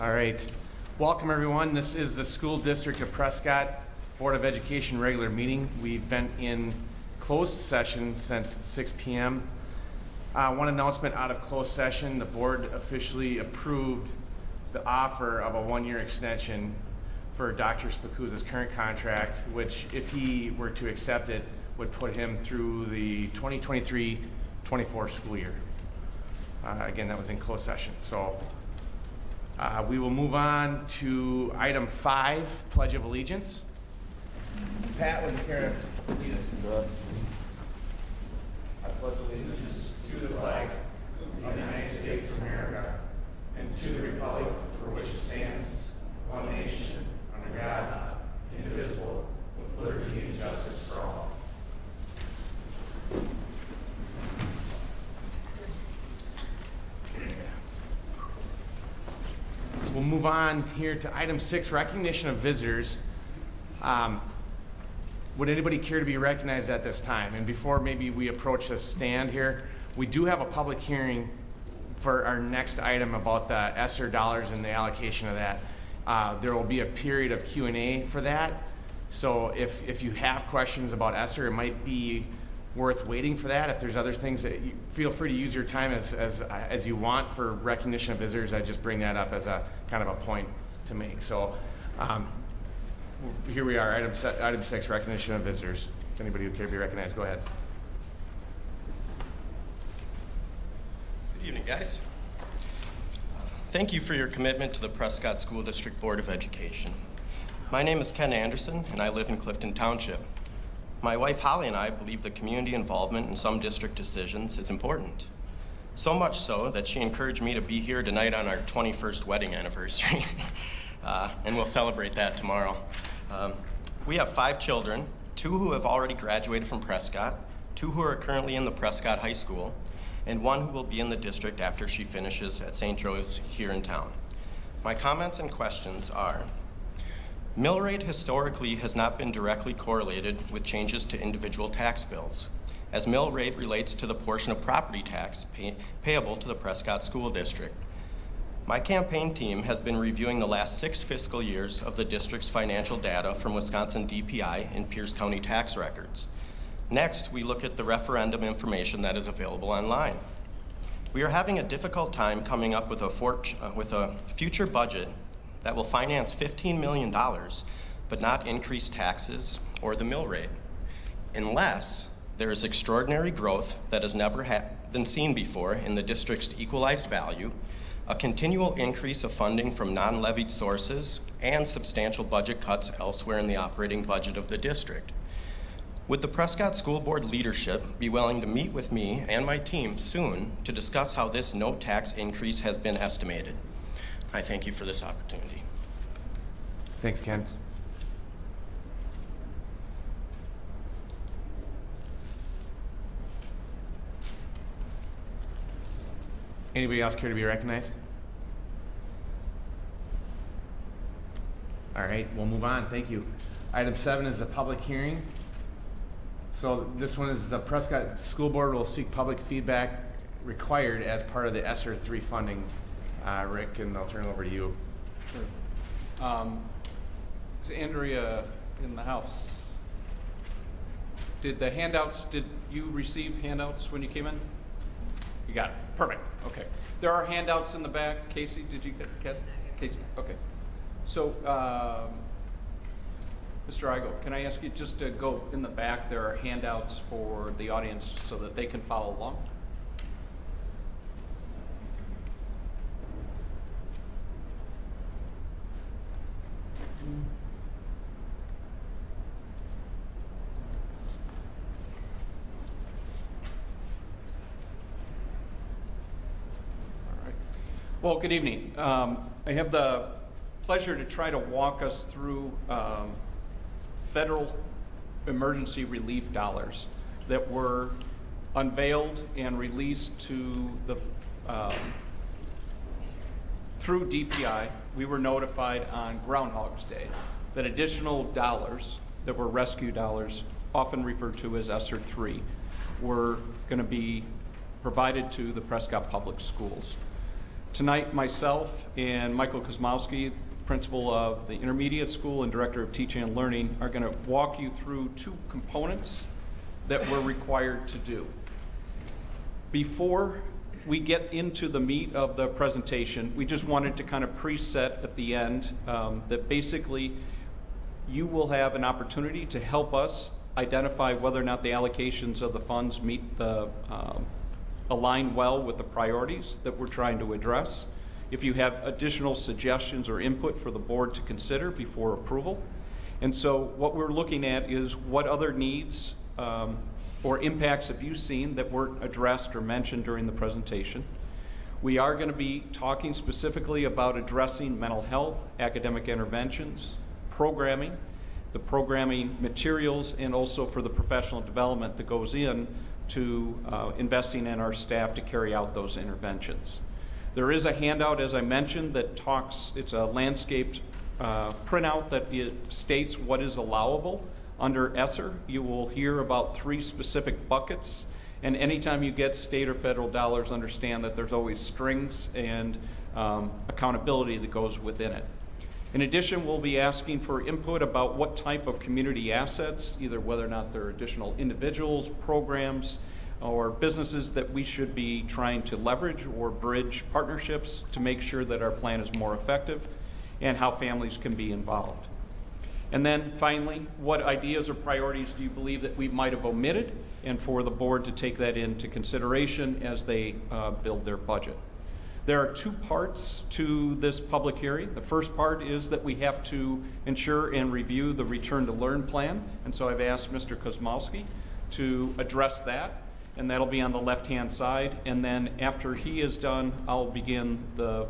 All right. Welcome, everyone. This is the School District of Prescott Board of Education regular meeting. We've been in closed session since 6 p.m. One announcement out of closed session, the board officially approved the offer of a one-year extension for Dr. Spacuzza's current contract, which, if he were to accept it, would put him through the 2023-24 school year. Again, that was in closed session. So we will move on to item 5, Pledge of Allegiance. Pat, would you care to lead us? I pledge allegiance to the flag of the United States of America and to the republic for which it stands, one nation, under God, indivisible, with liberty and justice for all. We'll move on here to item 6, recognition of visitors. Would anybody care to be recognized at this time? And before maybe we approach the stand here, we do have a public hearing for our next item about the ESSER dollars and the allocation of that. There will be a period of Q&A for that. So if you have questions about ESSER, it might be worth waiting for that. If there's other things that you feel free to use your time as you want for recognition of visitors, I just bring that up as a kind of a point to make. So here we are, item 6, recognition of visitors. If anybody would care to be recognized, go ahead. Good evening, guys. Thank you for your commitment to the Prescott School District Board of Education. My name is Ken Anderson, and I live in Clifton Township. My wife Holly and I believe that community involvement in some district decisions is important. So much so that she encouraged me to be here tonight on our 21st wedding anniversary. And we'll celebrate that tomorrow. We have 5 children, 2 who have already graduated from Prescott, 2 who are currently in the Prescott High School, and 1 who will be in the district after she finishes at St. Joe's here in town. My comments and questions are: mill rate historically has not been directly correlated with changes to individual tax bills, as mill rate relates to the portion of property tax payable to the Prescott School District. My campaign team has been reviewing the last 6 fiscal years of the district's financial data from Wisconsin DPI and Pierce County tax records. Next, we look at the referendum information that is available online. We are having a difficult time coming up with a future budget that will finance $15 million, but not increase taxes or the mill rate, unless there is extraordinary growth that has never been seen before in the district's equalized value, a continual increase of funding from non-levied sources, and substantial budget cuts elsewhere in the operating budget of the district. Would the Prescott School Board leadership be willing to meet with me and my team soon to discuss how this no tax increase has been estimated? I thank you for this opportunity. Thanks, Ken. Anybody else care to be recognized? All right, we'll move on. Thank you. Item 7 is a public hearing. So this one is the Prescott School Board will seek public feedback required as part of the ESSER 3 funding. Rick, and I'll turn it over to you. Sure. Is Andrea in the house? Did you receive handouts when you came in? You got it. Perfect. Okay. There are handouts in the back. Casey, did you get Casey? Okay. So, Mr. Igo, can I ask you just to go in the back? There are handouts for the audience so that they can follow along. Well, good evening. I have the pleasure to try to walk us through federal emergency relief dollars that were unveiled and released to the through DPI. We were notified on Groundhog's Day that additional dollars that were rescue dollars, often referred to as ESSER 3, were going to be provided to the Prescott Public Schools. Tonight, myself and Michael Kosmowski, principal of the intermediate school and director of teaching and learning, are going to walk you through two components that we're required to do. Before we get into the meat of the presentation, we just wanted to kind of preset at the end that basically you will have an opportunity to help us identify whether or not the allocations of the funds meet the align well with the priorities that we're trying to address. If you have additional suggestions or input for the board to consider before approval. And so what we're looking at is what other needs or impacts have you seen that weren't addressed or mentioned during the presentation. We are going to be talking specifically about addressing mental health, academic interventions, programming, the programming materials, and also for the professional development that goes in to investing in our staff to carry out those interventions. There is a handout, as I mentioned, that talks, it's a landscaped printout that it states what is allowable under ESSER. You will hear about 3 specific buckets, and anytime you get state or federal dollars, understand that there's always strings and accountability that goes within it. In addition, we'll be asking for input about what type of community assets, either whether or not they're additional individuals, programs, or businesses that we should be trying to leverage or bridge partnerships to make sure that our plan is more effective, and how families can be involved. And then finally, what ideas or priorities do you believe that we might have omitted, and for the board to take that into consideration as they build their budget. There are 2 parts to this public hearing. The first part is that we have to ensure and review the Return to Learn plan, and so I've asked Mr. Kosmowski to address that, and that'll be on the left-hand side. And then after he is done, I'll begin the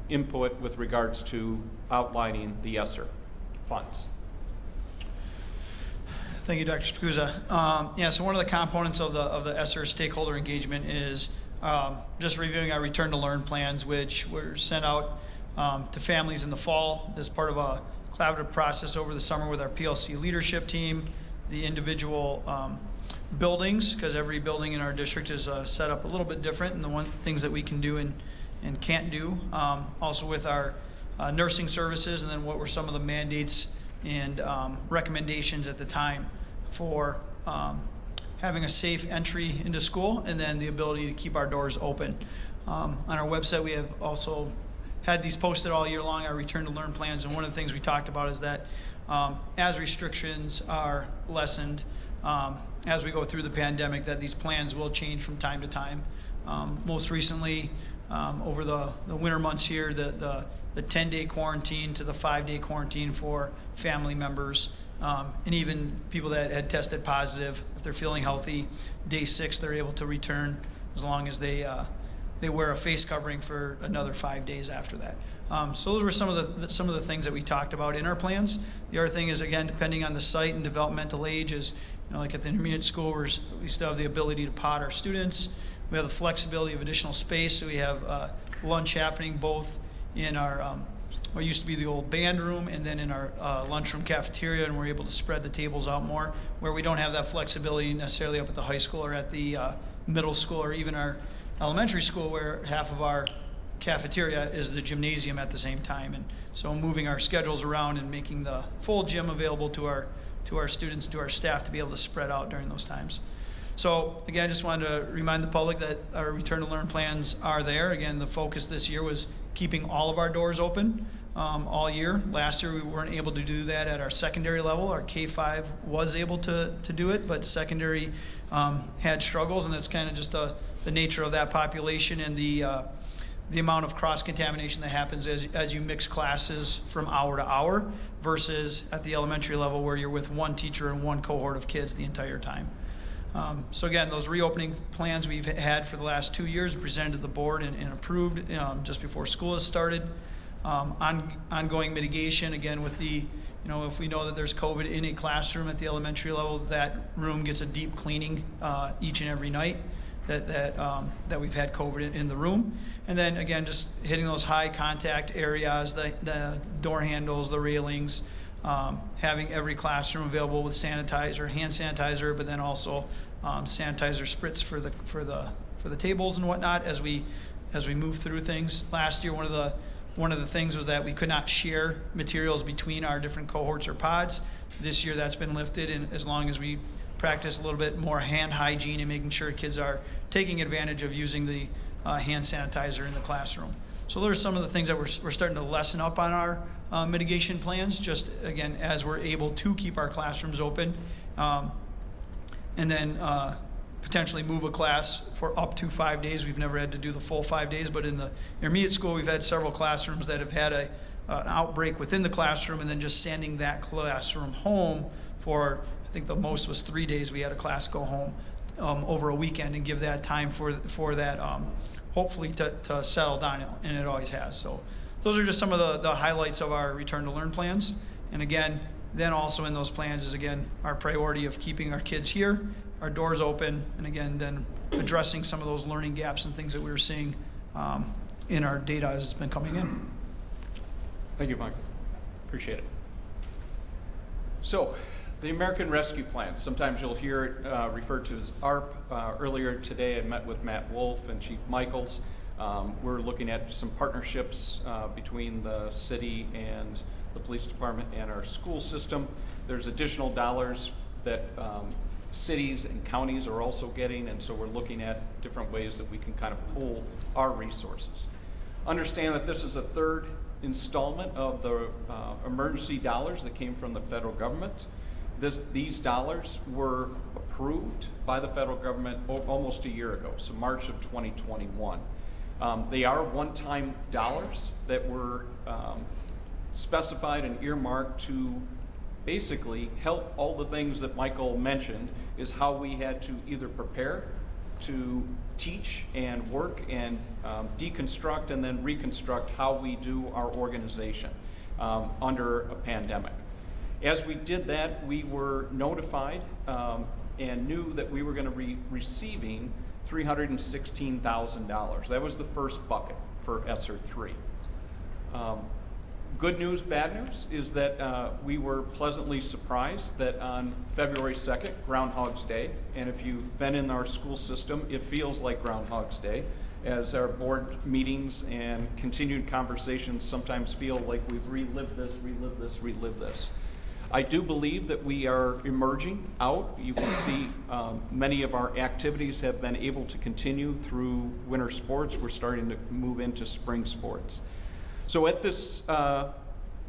input with regards to outlining the ESSER funds. Thank you, Dr. Spikuza. So one of the components of the ESSER stakeholder engagement is just reviewing our Return to Learn plans, which were sent out to families in the fall as part of a collaborative process over the summer with our PLC leadership team, the individual buildings, because every building in our district is set up a little bit different, and the things that we can do and can't do. Also with our nursing services, and then what were some of the mandates and recommendations at the time for having a safe entry into school, and then the ability to keep our doors open. On our website, we have also had these posted all year long, our Return to Learn plans, and one of the things we talked about is that as restrictions are lessened, as we go through the pandemic, that these plans will change from time to time. Most recently, over the winter months here, the 10-day quarantine to the 5-day quarantine for family members, and even people that had tested positive, if they're feeling healthy, day 6 they're able to return as long as they wear a face covering for another 5 days after that. So those were some of the things that we talked about in our plans. The other thing is, again, depending on the site and developmental age, is like at the intermediate school, we still have the ability to pod our students. We have the flexibility of additional space, so we have lunch happening both in our what used to be the old band room, and then in our lunchroom cafeteria, and we're able to spread the tables out more, where we don't have that flexibility necessarily up at the high school or at the middle school or even our elementary school, where half of our cafeteria is the gymnasium at the same time. And so moving our schedules around and making the full gym available to our students, to our staff, to be able to spread out during those times. So again, I just wanted to remind the public that our Return to Learn plans are there. Again, the focus this year was keeping all of our doors open all year. Last year we weren't able to do that at our secondary level. Our K-5 was able to do it, but secondary had struggles, and that's kind of just the nature of that population and the amount of cross-contamination that happens as you mix classes from hour to hour versus at the elementary level where you're with one teacher and one cohort of kids the entire time. So again, those reopening plans we've had for the last 2 years presented to the board and approved just before school has started. Ongoing mitigation, again, with the, if we know that there's COVID in a classroom at the elementary level, that room gets a deep cleaning each and every night that we've had COVID in the room. And then again, just hitting those high contact areas, the door handles, the railings, having every classroom available with sanitizer, hand sanitizer, but then also sanitizer spritz for the tables and whatnot as we as we move through things. Last year, one of the things was that we could not share materials between our different cohorts or pods. This year, that's been lifted, and as long as we practice a little bit more hand hygiene and making sure kids are taking advantage of using the hand sanitizer in the classroom. So those are some of the things that we're starting to lessen up on our mitigation plans, just again, as we're able to keep our classrooms open. And then potentially move a class for up to 5 days. We've never had to do the full 5 days, but in the intermediate school, we've had several classrooms that have had an outbreak within the classroom, and then just sending that classroom home for, I think the most was 3 days. We had a class go home over a weekend and give that time for that hopefully to settle down, and it always has. So those are just some of the highlights of our return to learn plans. And again, then also in those plans is again our priority of keeping our kids here, our doors open, and again then addressing some of those learning gaps and things that we were seeing in our data as it's been coming in. Thank you, Michael. Appreciate it. So, the American Rescue Plan, sometimes you'll hear it referred to as ARP. Earlier today I met with Matt Wolf and Chief Michaels. We're looking at some partnerships between the city and the police department and our school system. There's additional dollars that cities and counties are also getting, and so we're looking at different ways that we can kind of pool our resources. Understand that this is a third installment of the emergency dollars that came from the federal government. These dollars were approved by the federal government almost a year ago, so March of 2021. They are one-time dollars that were specified and earmarked to basically help all the things that Michael mentioned, is how we had to either prepare to teach and work and deconstruct and then reconstruct how we do our organization under a pandemic. As we did that, we were notified and knew that we were going to be receiving $316,000. That was the first bucket for ESSER 3. Good news, bad news is that we were pleasantly surprised that on February 2nd, Groundhog's Day, and if you've been in our school system, it feels like Groundhog's Day, as our board meetings and continued conversations sometimes feel like we've relived this. I do believe that we are emerging out. You can see many of our activities have been able to continue through winter sports. We're starting to move into spring sports. So at this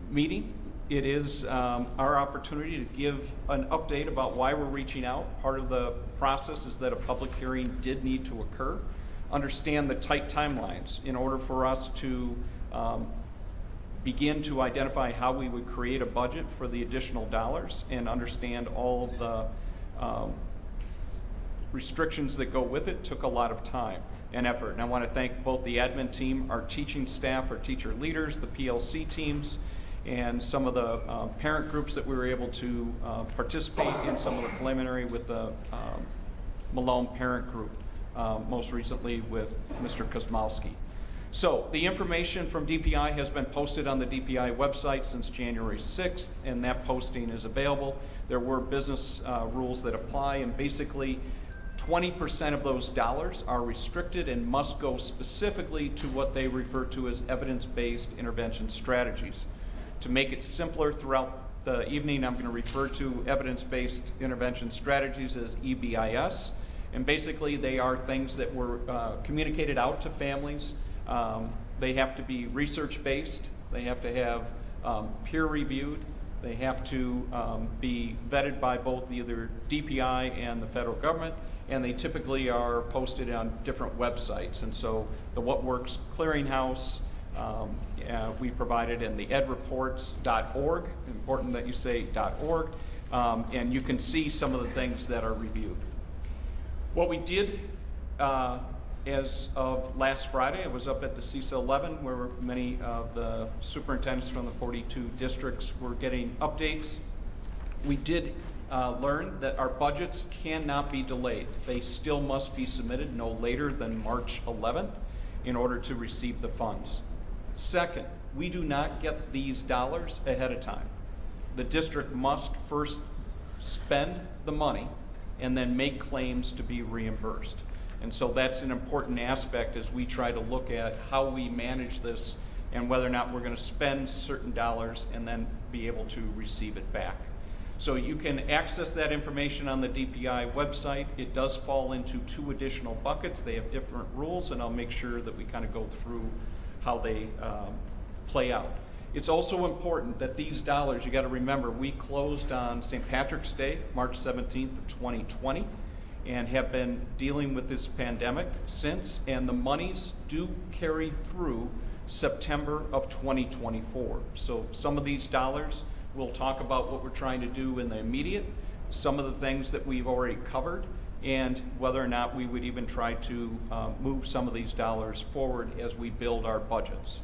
meeting, it is our opportunity to give an update about why we're reaching out. Part of the process is that a public hearing did need to occur. Understand the tight timelines in order for us to begin to identify how we would create a budget for the additional dollars and understand all of the restrictions that go with it. Took a lot of time and effort. And I want to thank both the admin team, our teaching staff, our teacher leaders, the PLC teams, and some of the parent groups that we were able to participate in some of the preliminary with the Malone parent group, most recently with Mr. Kosmowski. So the information from DPI has been posted on the DPI website since January 6th, and that posting is available. There were business rules that apply, and basically 20% of those dollars are restricted and must go specifically to what they refer to as evidence-based intervention strategies. To make it simpler throughout the evening, I'm going to refer to evidence-based intervention strategies as EBIS, and basically they are things that were communicated out to families. They have to be research-based, they have to have peer-reviewed, they have to be vetted by both either DPI and the federal government, and they typically are posted on different websites. And so the What Works Clearinghouse, we provided in the edreports.org, important that you say .org, and you can see some of the things that are reviewed. What we did as of last Friday, I was up at the CISA 11 where many of the superintendents from the 42 districts were getting updates. We did learn that our budgets cannot be delayed. They still must be submitted no later than March 11th in order to receive the funds. Second, we do not get these dollars ahead of time. The district must first spend the money and then make claims to be reimbursed. And so that's an important aspect as we try to look at how we manage this and whether or not we're going to spend certain dollars and then be able to receive it back. So you can access that information on the DPI website. It does fall into 2 additional buckets. They have different rules, and I'll make sure that we kind of go through how they play out. It's also important that these dollars, you got to remember, we closed on St. Patrick's Day, March 17th of 2020, and have been dealing with this pandemic since, and the monies do carry through September of 2024. So some of these dollars, we'll talk about what we're trying to do in the immediate, some of the things that we've already covered, and whether or not we would even try to move some of these dollars forward as we build our budgets.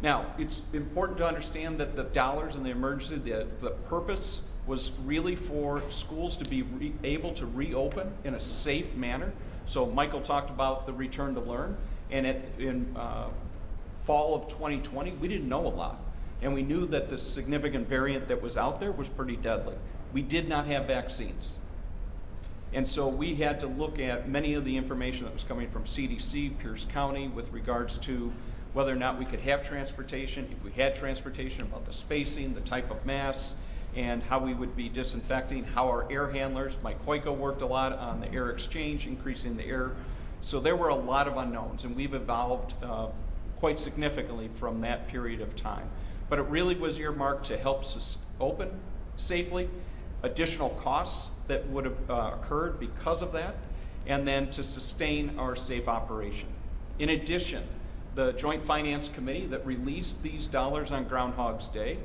Now, it's important to understand that the dollars in the emergency, the purpose was really for schools to be able to reopen in a safe manner. So Michael talked about the return to learn, and in fall of 2020, we didn't know a lot. And we knew that the significant variant that was out there was pretty deadly. We did not have vaccines. And so we had to look at many of the information that was coming from CDC, Pierce County, with regards to whether or not we could have transportation, if we had transportation, about the spacing, the type of masks, and how we would be disinfecting, how our air handlers, Mike Hoyko worked a lot on the air exchange, increasing the air. So there were a lot of unknowns, and we've evolved quite significantly from that period of time. But it really was earmarked to help us open safely, additional costs that would have occurred because of that, and then to sustain our safe operation. In addition, the Joint Finance Committee that released these dollars on Groundhog's Day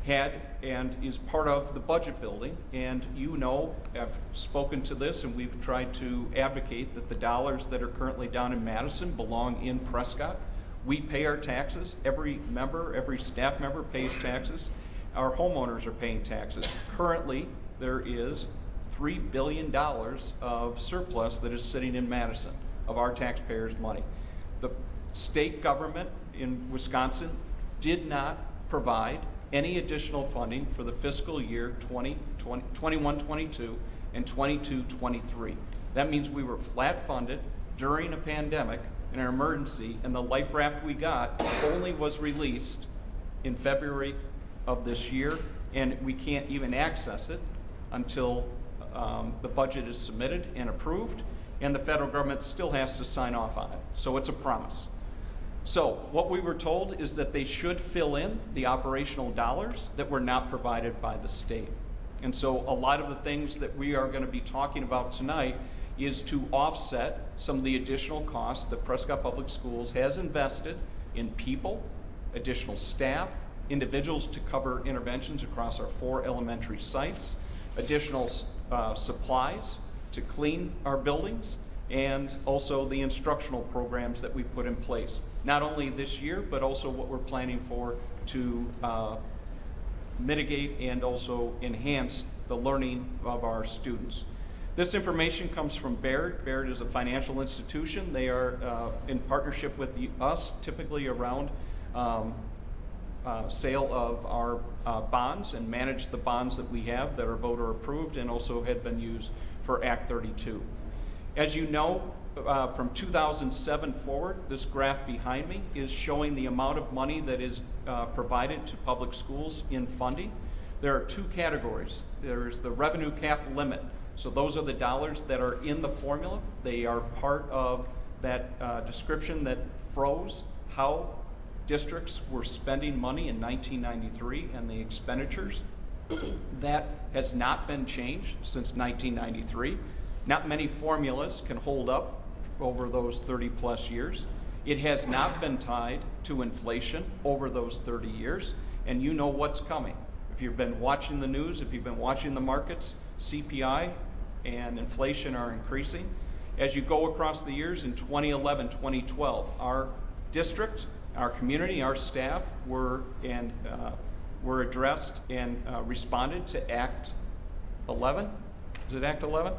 had and is part of the budget building, and you know, I've spoken to this and we've tried to advocate that the dollars that are currently down in Madison belong in Prescott. We pay our taxes. Every member, every staff member pays taxes. Our homeowners are paying taxes. Currently, there is $3 billion of surplus that is sitting in Madison of our taxpayers' money. The state government in Wisconsin did not provide any additional funding for the fiscal year 21-22 and 22-23. That means we were flat funded during a pandemic in an emergency, and the life raft we got only was released in February of this year, and we can't even access it until the budget is submitted and approved, and the federal government still has to sign off on it. So it's a promise. So what we were told is that they should fill in the operational dollars that were not provided by the state. And so a lot of the things that we are going to be talking about tonight is to offset some of the additional costs that Prescott Public Schools has invested in people, additional staff, individuals to cover interventions across our 4 elementary sites, additional supplies to clean our buildings, and also the instructional programs that we put in place, not only this year, but also what we're planning for to mitigate and also enhance the learning of our students. This information comes from Baird. Baird is a financial institution. They are in partnership with us, typically around sale of our bonds, and manage the bonds that we have that are voter approved and also had been used for Act 32. As you know, from 2007 forward, this graph behind me is showing the amount of money that is provided to public schools in funding. There are 2 categories. There's the revenue cap limit. So those are the dollars that are in the formula. They are part of that description that froze how districts were spending money in 1993 and the expenditures. That has not been changed since 1993. Not many formulas can hold up over those 30 plus years. It has not been tied to inflation over those 30 years, and you know what's coming. If you've been watching the news, if you've been watching the markets, CPI and inflation are increasing. As you go across the years, in 2011, 2012, our district, our community, our staff were addressed and responded to Act 11. Is it Act 11?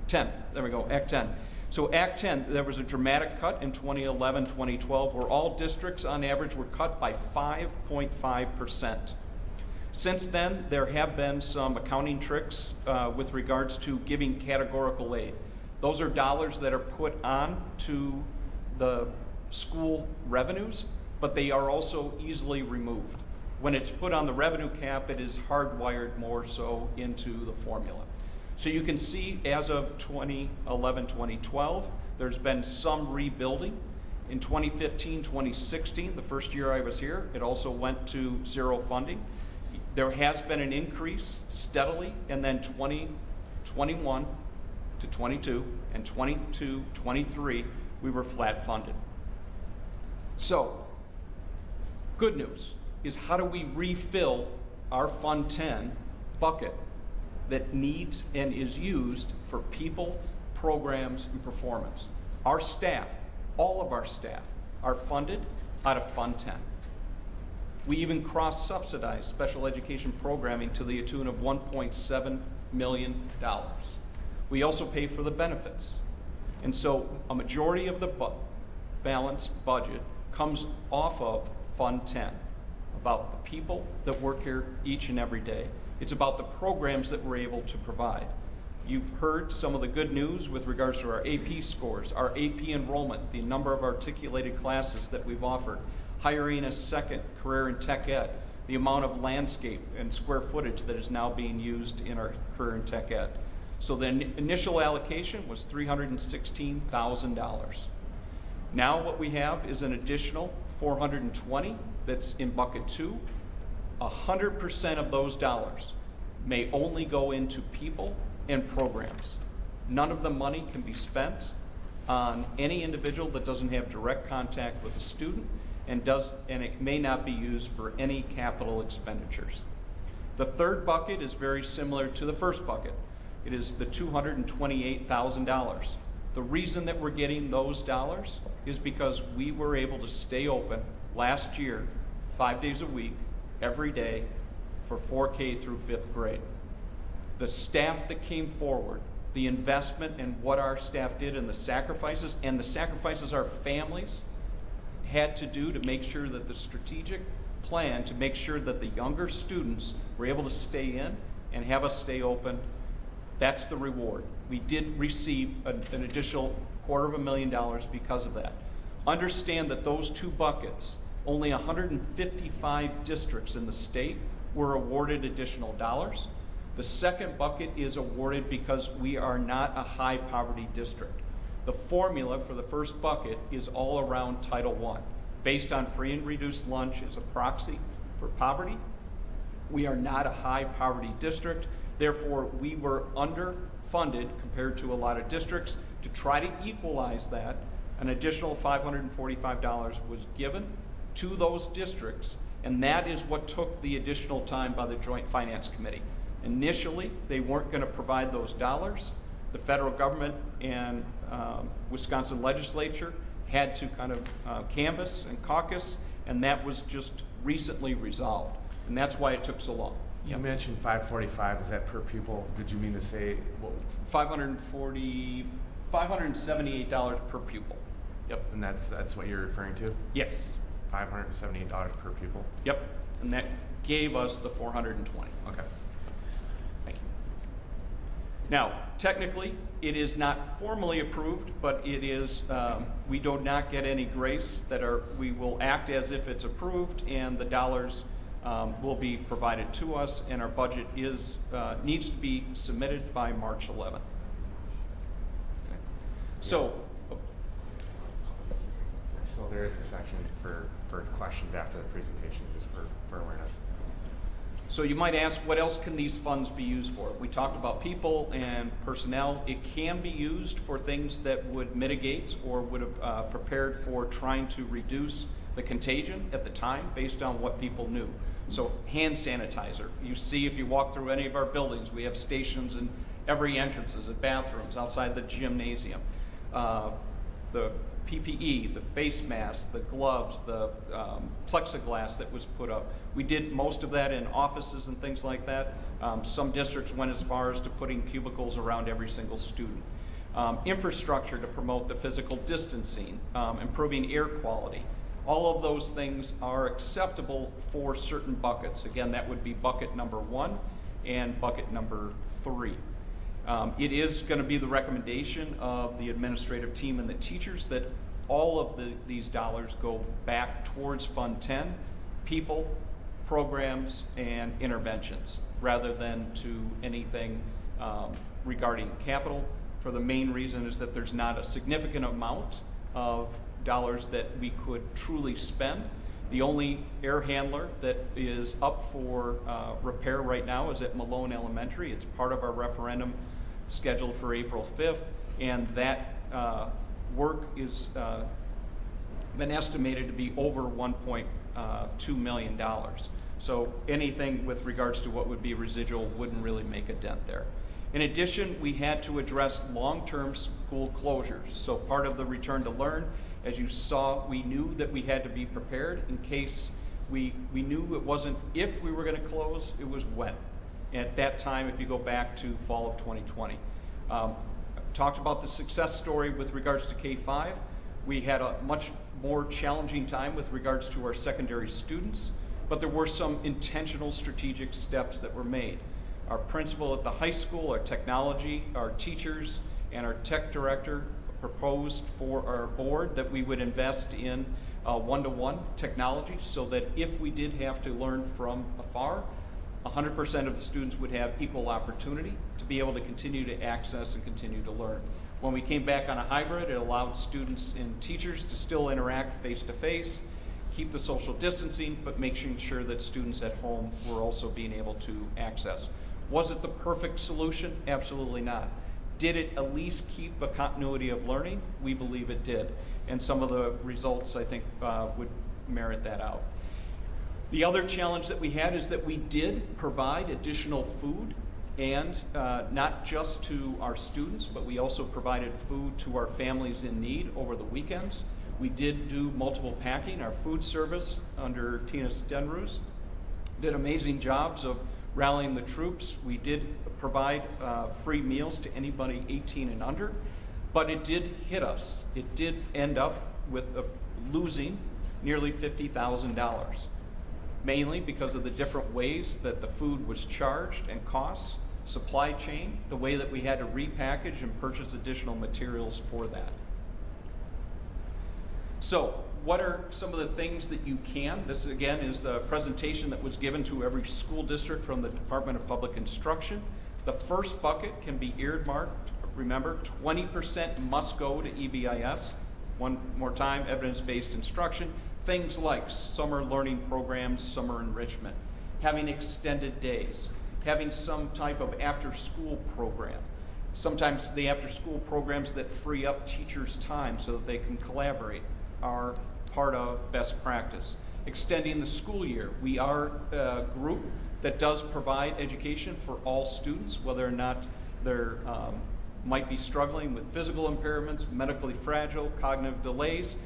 10. There we go, Act 10. So Act 10, there was a dramatic cut in 2011, 2012, where all districts on average were cut by 5.5%. Since then, there have been some accounting tricks with regards to giving categorical aid. Those are dollars that are put on to the school revenues, but they are also easily removed. When it's put on the revenue cap, it is hardwired more so into the formula. So you can see as of 2011, 2012, there's been some rebuilding. In 2015, 2016, the first year I was here, it also went to zero funding. There has been an increase steadily, and then 2021 to 22, and 22, 23, we were flat funded. So, good news is how do we refill our Fund 10 bucket that needs and is used for people, programs, and performance. Our staff, all of our staff, are funded out of Fund 10. We even cross-subsidize special education programming to the tune of $1.7 million. We also pay for the benefits. And so a majority of the balanced budget comes off of Fund 10, about the people that work here each and every day. It's about the programs that we're able to provide. You've heard some of the good news with regards to our AP scores, our AP enrollment, the number of articulated classes that we've offered, hiring a second career in tech ed, the amount of landscape and square footage that is now being used in our career in tech ed. So the initial allocation was $316,000. Now what we have is an additional $420 that's in bucket 2. 100% of those dollars may only go into people and programs. None of the money can be spent on any individual that doesn't have direct contact with a student, and it may not be used for any capital expenditures. The third bucket is very similar to the first bucket. It is the $228,000. The reason that we're getting those dollars is because we were able to stay open last year 5 days a week, every day, for 4K through 5th grade. The staff that came forward, the investment in what our staff did and the sacrifices our families had to do to make sure that the strategic plan to make sure that the younger students were able to stay in and have us stay open, that's the reward. We did receive an additional $250,000 because of that. Understand that those two buckets, only 155 districts in the state were awarded additional dollars. The second bucket is awarded because we are not a high poverty district. The formula for the first bucket is all around Title I. Based on free and reduced lunch as a proxy for poverty, we are not a high poverty district. Therefore, we were underfunded compared to a lot of districts. To try to equalize that, an additional $545 was given to those districts, and that is what took the additional time by the Joint Finance Committee. Initially, they weren't going to provide those dollars. The federal government and Wisconsin legislature had to kind of canvass and caucus, and that was just recently resolved, and that's why it took so long. You mentioned 545. Is that per pupil? Did you mean to say what? $578 per pupil. Yep. And that's what you're referring to? Yes. $578 per pupil. Yep. And that gave us the 420. Okay. Thank you. Now, technically, it is not formally approved, but it is. We do not get any grace. We will act as if it's approved, and the dollars will be provided to us, and our budget needs to be submitted by March 11th. Okay. So there is a section for questions after the presentation, just for awareness. So you might ask, what else can these funds be used for? We talked about people and personnel. It can be used for things that would mitigate or would have prepared for trying to reduce the contagion at the time based on what people knew. So hand sanitizer. You see if you walk through any of our buildings, we have stations in every entrances, at bathrooms, outside the gymnasium. The PPE, the face masks, the gloves, the plexiglass that was put up. We did most of that in offices and things like that. Some districts went as far as to putting cubicles around every single student. Infrastructure to promote the physical distancing, improving air quality. All of those things are acceptable for certain buckets. Again, that would be bucket number 1 and bucket number 3. It is going to be the recommendation of the administrative team and the teachers that all of these dollars go back towards Fund 10, people, programs, and interventions, rather than to anything regarding capital, for the main reason is that there's not a significant amount of dollars that we could truly spend. The only air handler that is up for repair right now is at Malone Elementary. It's part of our referendum scheduled for April 5th, and that work is been estimated to be over $1.2 million. So anything with regards to what would be residual wouldn't really make a dent there. In addition, we had to address long-term school closures. So part of the return to learn, as you saw, we knew that we had to be prepared in case we knew it wasn't if we were going to close, it was when. At that time, if you go back to fall of 2020. Talked about the success story with regards to K-5. We had a much more challenging time with regards to our secondary students, but there were some intentional strategic steps that were made. Our principal at the high school, our technology, our teachers, and our tech director proposed for our board that we would invest in one-to-one technology so that if we did have to learn from afar, 100% of the students would have equal opportunity to be able to continue to access and continue to learn. When we came back on a hybrid, it allowed students and teachers to still interact face-to-face, keep the social distancing, but making sure that students at home were also being able to access. Was it the perfect solution? Absolutely not. Did it at least keep a continuity of learning? We believe it did. And some of the results, I think, would merit that out. The other challenge that we had is that we did provide additional food, and not just to our students, but we also provided food to our families in need over the weekends. We did do multiple packing. Our food service under Tina Stenrus did amazing jobs of rallying the troops. We did provide free meals to anybody 18 and under, but it did hit us. It did end up with losing nearly $50,000, mainly because of the different ways that the food was charged and costs, supply chain, the way that we had to repackage and purchase additional materials for that. So, what are some of the things that you can? This again is a presentation that was given to every school district from the Department of Public Instruction. The first bucket can be earmarked. Remember, 20% must go to EBIS. One more time, evidence-based instruction. Things like summer learning programs, summer enrichment, having extended days, having some type of after-school program. Sometimes the after-school programs that free up teachers' time so that they can collaborate are part of best practice. Extending the school year. We are a group that does provide education for all students, whether or not they're might be struggling with physical impairments, medically fragile, cognitive delays.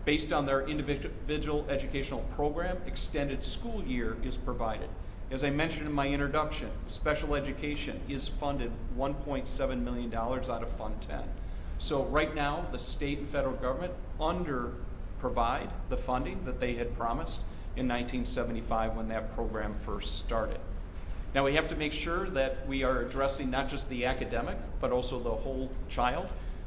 Based on their individual educational program, extended school year is provided. As I mentioned in my introduction, special education is funded $1.7 million out of Fund 10. So right now, the state and federal government provide the funding that they had promised in 1975 when that program first started. Now we have to make sure that we are addressing not just the academic, but also the whole child.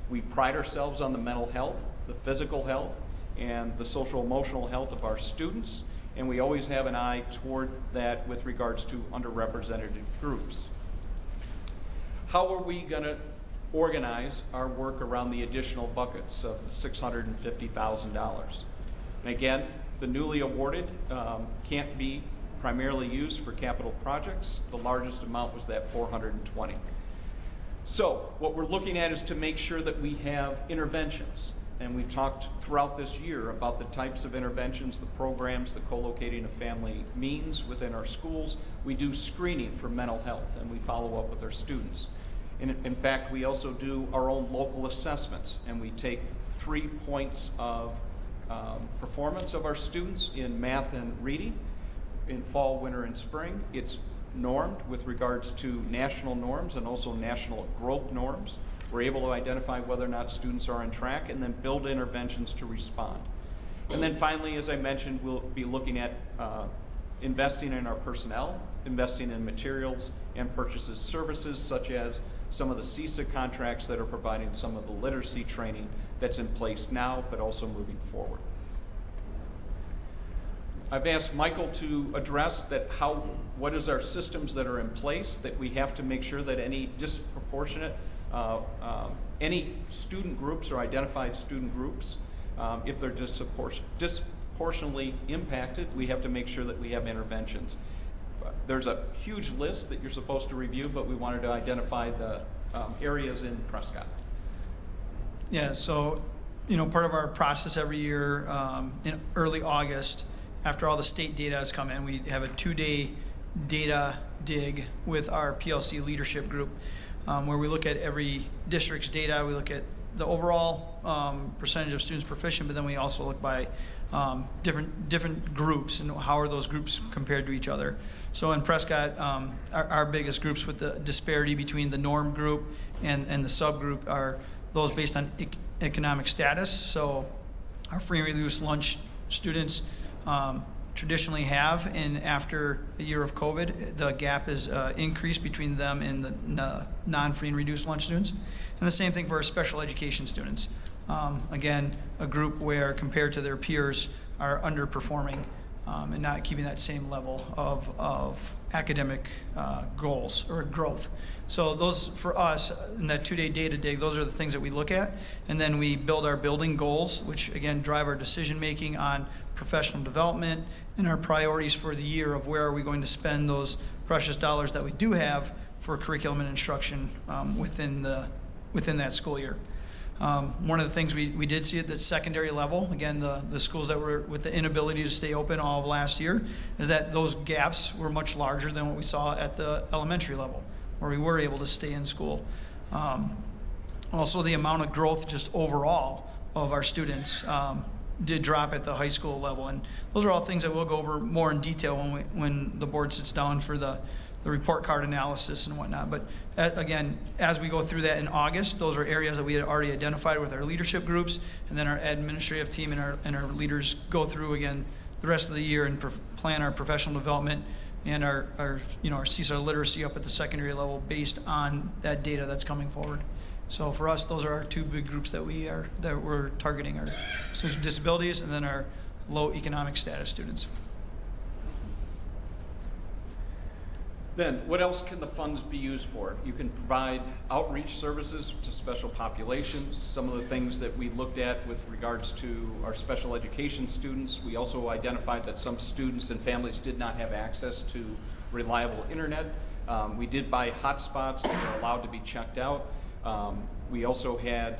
We pride ourselves on the mental health, the physical health, and the social emotional health of our students, and we always have an eye toward that with regards to underrepresented groups. How are we going to organize our work around the additional buckets of the $650,000? And again, the newly awarded can't be primarily used for capital projects. The largest amount was that $420,000. So what we're looking at is to make sure that we have interventions. And we've talked throughout this year about the types of interventions, the programs, the co-locating of family means within our schools. We do screening for mental health, and we follow up with our students. In fact, we also do our own local assessments, and we take 3 points of performance of our students in math and reading in fall, winter, and spring. It's normed with regards to national norms and also national growth norms. We're able to identify whether or not students are on track and then build interventions to respond. And then finally, as I mentioned, we'll be looking at investing in our personnel, investing in materials and purchases services such as some of the CISA contracts that are providing some of the literacy training that's in place now, but also moving forward. I've asked Michael to address that what is our systems that are in place that we have to make sure that any disproportionate, any student groups or identified student groups, if they're disproportionately impacted, we have to make sure that we have interventions. There's a huge list that you're supposed to review, but we wanted to identify the areas in Prescott. Yeah, so, part of our process every year, in early August, after all the state data has come in, we have a 2-day data dig with our PLC leadership group, where we look at every district's data. We look at the overall percentage of students proficient, but then we also look by different groups and how are those groups compared to each other. So in Prescott, our biggest groups with the disparity between the norm group and the subgroup are those based on economic status. So our free and reduced lunch students traditionally have, and after a year of COVID, the gap is increased between them and the non-free and reduced lunch students. And the same thing for our special education students. Again, a group where compared to their peers are underperforming and not keeping that same level of academic goals or growth. So those, for us, in that 2-day data dig, those are the things that we look at. And then we build our building goals, which again drive our decision making on professional development and our priorities for the year of where are we going to spend those precious dollars that we do have for curriculum and instruction within that school year. One of the things we did see at the secondary level, again, the schools that were with the inability to stay open all of last year, is that those gaps were much larger than what we saw at the elementary level, where we were able to stay in school. Also, the amount of growth just overall of our students did drop at the high school level. And those are all things that we'll go over more in detail when the board sits down for the report card analysis and whatnot. But again, as we go through that in August, those are areas that we had already identified with our leadership groups, and then our administrative team and our leaders go through again the rest of the year and plan our professional development and our CISA literacy up at the secondary level based on that data that's coming forward. So for us, those are our two big groups that we're targeting: our students with disabilities and then our low economic status students. Then, what else can the funds be used for? You can provide outreach services to special populations. Some of the things that we looked at with regards to our special education students, we also identified that some students and families did not have access to reliable internet. We did buy hotspots that were allowed to be checked out. We also had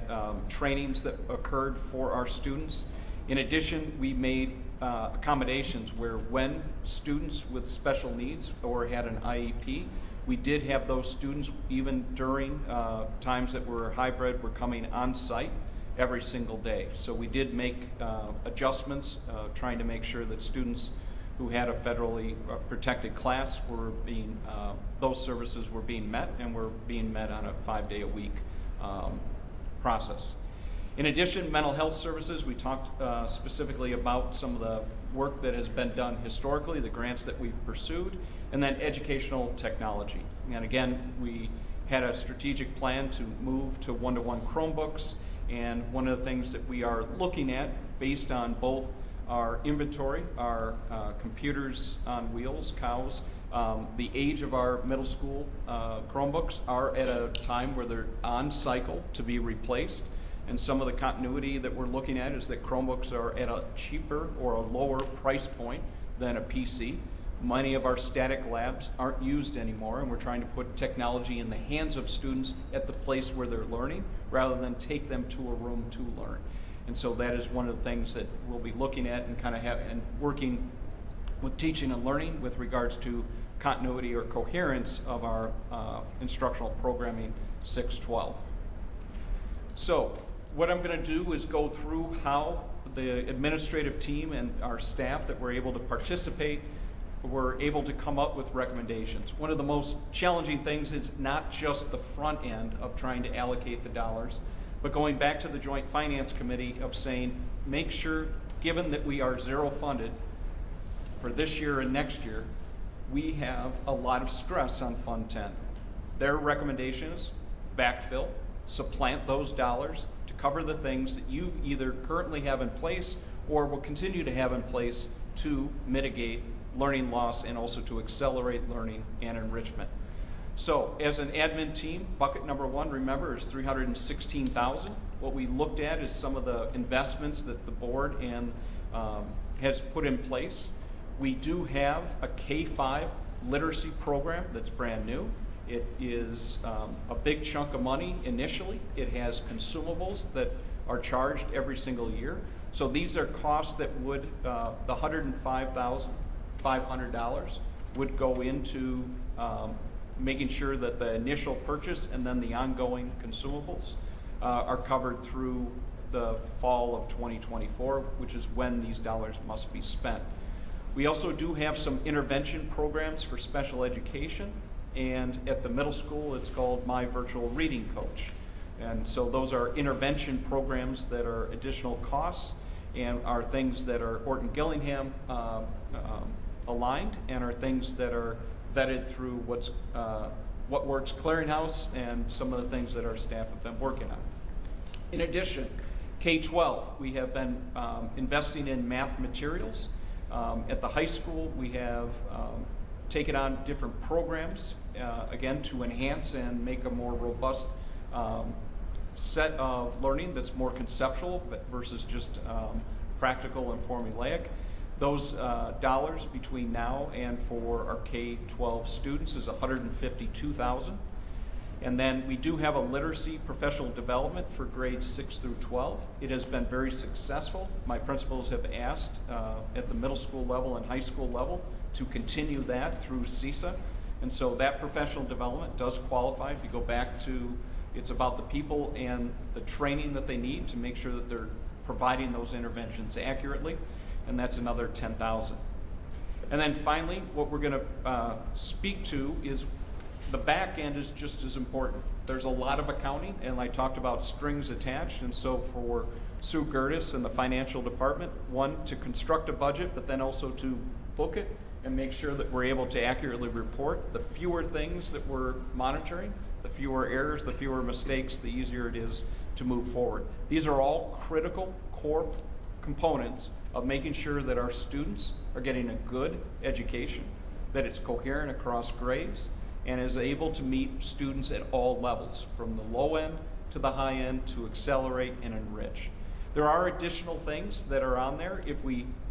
trainings that occurred for our students. In addition, we made accommodations where when students with special needs or had an IEP, we did have those students, even during times that were hybrid, were coming on site every single day. So we did make adjustments, trying to make sure that students who had a federally protected class were being, those services were being met, and were being met on a 5-day-a-week process. In addition, mental health services, we talked specifically about some of the work that has been done historically, the grants that we've pursued, and then educational technology. And again, we had a strategic plan to move to one-to-one Chromebooks, and one of the things that we are looking at based on both our inventory, our computers on wheels, cows, the age of our middle school Chromebooks are at a time where they're on cycle to be replaced. And some of the continuity that we're looking at is that Chromebooks are at a cheaper or a lower price point than a PC. Many of our static labs aren't used anymore, and we're trying to put technology in the hands of students at the place where they're learning, rather than take them to a room to learn. And so that is one of the things that we'll be looking at and kind of and working with teaching and learning with regards to continuity or coherence of our instructional programming 612. So what I'm going to do is go through how the administrative team and our staff that were able to participate were able to come up with recommendations. One of the most challenging things is not just the front end of trying to allocate the dollars, but going back to the Joint Finance Committee of saying, make sure, given that we are zero funded for this year and next year, we have a lot of stress on Fund 10. Their recommendations backfill, supplant those dollars to cover the things that you either currently have in place or will continue to have in place to mitigate learning loss and also to accelerate learning and enrichment. So as an admin team, bucket number one, remember, is $316,000. What we looked at is some of the investments that the board and has put in place. We do have a K-5 literacy program that's brand new. It is a big chunk of money initially. It has consumables that are charged every single year. So these are costs that would, the $105,500 would go into making sure that the initial purchase and then the ongoing consumables are covered through the fall of 2024, which is when these dollars must be spent. We also do have some intervention programs for special education, and at the middle school it's called My Virtual Reading Coach. And so those are intervention programs that are additional costs and are things that are Orton-Gillingham aligned and are things that are vetted through What Works Clearinghouse and some of the things that our staff have been working on. In addition, K-12, we have been investing in math materials. At the high school, we have taken on different programs, again, to enhance and make a more robust set of learning that's more conceptual versus just practical and formulaic. Those dollars between now and for our K-12 students is $152,000. And then we do have a literacy professional development for grades 6 through 12. It has been very successful. My principals have asked at the middle school level and high school level to continue that through CISA. And so that professional development does qualify. If you go back to, it's about the people and the training that they need to make sure that they're providing those interventions accurately. And that's another $10,000. And then finally, what we're going to speak to is the back end is just as important. There's a lot of accounting, and I talked about strings attached, and so for Sue Gertis and the financial department, one, to construct a budget, but then also to book it and make sure that we're able to accurately report. The fewer things that we're monitoring, the fewer errors, the fewer mistakes, the easier it is to move forward. These are all critical core components of making sure that our students are getting a good education, that it's coherent across grades, and is able to meet students at all levels, from the low end to the high end, to accelerate and enrich. There are additional things that are on there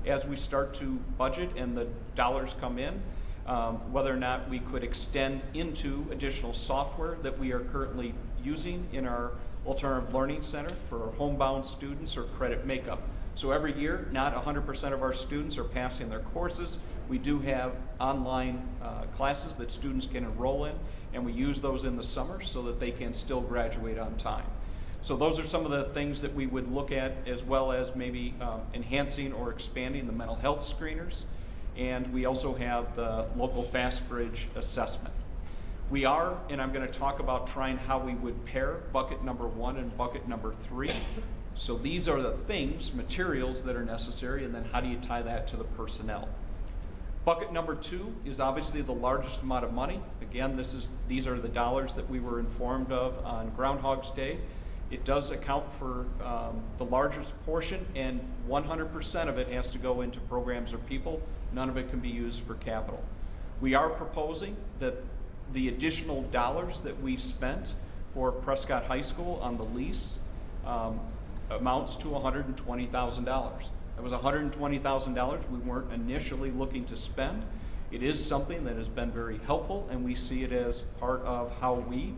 as we start to budget and the dollars come in, whether or not we could extend into additional software that we are currently using in our Alternative Learning Center for homebound students or credit makeup. So every year, not 100% of our students are passing their courses. We do have online classes that students can enroll in, and we use those in the summer so that they can still graduate on time. So those are some of the things that we would look at, as well as maybe enhancing or expanding the mental health screeners. And we also have the local fast bridge assessment. We are, and I'm going to talk about trying how we would pair bucket number 1 and bucket number 3. So these are the things, materials that are necessary, and then how do you tie that to the personnel? Bucket number 2 is obviously the largest amount of money. Again, these are the dollars that we were informed of on Groundhog's Day. It does account for the largest portion, and 100% of it has to go into programs or people. None of it can be used for capital. We are proposing that the additional dollars that we spent for Prescott High School on the lease amounts to $120,000. That was $120,000 we weren't initially looking to spend. It is something that has been very helpful, and we see it as part of how we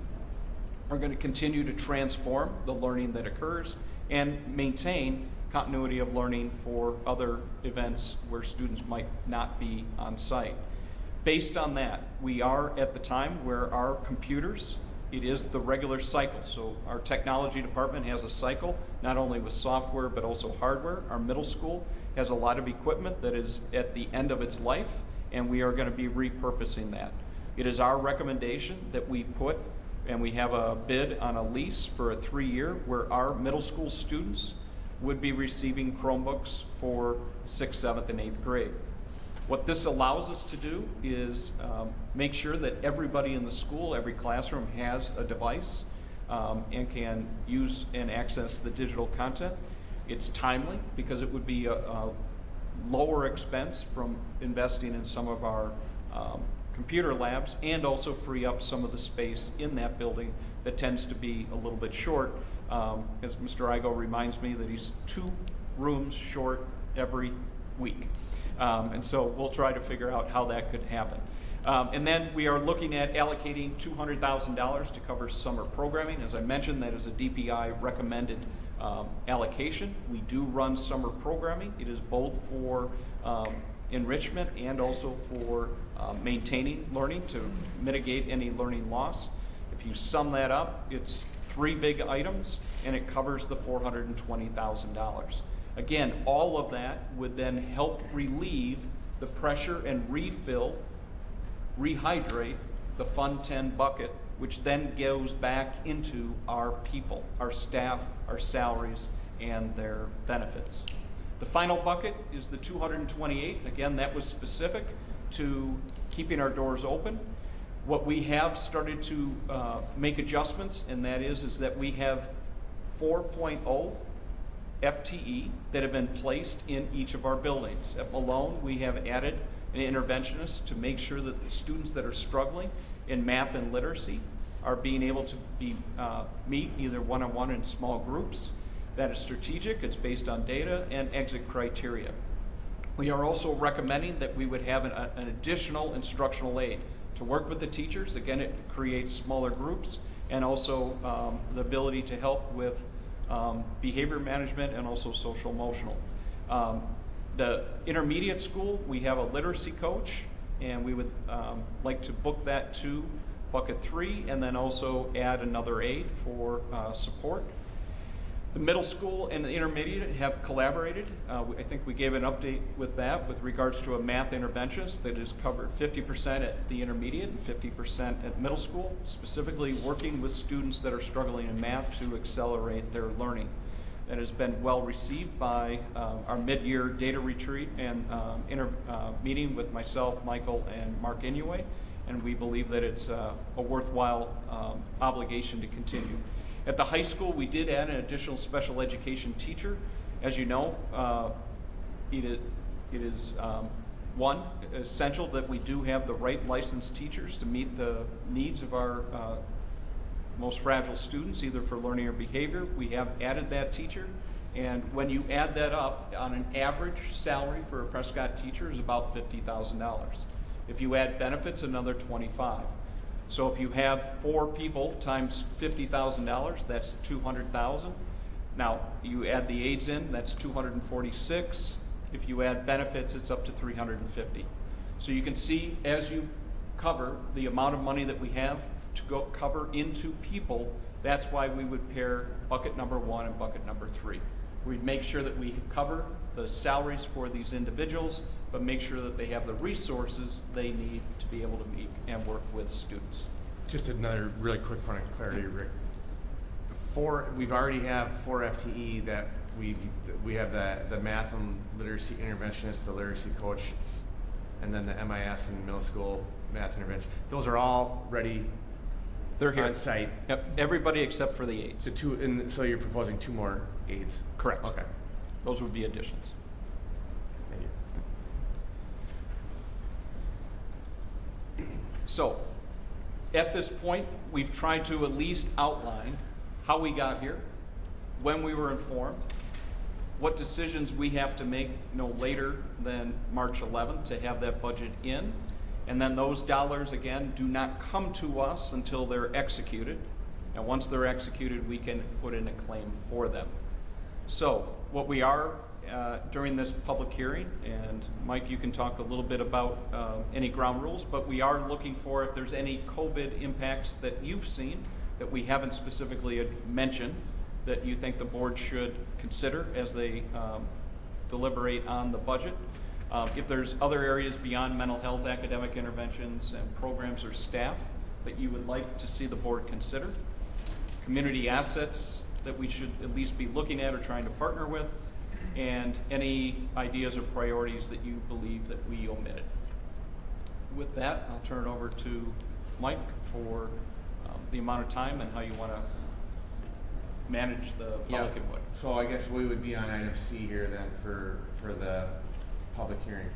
are going to continue to transform the learning that occurs and maintain continuity of learning for other events where students might not be on site. Based on that, we are at the time where our computers, it is the regular cycle. So our technology department has a cycle, not only with software, but also hardware. Our middle school has a lot of equipment that is at the end of its life, and we are going to be repurposing that. It is our recommendation that we put, and we have a bid on a lease for a 3-year where our middle school students would be receiving Chromebooks for 6th, 7th, and 8th grade. What this allows us to do is make sure that everybody in the school, every classroom has a device. and can use and access the digital content. It's timely because it would be a lower expense from investing in some of our computer labs, and also free up some of the space in that building that tends to be a little bit short. As Mr. Igo reminds me that he's 2 rooms short every week. And so we'll try to figure out how that could happen. And then we are looking at allocating $200,000 to cover summer programming. As I mentioned, that is a DPI recommended allocation. We do run summer programming. It is both for enrichment and also for maintaining learning to mitigate any learning loss. If you sum that up, it's 3 big items, and it covers the $420,000. Again, all of that would then help relieve the pressure and rehydrate the Fund 10 bucket, which then goes back into our people, our staff, our salaries, and their benefits. The final bucket is the 228. Again, that was specific to keeping our doors open. What we have started to make adjustments, and that is that we have 4.0 FTE that have been placed in each of our buildings. At Malone, we have added an interventionist to make sure that the students that are struggling in math and literacy are being able to be meet either one-on-one in small groups. That is strategic. It's based on data and exit criteria. We are also recommending that we would have an additional instructional aid to work with the teachers. Again, it creates smaller groups, and also the ability to help with behavior management and also social emotional. The intermediate school, we have a literacy coach, and we would like to book that to bucket 3, and then also add another aid for support. The middle school and the intermediate have collaborated. I think we gave an update with that with regards to a math interventionist that is covered 50% at the intermediate and 50% at middle school, specifically working with students that are struggling in math to accelerate their learning. That has been well received by our mid-year data retreat and meeting with myself, Michael, and Mark Inouye, and we believe that it's a worthwhile obligation to continue. At the high school, we did add an additional special education teacher. As you know, it is essential that we do have the right licensed teachers to meet the needs of our most fragile students, either for learning or behavior. We have added that teacher, and when you add that up, on an average salary for a Prescott teacher is about $50,000. If you add benefits, another $25,000. So if you have 4 people times $50,000, that's $200,000. Now, you add the aides in, that's $246,000. If you add benefits, it's up to $350,000. So you can see, as you cover the amount of money that we have to go cover into people, that's why we would pair bucket number 1 and bucket number 3. We'd make sure that we cover the salaries for these individuals, but make sure that they have the resources they need to be able to meet and work with students. Just another really quick point of clarity, Rick. We've already have 4 FTE that we have the math and literacy interventionist, the literacy coach, and then the MIS and middle school math intervention. Those are all ready. They're here on site. Yep, everybody except for the aides. So you're proposing 2 more aides? Correct. Okay. Those would be additions. Thank you. So, at this point, we've tried to at least outline how we got here, when we were informed, what decisions we have to make no later than March 11th to have that budget in, and then those dollars, again, do not come to us until they're executed. And once they're executed, we can put in a claim for them. So, what we are during this public hearing, and Mike, you can talk a little bit about any ground rules, but we are looking for if there's any COVID impacts that you've seen that we haven't specifically mentioned that you think the board should consider as they deliberate on the budget. If there's other areas beyond mental health, academic interventions, and programs or staff that you would like to see the board consider. Community assets that we should at least be looking at or trying to partner with, and any ideas or priorities that you believe that we omitted. With that, I'll turn it over to Mike for the amount of time and how you want to manage the Yeah. public input. So I guess we would be on item C here then for the public hearing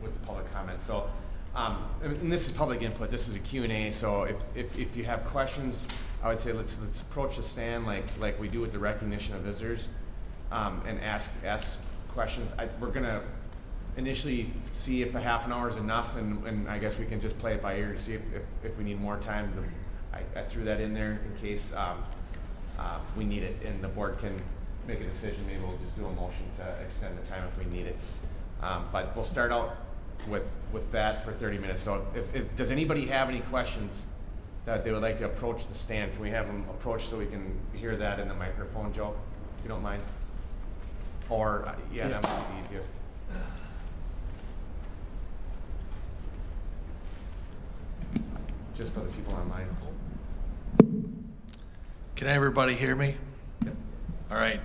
with the public comment. So, and this is public input, this is a Q&A, so if you have questions, I would say let's approach the stand like we do with the recognition of visitors, and ask questions. We're gonna initially see if a half an hour is enough, and I guess we can just play it by ear to see if we need more time. I threw that in there in case we need it, and the board can make a decision. Maybe we'll just do a motion to extend the time if we need it. But we'll start out with that for 30 minutes. So does anybody have any questions that they would like to approach the stand? Can we have them approach so we can hear that in the microphone, Joe, if you don't mind? Or, yeah, that might be the easiest. Just for the people online. Can everybody hear me? Yep. All right.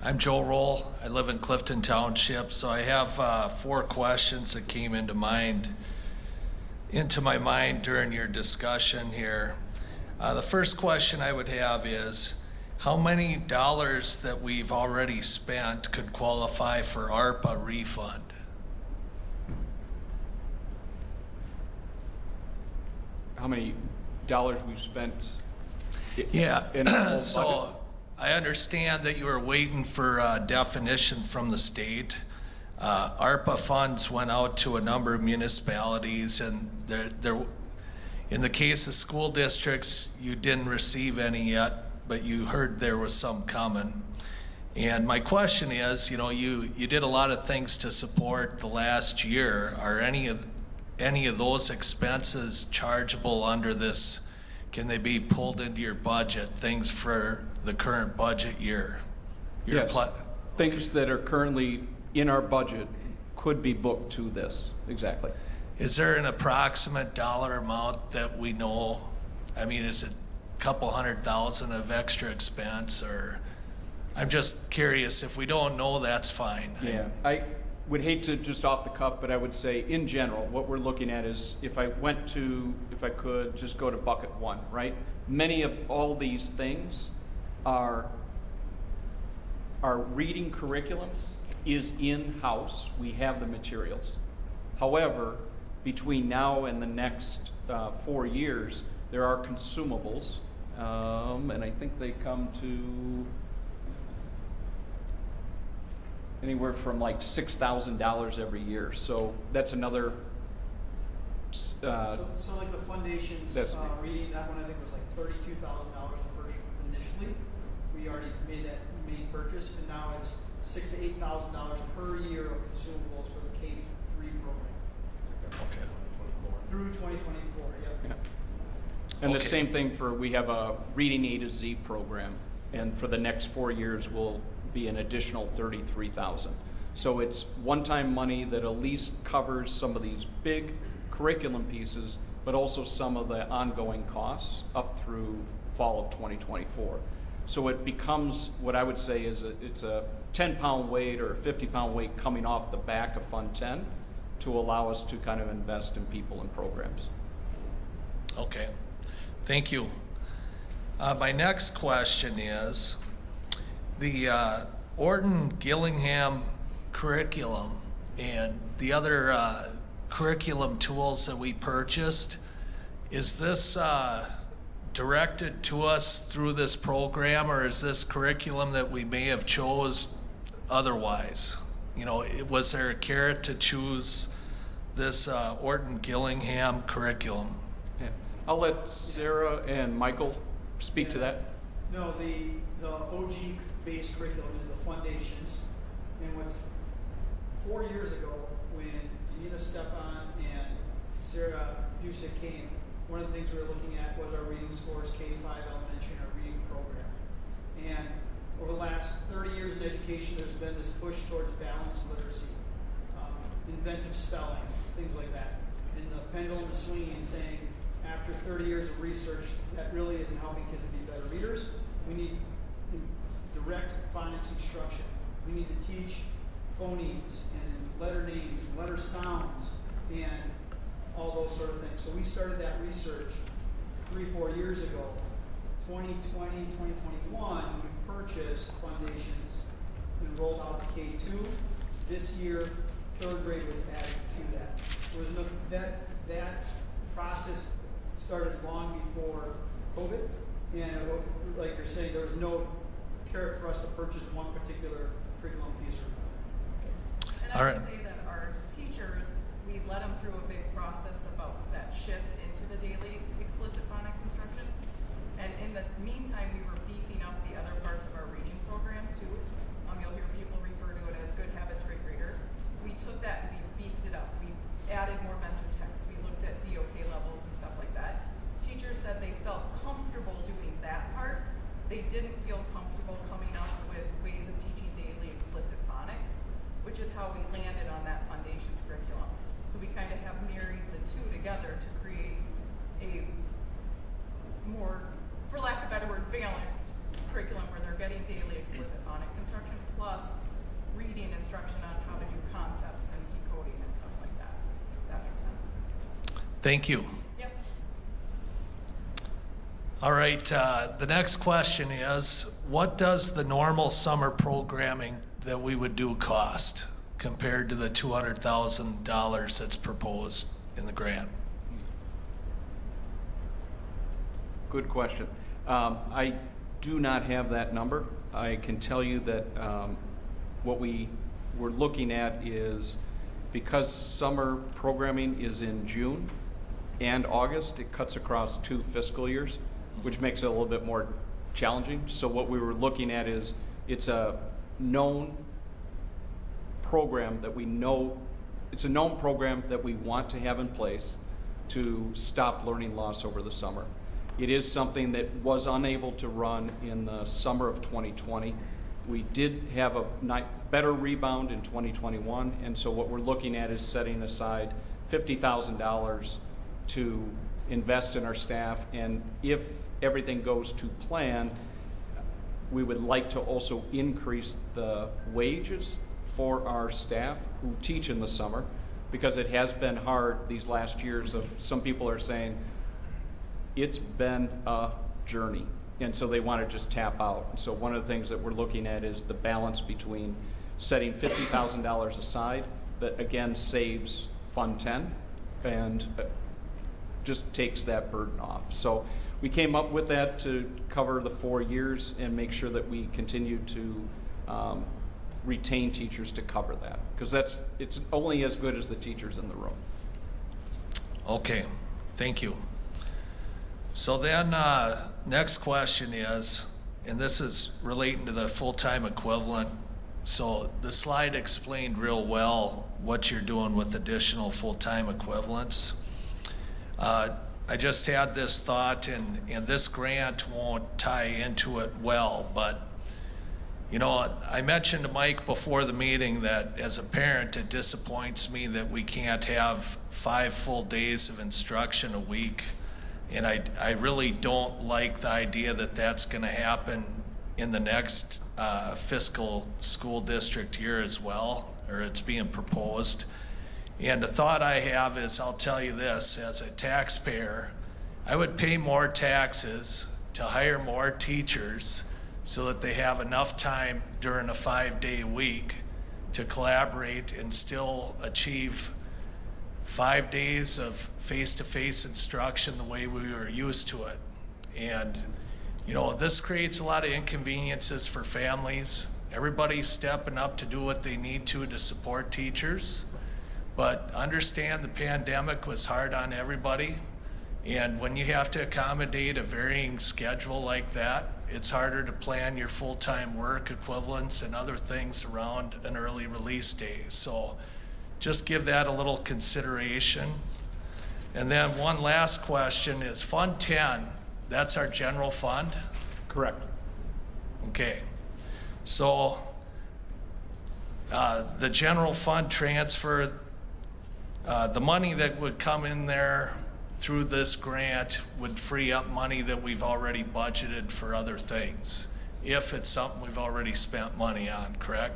I'm Joe Roll. I live in Clifton Township. So I have 4 questions that came into my mind during your discussion here. The first question I would have is, how many dollars that we've already spent could qualify for ARPA refund? How many dollars we've spent? Yeah, in the whole budget? so I understand that you were waiting for a definition from the state. ARPA funds went out to a number of municipalities, and there, in the case of school districts, you didn't receive any yet, but you heard there was some coming. And my question is, you did a lot of things to support the last year. Are any of those expenses chargeable under this? Can they be pulled into your budget, things for the current budget year? Yes, things that are currently in our budget could be booked to this, exactly. Is there an approximate dollar amount that we know? I mean, is it a couple $100,000 of extra expense, or? I'm just curious. If we don't know, that's fine. Yeah, I would hate to just off the cuff, but I would say in general, what we're looking at is if I could just go to bucket 1, right? Many of all these things are our reading curriculum is in-house. We have the materials. However, between now and the next 4 years, there are consumables, and I think they come to anywhere from like $6,000 every year. So that's another. So like the foundations reading, that one I think was like $32,000 per initially. We already made that main purchase, and now it's $6,000 to $8,000 per year of consumables for the K-3 program. Okay. Through 2024, yep. Yeah. And Okay. the same thing we have a Reading A to Z program, and for the next 4 years will be an additional $33,000. So it's one-time money that at least covers some of these big curriculum pieces, but also some of the ongoing costs up through fall of 2024. So it becomes what I would say is it's a 10-pound weight or a 50-pound weight coming off the back of Fund 10 to allow us to kind of invest in people and programs. Okay, thank you. My next question is, the Orton-Gillingham curriculum and the other curriculum tools that we purchased, is this directed to us through this program, or is this curriculum that we may have chose otherwise? Was there a carrot to choose this Orton-Gillingham curriculum? Yeah. I'll let Sarah and Michael speak to that. No, the OG-based curriculum is the foundations. And what's 4 years ago, when Danita Stepan and Sarah Dusick came, one of the things we were looking at was our reading scores, K-5 elementary, and our reading program. And over the last 30 years in education, there's been this push towards balanced literacy, inventive spelling, things like that. And the pendulum is swinging and saying, after 30 years of research, that really isn't helping kids to be better readers. We need direct phonics instruction. We need to teach phonemes and letter names and letter sounds and all those sort of things. So we started that research 3-4 years ago 2020, 2021, we purchased foundations and rolled out to K2. This year, third grade was added to that. There was no, that process started long before COVID, and like you're saying, there was no carrot for us to purchase one particular curriculum piece. And All I right. would say that our teachers, we led them through a big process about that shift into the daily explicit phonics instruction. And in the meantime, we were beefing up the other parts of our reading program too. You'll hear people refer to it as good habits for graders. We took that and we beefed it up. We added more mentor texts. We looked at DOK levels and stuff like that. Teachers said they felt comfortable doing that part. They didn't feel comfortable coming up with ways of teaching daily explicit phonics, which is how we landed on that foundations curriculum. So we kind of have married the two together to create a more, for lack of a better word, balanced curriculum where they're getting daily explicit phonics instruction plus reading instruction on how to do concepts and decoding and stuff like that. If that makes sense. Thank you. Yep. All right, the next question is, what does the normal summer programming that we would do cost compared to the $200,000 that's proposed in the grant? Good question. I do not have that number. I can tell you that what we were looking at is, because summer programming is in June and August, it cuts across 2 fiscal years, which makes it a little bit more challenging. So what we were looking at is, it's a known program that we know, it's a known program that we want to have in place to stop learning loss over the summer. It is something that was unable to run in the summer of 2020. We did have a better rebound in 2021, and so what we're looking at is setting aside $50,000 to invest in our staff, and if everything goes to plan, we would like to also increase the wages for our staff who teach in the summer, because it has been hard these last years. Of some people are saying it's been a journey, and so they want to just tap out. And so one of the things that we're looking at is the balance between setting $50,000 aside that again saves Fund 10 and just takes that burden off. So we came up with that to cover the 4 years and make sure that we continue to retain teachers to cover that, because it's only as good as the teachers in the room. Okay, thank you. So then, next question is, and this is relating to the full-time equivalent. So the slide explained real well what you're doing with additional full-time equivalents. I just had this thought, and this grant won't tie into it well, but you know, I mentioned to Mike before the meeting that as a parent, it disappoints me that we can't have 5 full days of instruction a week. And I really don't like the idea that that's going to happen in the next fiscal school district year as well, or it's being proposed. And the thought I have is, I'll tell you this, as a taxpayer, I would pay more taxes to hire more teachers so that they have enough time during a 5-day week to collaborate and still achieve 5 days of face-to-face instruction the way we were used to it. And you know, this creates a lot of inconveniences for families. Everybody's stepping up to do what they need to support teachers. But understand the pandemic was hard on everybody. And when you have to accommodate a varying schedule like that, it's harder to plan your full-time work equivalents and other things around an early release day. So just give that a little consideration. And then one last question is Fund 10, that's our general fund? Correct. Okay. So the general fund transfer, the money that would come in there through this grant would free up money that we've already budgeted for other things, if it's something we've already spent money on, correct?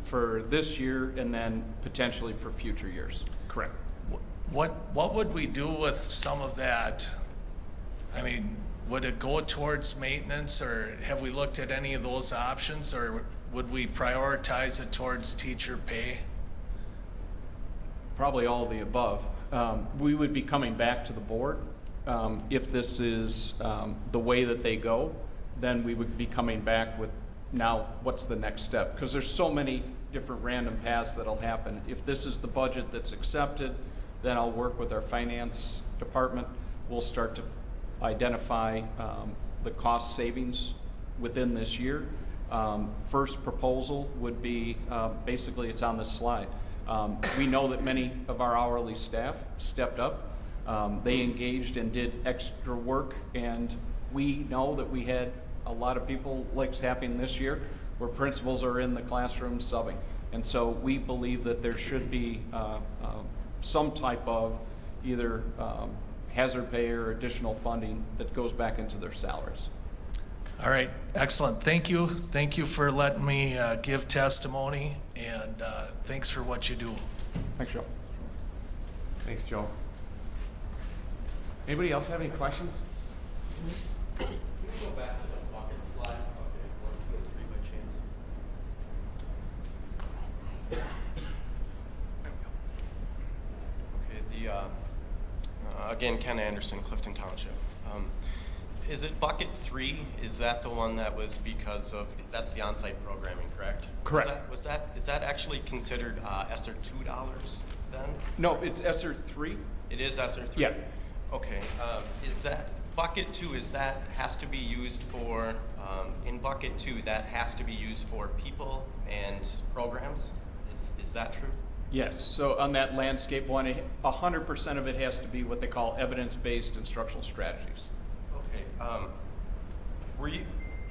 For this year and then potentially for future years. Correct. What would we do with some of that? I mean, would it go towards maintenance, or have we looked at any of those options, or would we prioritize it towards teacher pay? Probably all of the above. We would be coming back to the board. If this is the way that they go, then we would be coming back with, now what's the next step? Because there's so many different random paths that'll happen. If this is the budget that's accepted, then I'll work with our finance department. We'll start to identify the cost savings within this year. First proposal would be, basically it's on this slide. We know that many of our hourly staff stepped up. They engaged and did extra work, and we know that we had a lot of people like it's happening this year where principals are in the classroom subbing. And so we believe that there should be some type of either hazard pay or additional funding that goes back into their salaries. All right, excellent. Thank you. Thank you for letting me give testimony, and thanks for what you do. Thanks, Joe. Thanks, Joe. Anybody else have any questions? Can you go back to the bucket slide? Okay, 1, 2, and 3 by chance. Okay, again, Ken Anderson, Clifton Township. Is it bucket 3? Is that the one that was because of, that's the on-site programming, correct? Correct. Is that actually considered ESSER $2 then? No, it's ESSER 3. It is ESSER 3? Yeah. Okay, is that, bucket 2, is that has to be used for, in bucket 2, that has to be used for people and programs? Is that true? Yes, so on that landscape one, 100% of it has to be what they call evidence-based instructional strategies. Okay,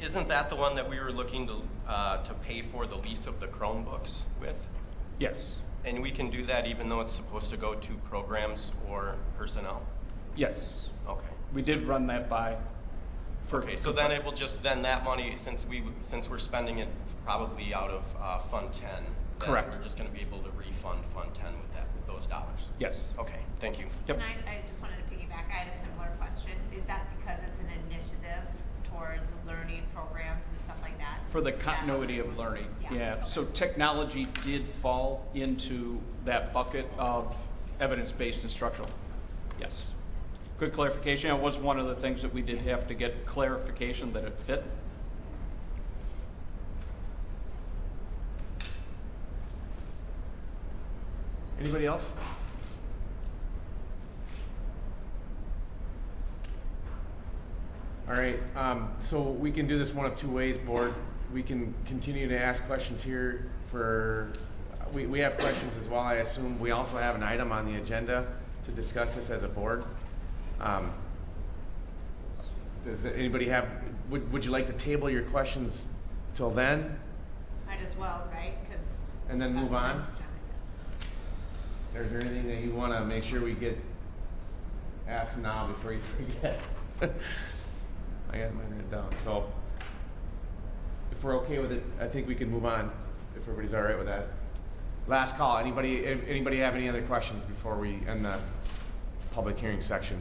isn't that the one that we were looking to pay for the lease of the Chromebooks with? Yes, And we can do that even though it's supposed to go to programs or personnel? yes. Okay. We did run that by. Okay, so then it will just, then that money, since we're spending it probably out of Fund 10, then Correct. we're just going to be able to refund Fund 10 with those dollars? Yes. Okay, thank you. Yep. And I just wanted to piggyback. I had a similar question. Is that because it's an initiative towards learning programs and stuff like that? For the Is that continuity also- of learning, yeah. Okay. So technology did fall into that bucket of evidence-based instructional. Yes. Good clarification. It was one of the things that we did have to get clarification that it fit. Anybody else? All right, so we can do this one of two ways, board. We can continue to ask questions here we have questions as well, I assume. We also have an item on the agenda to discuss this as a board. Does anybody have, would you like to table your questions till then Might as well, right? Because. and then move on? Is there anything that you want to make sure we get asked now before you forget? I got mine written down. So if we're okay with it, I think we can move on, if everybody's all right with that. Last call. Anybody have any other questions before we end the public hearing section?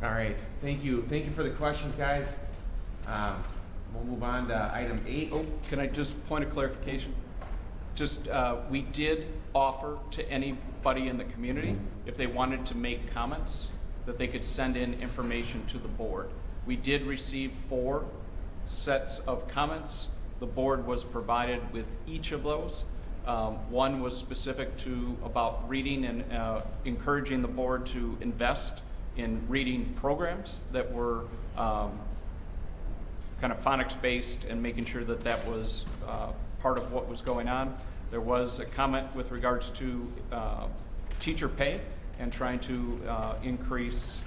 All right. Thank you. Thank you for the questions, guys. We'll move on to item 8. Oh, can I just point of clarification? Just, we did offer to anybody in the community, if they wanted to make comments, that they could send in information to the board. We did receive 4 sets of comments. The board was provided with each of those. One was specific to about reading and encouraging the board to invest in reading programs that were kind of phonics-based and making sure that that was part of what was going on. There was a comment with regards to teacher pay and trying to increase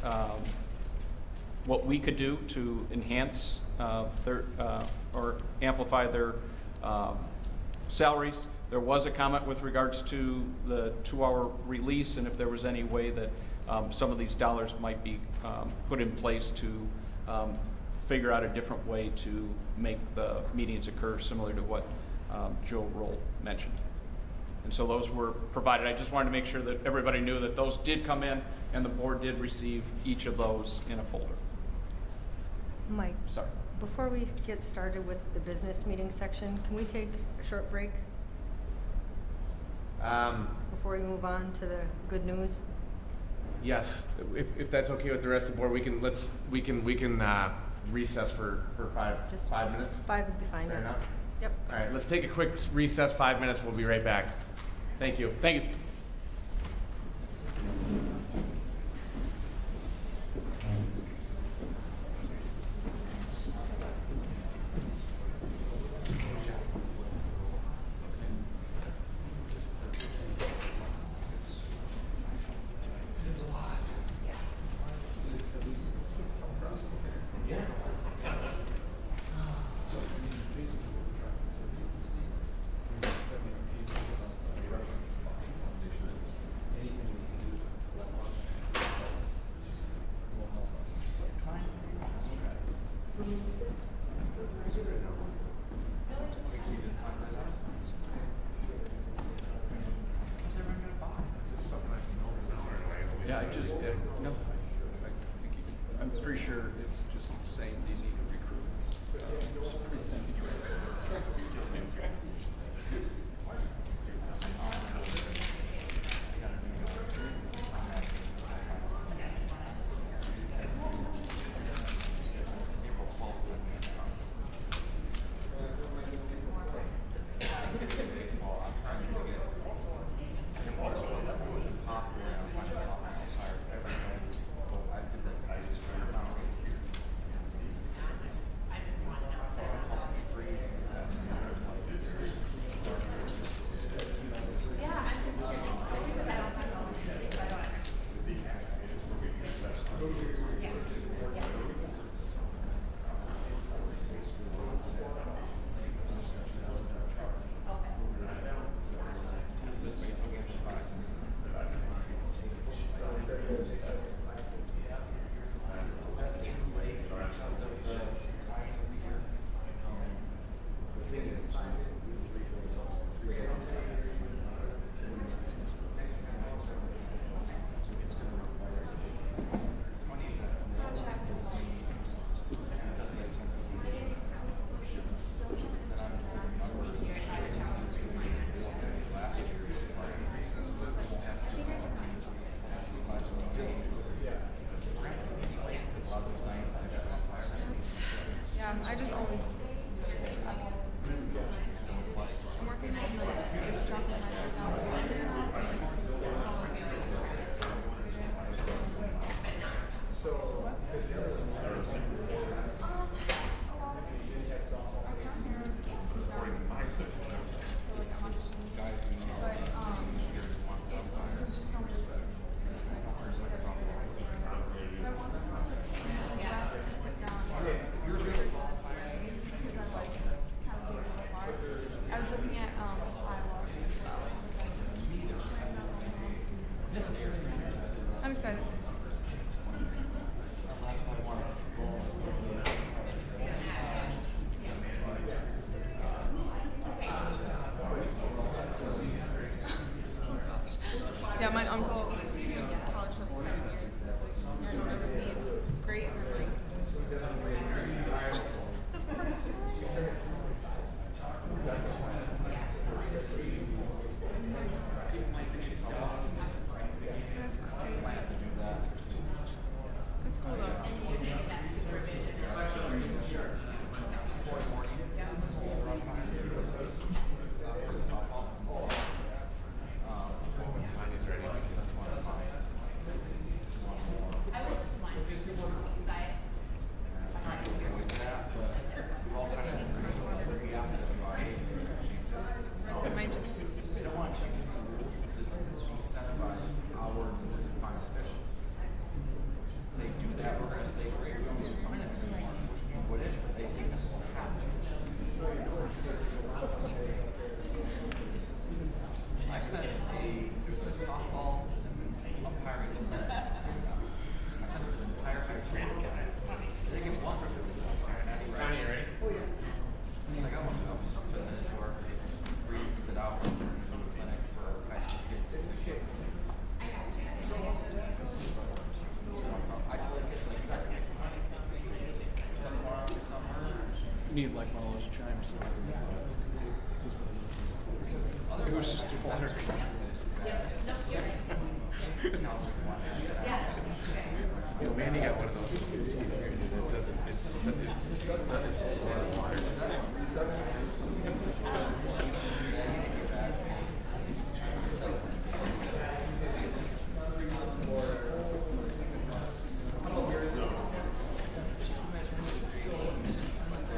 what we could do to enhance their or amplify their salaries. There was a comment with regards to the 2-hour release and if there was any way that some of these dollars might be put in place to figure out a different way to make the meetings occur, similar to what Joe Roll mentioned. And so those were provided. I just wanted to make sure that everybody knew that those did come in and the board did receive each of those in a folder. Mike, Sorry. before we get started with the business meeting section, can we take a short break before we move on to the good news? Yes, if that's okay with the rest of the board, we can recess for Just 5 minutes. 5 would be fine. Fair yeah. enough. Yep. All right, let's take a quick recess, 5 minutes. We'll be right back. Thank you. Thank you. Yeah, no. I'm pretty sure it's just saying you need to recruit. I just always. I'm working on like dropping my I was looking at Iowa as well. I'm excited. Yeah, my uncle went to college for like 7 years. He was like, I don't know what it means. It's great. And I'm like, the first time. That's crazy. need like one of those chimes. It was just water. You know, Mandy got one of those.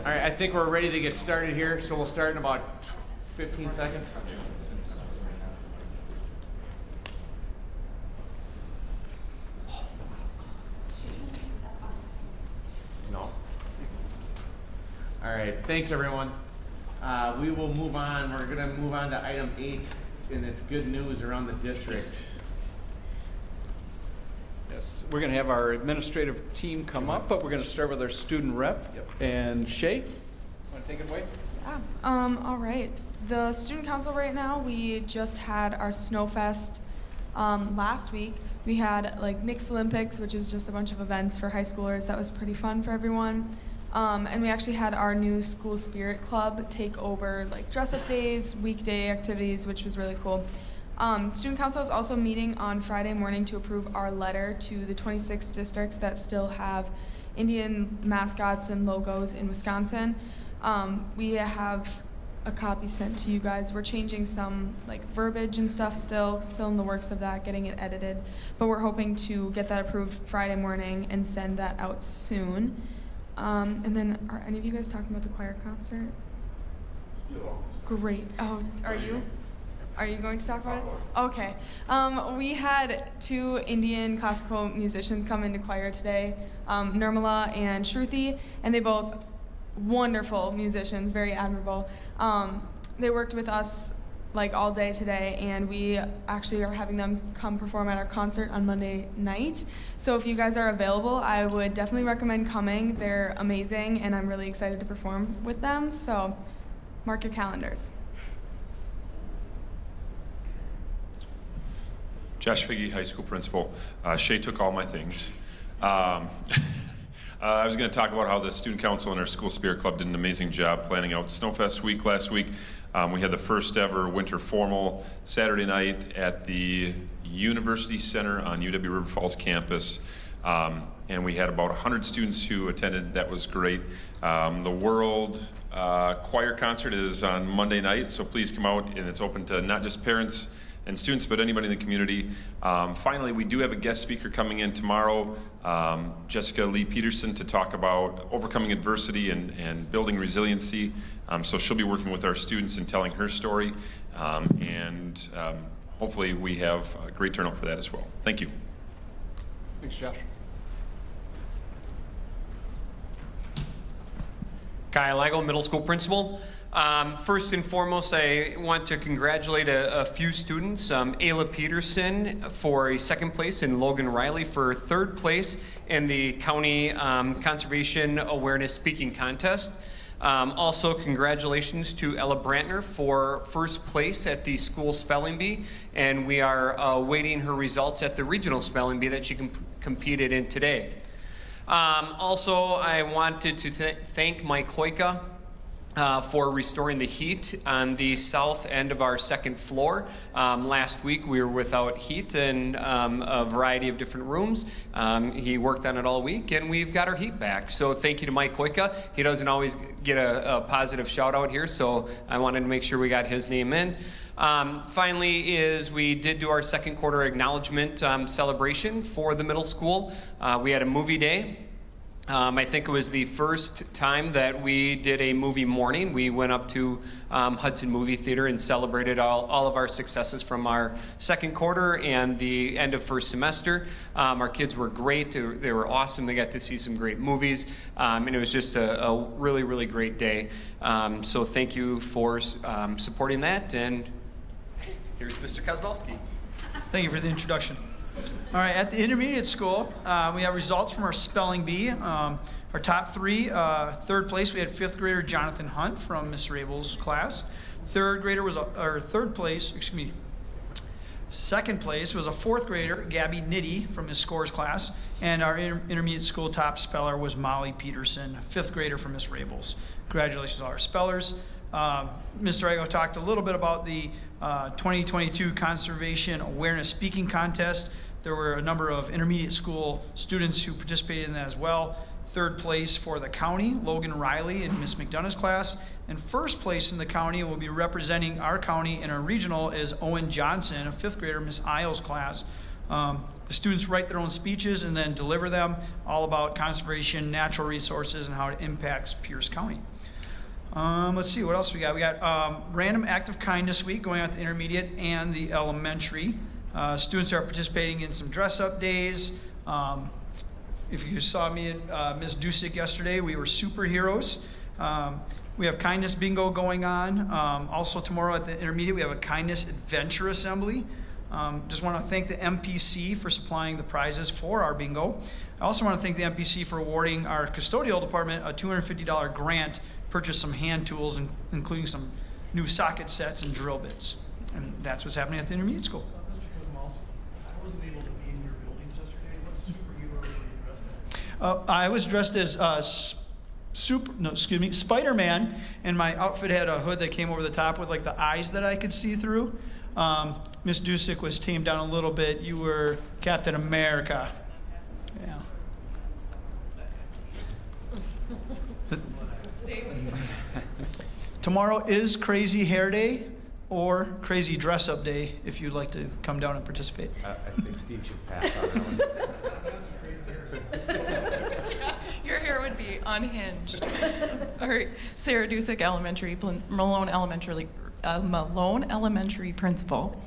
All right, I think we're ready to get started here, so we'll start in about 15 seconds. No. All right, thanks everyone. We will move on. We're going to move on to item 8, and it's good news around the district. Yes, we're going to have our administrative team come up, but we're going to start with our student rep. Yep. And Shay, want to take it away? Yeah. All right. The student council right now, we just had our Snowfest last week. We had like Nick's Olympics, which is just a bunch of events for high schoolers. That was pretty fun for everyone. And we actually had our new school spirit club take over like dress-up days, weekday activities, which was really cool. Student council is also meeting on Friday morning to approve our letter to the 26 districts that still have Indian mascots and logos in Wisconsin. We have a copy sent to you guys. We're changing some like verbiage and stuff still in the works of that, getting it edited. But we're hoping to get that approved Friday morning and send that out soon. And then are any of you guys talking about the choir concert? Great. Oh, are you? Are you going to talk about it? Okay. We had 2 Indian classical musicians come into choir today, Nirmala and Shruti, and they both wonderful musicians, very admirable. They worked with us like all day today, and we actually are having them come perform at our concert on Monday night. So if you guys are available, I would definitely recommend coming. They're amazing, and I'm really excited to perform with them. So mark your calendars. Josh Figge, high school principal. Shay took all my things. I was going to talk about how the student council and our school spirit club did an amazing job planning out Snowfest week last week. We had the first ever winter formal Saturday night at the University Center on UW River Falls campus. And we had about 100 students who attended. That was great. The World Choir concert is on Monday night, so please come out, and it's open to not just parents and students, but anybody in the community. Finally, we do have a guest speaker coming in tomorrow, Jessica Lee Peterson, to talk about overcoming adversity and building resiliency. So she'll be working with our students and telling her story, and hopefully we have a great turnout for that as well. Thank you. Thanks, Josh. Kyle Ligo, middle school principal. First and foremost, I want to congratulate a few students. Ayla Peterson for a 2nd place and Logan Riley for 3rd place in the County Conservation Awareness Speaking Contest. Also, congratulations to Ella Brantner for 1st place at the school spelling bee, and we are awaiting her results at the regional spelling bee that she competed in today. Also, I wanted to thank Mike Hoyka for restoring the heat on the south end of our 2nd floor. Last week we were without heat in a variety of different rooms. He worked on it all week, and we've got our heat back. So thank you to Mike Hoyka. He doesn't always get a positive shout out here, so I wanted to make sure we got his name in. Finally, we did do our 2nd quarter acknowledgement celebration for the middle school. We had a movie day. I think it was the first time that we did a movie morning. We went up to Hudson Movie Theater and celebrated all of our successes from our 2nd quarter and the end of 1st semester. Our kids were great. They were awesome. They got to see some great movies. And it was just a really, really great day. So thank you for supporting that. And here's Mr. Kozlowski. Thank you for the introduction. All right, at the intermediate school, we have results from our spelling bee. Our top 3, 3rd place, we had 5th grader Jonathan Hunt from Miss Rabel's class. 3rd place, Second place was a fourth grader, Gabby Nitty, from his scores class. And our intermediate school top speller was Molly Peterson, fifth grader from Miss Rabels. Congratulations to all our spellers. Mr. Igo talked a little bit about the 2022 Conservation Awareness Speaking Contest. There were a number of intermediate school students who participated in that as well. Third place for the county, Logan Riley in Miss McDonough's class. And first place in the county will be representing our county in our regional is Owen Johnson, a fifth grader, Miss Isles' class. The students write their own speeches and then deliver them, all about conservation, natural resources, and how it impacts Pierce County. Let's see, what else we got? We got Random Act of Kindness Week going on at the intermediate and the elementary. Students are participating in some dress-up days. If you saw me and Ms. Dusick yesterday, we were superheroes. We have kindness bingo going on. Also tomorrow at the intermediate, we have a kindness adventure assembly. Just want to thank the MPC for supplying the prizes for our bingo. I also want to thank the MPC for awarding our custodial department a $250 grant to purchase some hand tools, including some new socket sets and drill bits. And that's what's happening at the intermediate school. Mr. Kozmowski, I wasn't able to be in your buildings yesterday. What superhero were you dressed as? I was dressed as Spider-Man, and my outfit had a hood that came over the top with like the eyes that I could see through. Miss Dusick was tamed down a little bit. You were Captain America. Yeah. Tomorrow is Crazy Hair Day or Crazy Dress Up Day if you'd like to come down and participate. I think Steve should pass on that one. Your hair would be unhinged. All right, Sarah Dusick, Malone Elementary principal.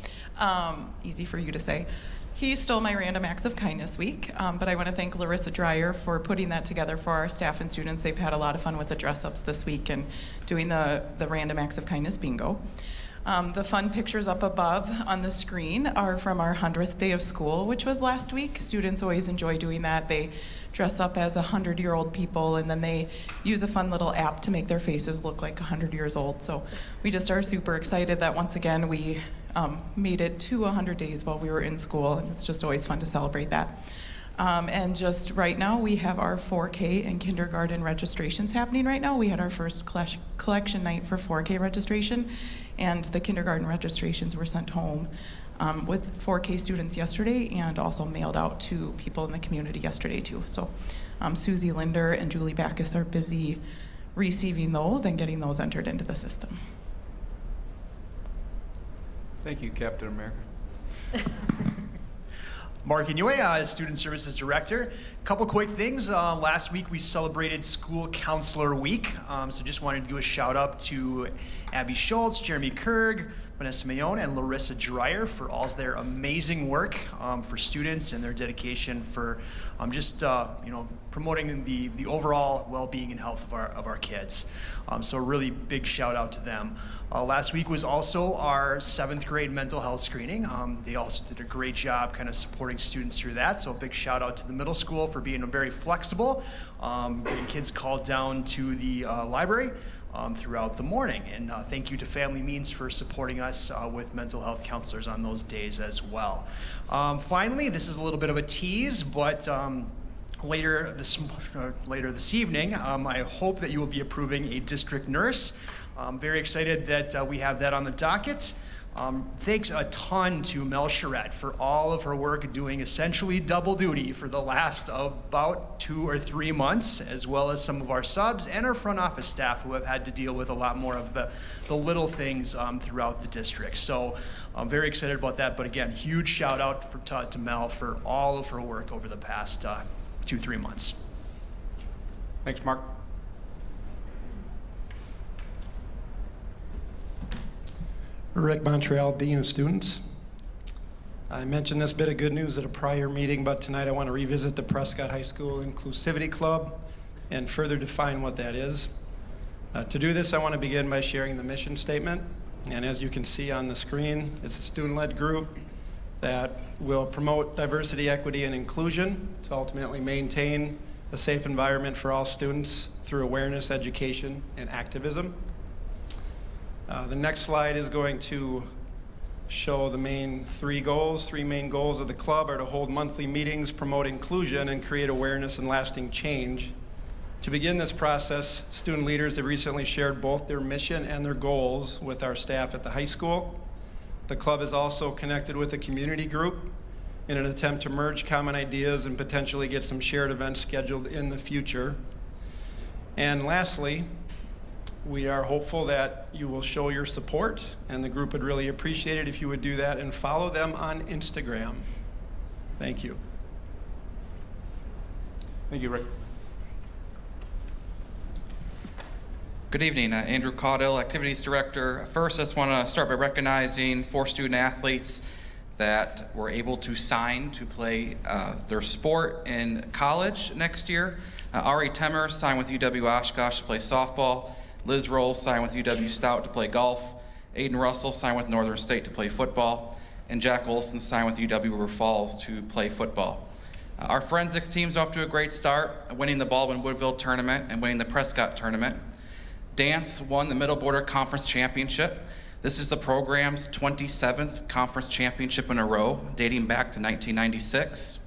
Easy for you to say. He stole my Random Acts of Kindness Week, but I want to thank Larissa Dreyer for putting that together for our staff and students. They've had a lot of fun with the dress-ups this week and doing the Random Acts of Kindness bingo. The fun pictures up above on the screen are from our 100th day of school, which was last week. Students always enjoy doing that. They dress up as 100-year-old people, and then they use a fun little app to make their faces look like 100 years old. So we just are super excited that once again we made it to 100 days while we were in school, and it's just always fun to celebrate that. And just right now, we have our 4K and kindergarten registrations happening right now. We had our first collection night for 4K registration, and the kindergarten registrations were sent home with 4K students yesterday and also mailed out to people in the community yesterday too. So Susie Linder and Julie Backus are busy receiving those and getting those entered into the system. Thank you, Captain America. Mark Inouye, Student Services Director. Couple quick things. Last week we celebrated School Counselor Week, so just wanted to do a shout out to Abby Schultz, Jeremy Kurg, Vanessa Mayone, and Larissa Dreyer for all their amazing work for students and their dedication for just promoting the overall well-being and health of our kids. So a really big shout out to them. Last week was also our 7th grade mental health screening. They also did a great job kind of supporting students through that. So a big shout out to the middle school for being very flexible, getting kids called down to the library throughout the morning. And thank you to Family Means for supporting us with mental health counselors on those days as well. Finally, this is a little bit of a tease, but later this evening, I hope that you will be approving a district nurse. I'm very excited that we have that on the docket. Thanks a ton to Mel Charette for all of her work doing essentially double duty for the last about 2 or 3 months, as well as some of our subs and our front office staff who have had to deal with a lot more of the little things throughout the district. So I'm very excited about that. But again, huge shout out to Mel for all of her work over the past 2-3 months. Thanks, Mark. Rick Montreal, Dean of Students. I mentioned this bit of good news at a prior meeting, but tonight I want to revisit the Prescott High School Inclusivity Club and further define what that is. To do this, I want to begin by sharing the mission statement. And as you can see on the screen, it's a student-led group that will promote diversity, equity, and inclusion to ultimately maintain a safe environment for all students through awareness, education, and activism. The next slide is going to show the main three goals. Three main goals of the club are to hold monthly meetings, promote inclusion, and create awareness and lasting change. To begin this process, student leaders have recently shared both their mission and their goals with our staff at the high school. The club is also connected with a community group in an attempt to merge common ideas and potentially get some shared events scheduled in the future. And lastly, we are hopeful that you will show your support, and the group would really appreciate it if you would do that and follow them on Instagram. Thank you. Thank you, Rick. Good evening, Andrew Caudill, Activities Director. First, I just want to start by recognizing 4 student athletes that were able to sign to play their sport in college next year. Ari Temmer signed with UW Oshkosh to play softball. Liz Roll signed with UW Stout to play golf. Aiden Russell signed with Northern State to play football. And Jack Olson signed with UW River Falls to play football. Our forensics team's off to a great start, winning the Baldwin-Woodville tournament and winning the Prescott tournament. Dance won the Middle Border Conference Championship. This is the program's 27th conference championship in a row, dating back to 1996.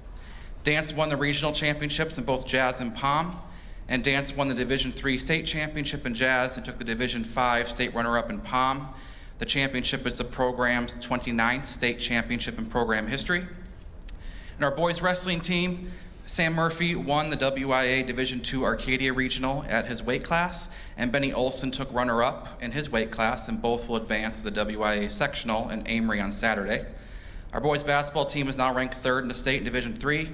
Dance won the regional championships in both jazz and pom, and Dance won the Division III state championship in jazz and took the Division V state runner-up in pom. The championship is the program's 29th state championship in program history. And our boys wrestling team, Sam Murphy won the WIA Division II Arcadia Regional at his weight class, and Benny Olson took runner-up in his weight class, and both will advance to the WIA Sectional in Amory on Saturday. Our boys basketball team is now ranked 3rd in the state in Division III.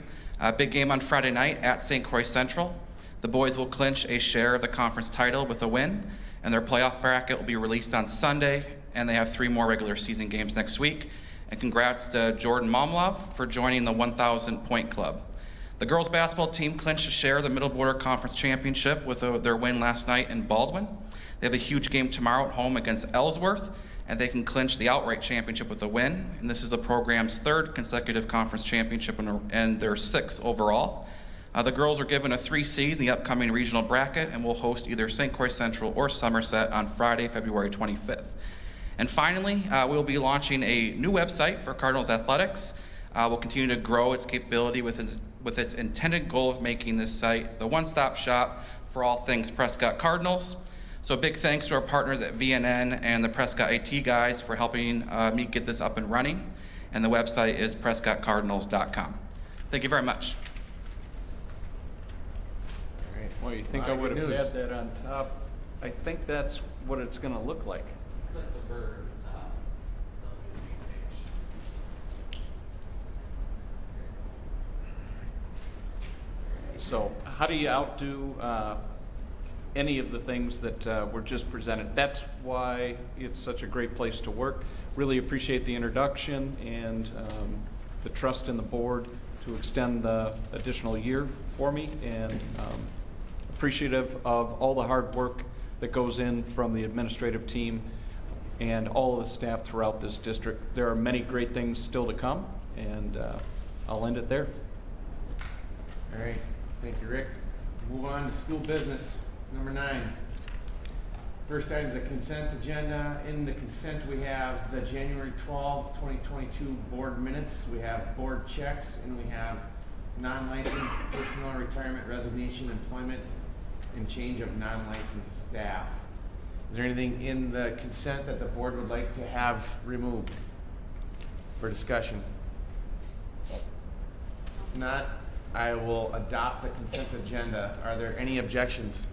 Big game on Friday night at St. Croix Central. The boys will clinch a share of the conference title with a win, and their playoff bracket will be released on Sunday, and they have 3 more regular season games next week. And congrats to Jordan Momlov for joining the 1,000 Point Club. The girls basketball team clinched a share of the Middle Border Conference Championship with their win last night in Baldwin. They have a huge game tomorrow at home against Ellsworth, and they can clinch the outright championship with a win. And this is the program's 3rd consecutive conference championship and their 6th overall. The girls are given a 3 seed in the upcoming regional bracket and will host either St. Croix Central or Somerset on Friday, February 25th. And finally, we'll be launching a new website for Cardinals Athletics. We'll continue to grow its capability with its intended goal of making this site the one-stop shop for all things Prescott Cardinals. So a big thanks to our partners at VNN and the Prescott IT guys for helping me get this up and running. And the website is prescottcardinals.com. Thank you very much. All right. Well, you think I would have had that on top? I think that's what it's going to look like. Click the bird. So how do you outdo any of the things that were just presented? That's why it's such a great place to work. Really appreciate the introduction and the trust in the board to extend the additional year for me, and appreciative of all the hard work that goes in from the administrative team and all of the staff throughout this district. There are many great things still to come, and I'll end it there. All right. Thank you, Rick. Move on to school business, number 9. First item is the consent agenda. In the consent, we have the January 12, 2022 board minutes. We have board checks, and we have non-licensed personnel retirement, resignation, employment, and change of non-licensed staff. Is there anything in the consent that the board would like to have removed for discussion? If not, I will adopt the consent agenda. Are there any objections?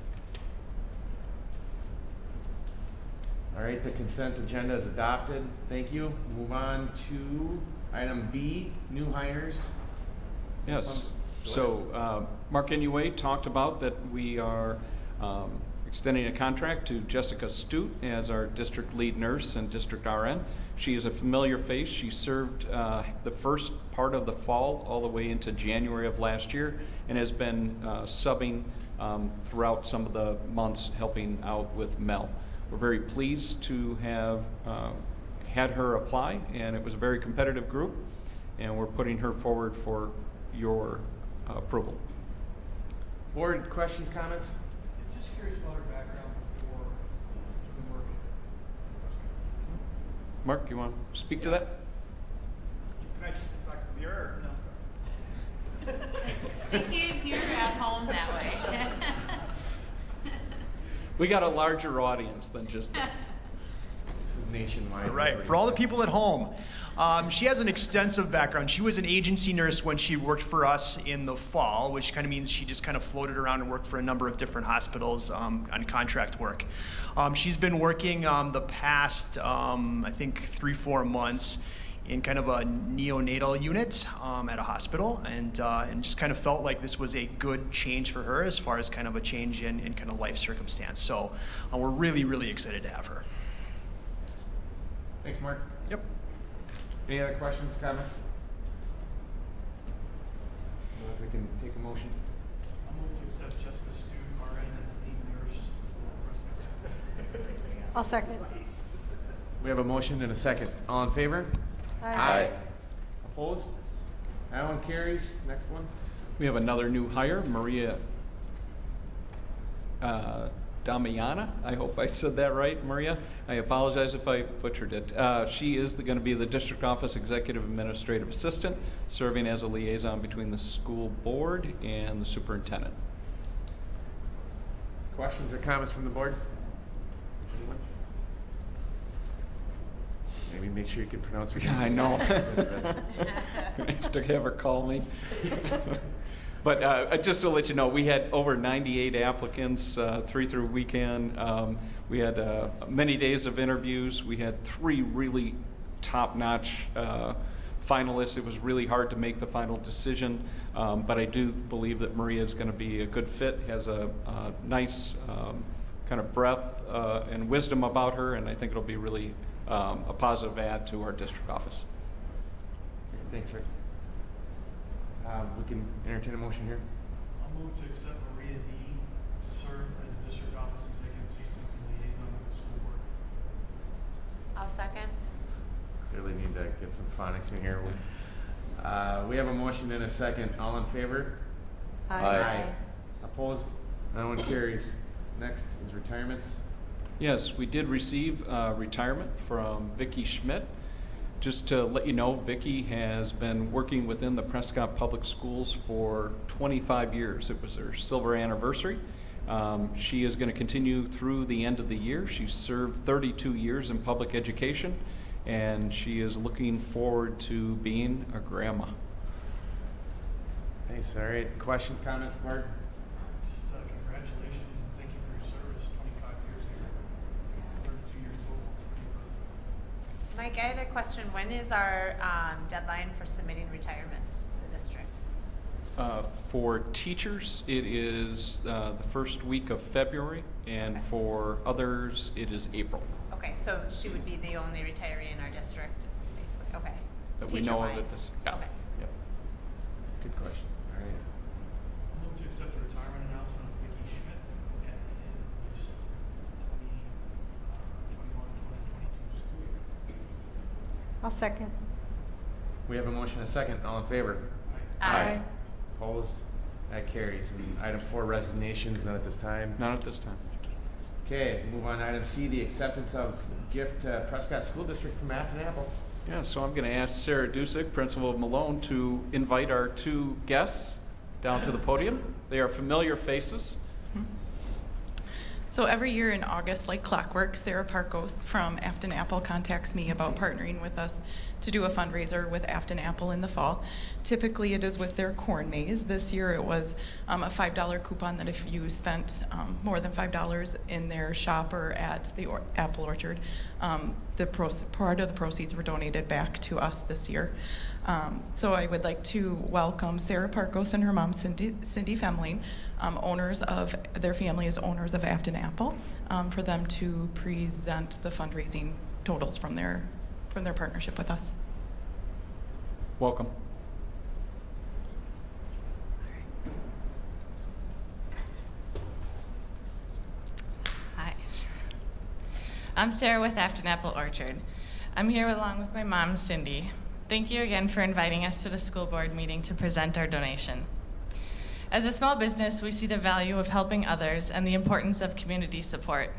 All right, the consent agenda is adopted. Thank you. Move on to item B, new hires. Yes. So Mark Inouye talked about that we are extending a contract to Jessica Stute as our district lead nurse and district RN. She is a familiar face. She served the first part of the fall all the way into January of last year and has been subbing throughout some of the months helping out with Mel. We're very pleased to have had her apply, and it was a very competitive group, and we're putting her forward for your approval. Board questions, comments? Just curious about her background before doing work. Mark, you want to speak to that? Can I just sit back to the mirror or no? Thank you if you're at home that way. We got a larger audience than just that. This is nationwide. All right, for all the people at home, she has an extensive background. She was an agency nurse when she worked for us in the fall, which kind of means she just kind of floated around and worked for a number of different hospitals on contract work. She's been working the past, I think, 3-4 months in kind of a neonatal unit at a hospital, and just kind of felt like this was a good change for her as far as kind of a change in kind of life circumstance. So we're really, really excited to have her. Thanks, Mark. Yep. Any other questions, comments? If we can take a motion. I'll move to accept Jessica Stu, RN, as lead nurse for Prescott. I'll second. We have a motion and a second. All in favor? Aye. Opposed? That one carries. Next one. We have another new hire, Maria Damiana. I hope I said that right, Maria. I apologize if I butchered it. She is going to be the District Office Executive Administrative Assistant, serving as a liaison between the school board and the superintendent. Questions or comments from the board? Anyone? Maybe make sure you can pronounce her Yeah, I name. know. I have to have her call me. But just to let you know, we had over 98 applicants, 3 through weekend. We had many days of interviews. We had 3 really top-notch finalists. It was really hard to make the final decision, but I do believe that Maria is going to be a good fit, has a nice kind of breadth and wisdom about her, and I think it'll be really a positive add to our district office. Thanks, Rick. We can entertain a motion here. I'll move to accept Maria D. to serve as a district office executive assistant and liaison with the school board. I'll second. Clearly need to get some phonics in here. We have a motion and a second. All in favor? Aye. Opposed? That one carries. Next is retirements. Yes, we did receive retirement from Vicki Schmidt. Just to let you know, Vicki has been working within the Prescott Public Schools for 25 years. It was her silver anniversary. She is going to continue through the end of the year. She's served 32 years in public education, and she is looking forward to being a grandma. Thanks. All right. Questions, comments, Mark? Just congratulations and thank you for your service, 25 years here, 32 years total. Pretty impressive. Mike, I had a question. When is our deadline for submitting retirements to the district? For teachers, it is the first week of February, and Okay. for others, it is April. Okay, so she would be the only retiree in our district, basically. Okay. That we know of at Teacher-wise. this. Yeah. Okay. Yep. Good question. All right. I'll move to accept the retirement announcement of Vicki Schmidt at the end of this 2021-2022 school year. I'll second. We have a motion and a second. All in favor? Aye. Opposed? That carries. And item 4, resignations. None at this time. Not at this time. Okay, move on to item C, the acceptance of gift to Prescott School District from Afton Apple. Yeah, so I'm going to ask Sarah Dusick, principal of Malone, to invite our 2 guests down to the podium. They are familiar faces. So every year in August, like clockwork, Sarah Parkos from Afton Apple contacts me about partnering with us to do a fundraiser with Afton Apple in the fall. Typically it is with their corn maze. This year it was a $5 coupon that if you spent more than $5 in their shop or at the apple orchard, part of the proceeds were donated back to us this year. So I would like to welcome Sarah Parkos and her mom, Cindy Femling, their family is owners of Afton Apple, for them to present the fundraising totals from their partnership with us. Welcome. Hi. I'm Sarah with Afton Apple Orchard. I'm here along with my mom, Cindy. Thank you again for inviting us to the school board meeting to present our donation. As a small business, we see the value of helping others and the importance of community support.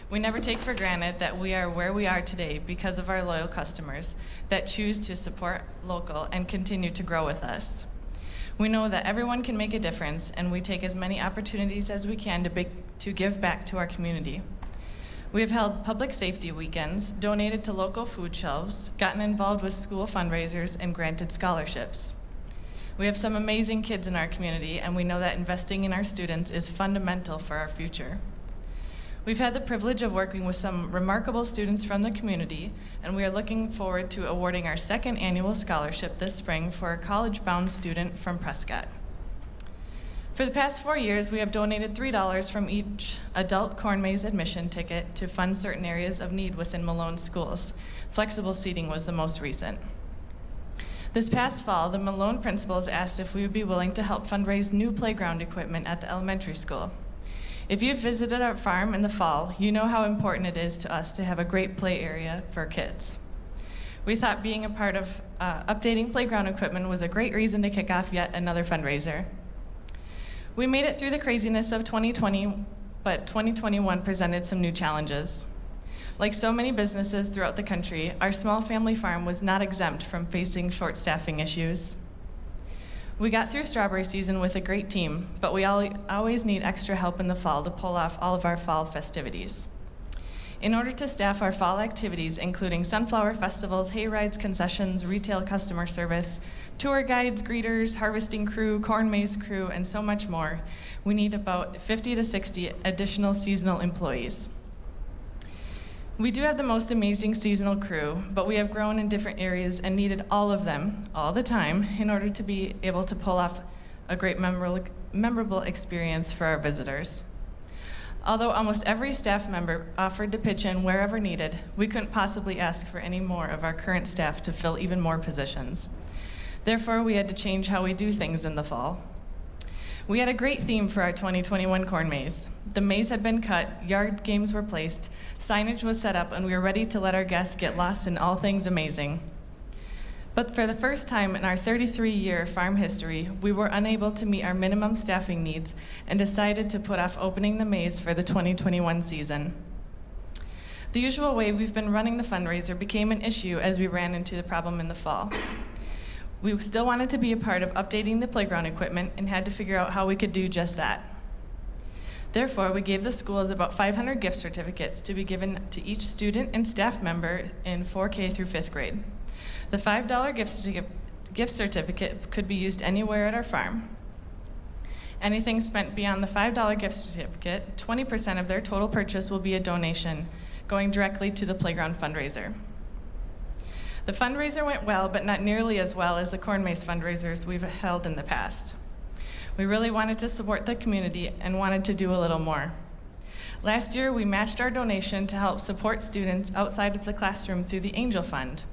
We never take for granted that we are where we are today because of our loyal customers that choose to support local and continue to grow with us. We know that everyone can make a difference, and we take as many opportunities as we can to give back to our community. We have held public safety weekends, donated to local food shelves, gotten involved with school fundraisers, and granted scholarships. We have some amazing kids in our community, and we know that investing in our students is fundamental for our future. We've had the privilege of working with some remarkable students from the community, and we are looking forward to awarding our second annual scholarship this spring for a college-bound student from Prescott. For the past 4 years, we have donated $3 from each adult corn maze admission ticket to fund certain areas of need within Malone schools. Flexible seating was the most recent. This past fall, the Malone principals asked if we would be willing to help fundraise new playground equipment at the elementary school. If you've visited our farm in the fall, you know how important it is to us to have a great play area for kids. We thought being a part of updating playground equipment was a great reason to kick off yet another fundraiser. We made it through the craziness of 2020, but 2021 presented some new challenges. Like so many businesses throughout the country, our small family farm was not exempt from facing short staffing issues. We got through strawberry season with a great team, but we always need extra help in the fall to pull off all of our fall festivities. In order to staff our fall activities, including sunflower festivals, hay rides, concessions, retail customer service, tour guides, greeters, harvesting crew, corn maze crew, and so much more, we need about 50 to 60 additional seasonal employees. We do have the most amazing seasonal crew, but we have grown in different areas and needed all of them, all the time, in order to be able to pull off a great memorable experience for our visitors. Although almost every staff member offered to pitch in wherever needed, we couldn't possibly ask for any more of our current staff to fill even more positions. Therefore, we had to change how we do things in the fall. We had a great theme for our 2021 corn maze. The maze had been cut, yard games were placed, signage was set up, and we were ready to let our guests get lost in all things amazing. But for the first time in our 33-year farm history, we were unable to meet our minimum staffing needs and decided to put off opening the maze for the 2021 season. The usual way we've been running the fundraiser became an issue as we ran into the problem in the fall. We still wanted to be a part of updating the playground equipment and had to figure out how we could do just that. Therefore, we gave the schools about 500 gift certificates to be given to each student and staff member in 4K through 5th grade. The $5 gift certificate could be used anywhere at our farm. Anything spent beyond the $5 gift certificate, 20% of their total purchase will be a donation going directly to the playground fundraiser. The fundraiser went well, but not nearly as well as the corn maze fundraisers we've held in the past. We really wanted to support the community and wanted to do a little more. Last year, we matched our donation to help support students outside of the classroom through the Angel Fund.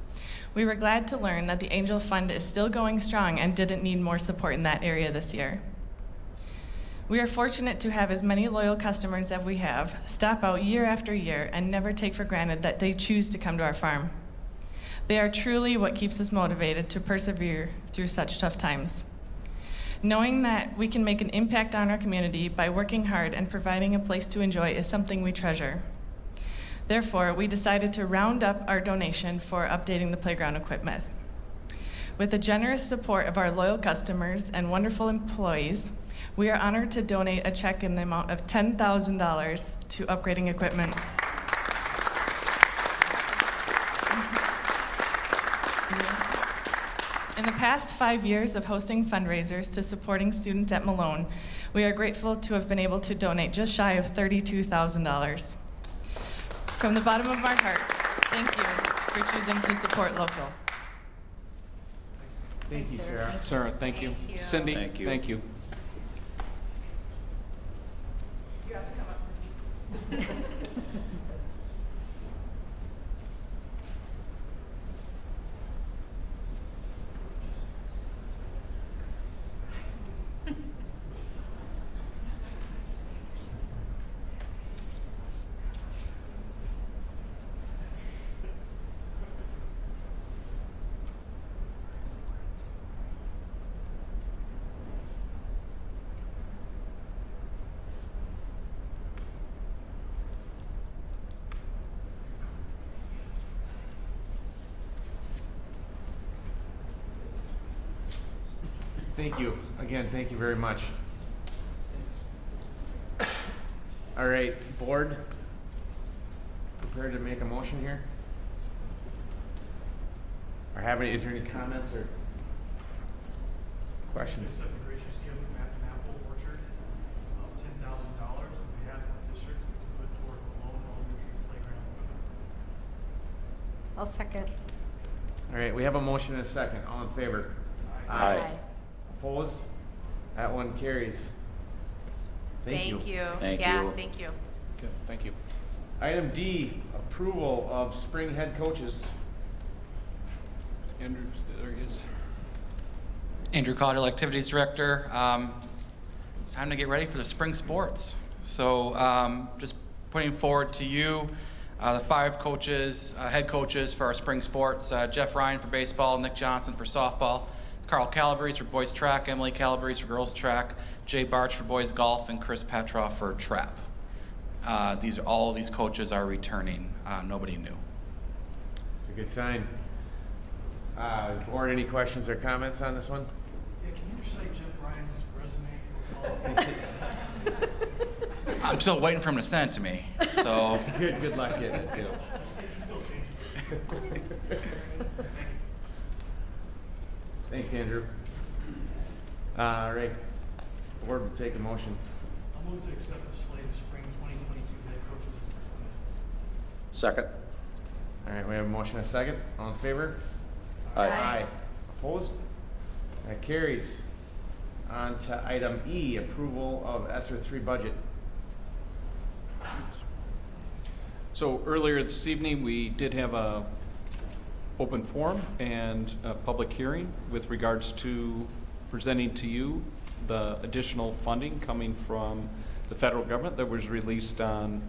We were glad to learn that the Angel Fund is still going strong and didn't need more support in that area this year. We are fortunate to have as many loyal customers as we have, stop out year after year, and never take for granted that they choose to come to our farm. They are truly what keeps us motivated to persevere through such tough times. Knowing that we can make an impact on our community by working hard and providing a place to enjoy is something we treasure. Therefore, we decided to round up our donation for updating the playground equipment. With the generous support of our loyal customers and wonderful employees, we are honored to donate a check in the amount of $10,000 to upgrading equipment. In the past 5 years of hosting fundraisers to supporting students at Malone, we are grateful to have been able to donate just shy of $32,000. From the bottom of our hearts, thank you for choosing to support local. Thank you, Sarah. Sarah, thank you. Thank you. Cindy, Thank you. thank you. You have to come up, Cindy. Thank you. Again, thank you very much. All right, board, prepared to make a motion here? Or is there any comments or questions? Accept a gracious gift from Apple Orchard of $10,000 on behalf of the district to put toward the Lone Elementary playground equipment. I'll second. All right, we have a motion and a second. All in favor? Aye. Opposed? That one carries. Thank you. Thank you. Good, thank you. Item D, approval of spring head coaches. Andrew, there he is. Andrew Caudill, Activities Director. It's time to get ready for the spring sports. So just putting forward to you the 5 coaches, head coaches for our spring sports. Jeff Ryan for baseball, Nick Johnson for softball, Carl Calabrese for boys track, Emily Calabrese for girls track, Jay Barch for boys golf, and Chris Petroff for trap. All of these coaches are returning. Nobody new. It's a good sign. Board, any questions or comments on this one? Yeah, can you recite Jeff Ryan's resume for I'm still waiting for him to send it to me. So Good luck getting it, too. Still changing. Thanks, Andrew. All right, board will take a motion. I'll move to accept the slate of spring 2022 head coaches as presented. Second. All right, we have a motion and a second. All in favor? Aye. Opposed? That carries. On to item E, approval of ESSER 3 budget. So earlier this evening, we did have a open forum and a public hearing with regards to presenting to you the additional funding coming from the federal government that was released on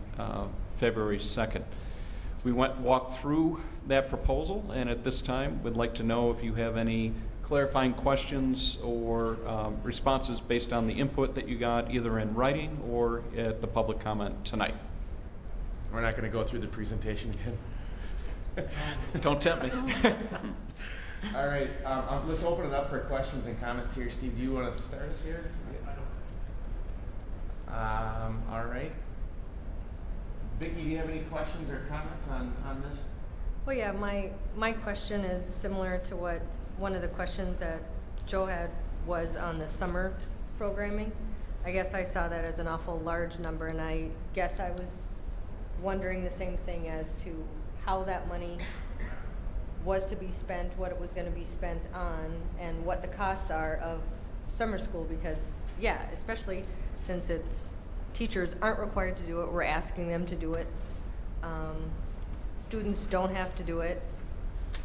February 2nd. We walked through that proposal, and at this time would like to know if you have any clarifying questions or responses based on the input that you got either in writing or at the public comment tonight. We're not going to go through the presentation again. Don't tempt me. All right, let's open it up for questions and comments here. Steve, do you want to start us here? All right. Vicki, do you have any questions or comments on this? Well, yeah, my question is similar to what one of the questions that Joe had was on the summer programming. I guess I saw that as an awful large number, and I guess I was wondering the same thing as to how that money was to be spent, what it was going to be spent on, and what the costs are of summer school, because, yeah, especially since teachers aren't required to do it, we're asking them to do it. Students don't have to do it.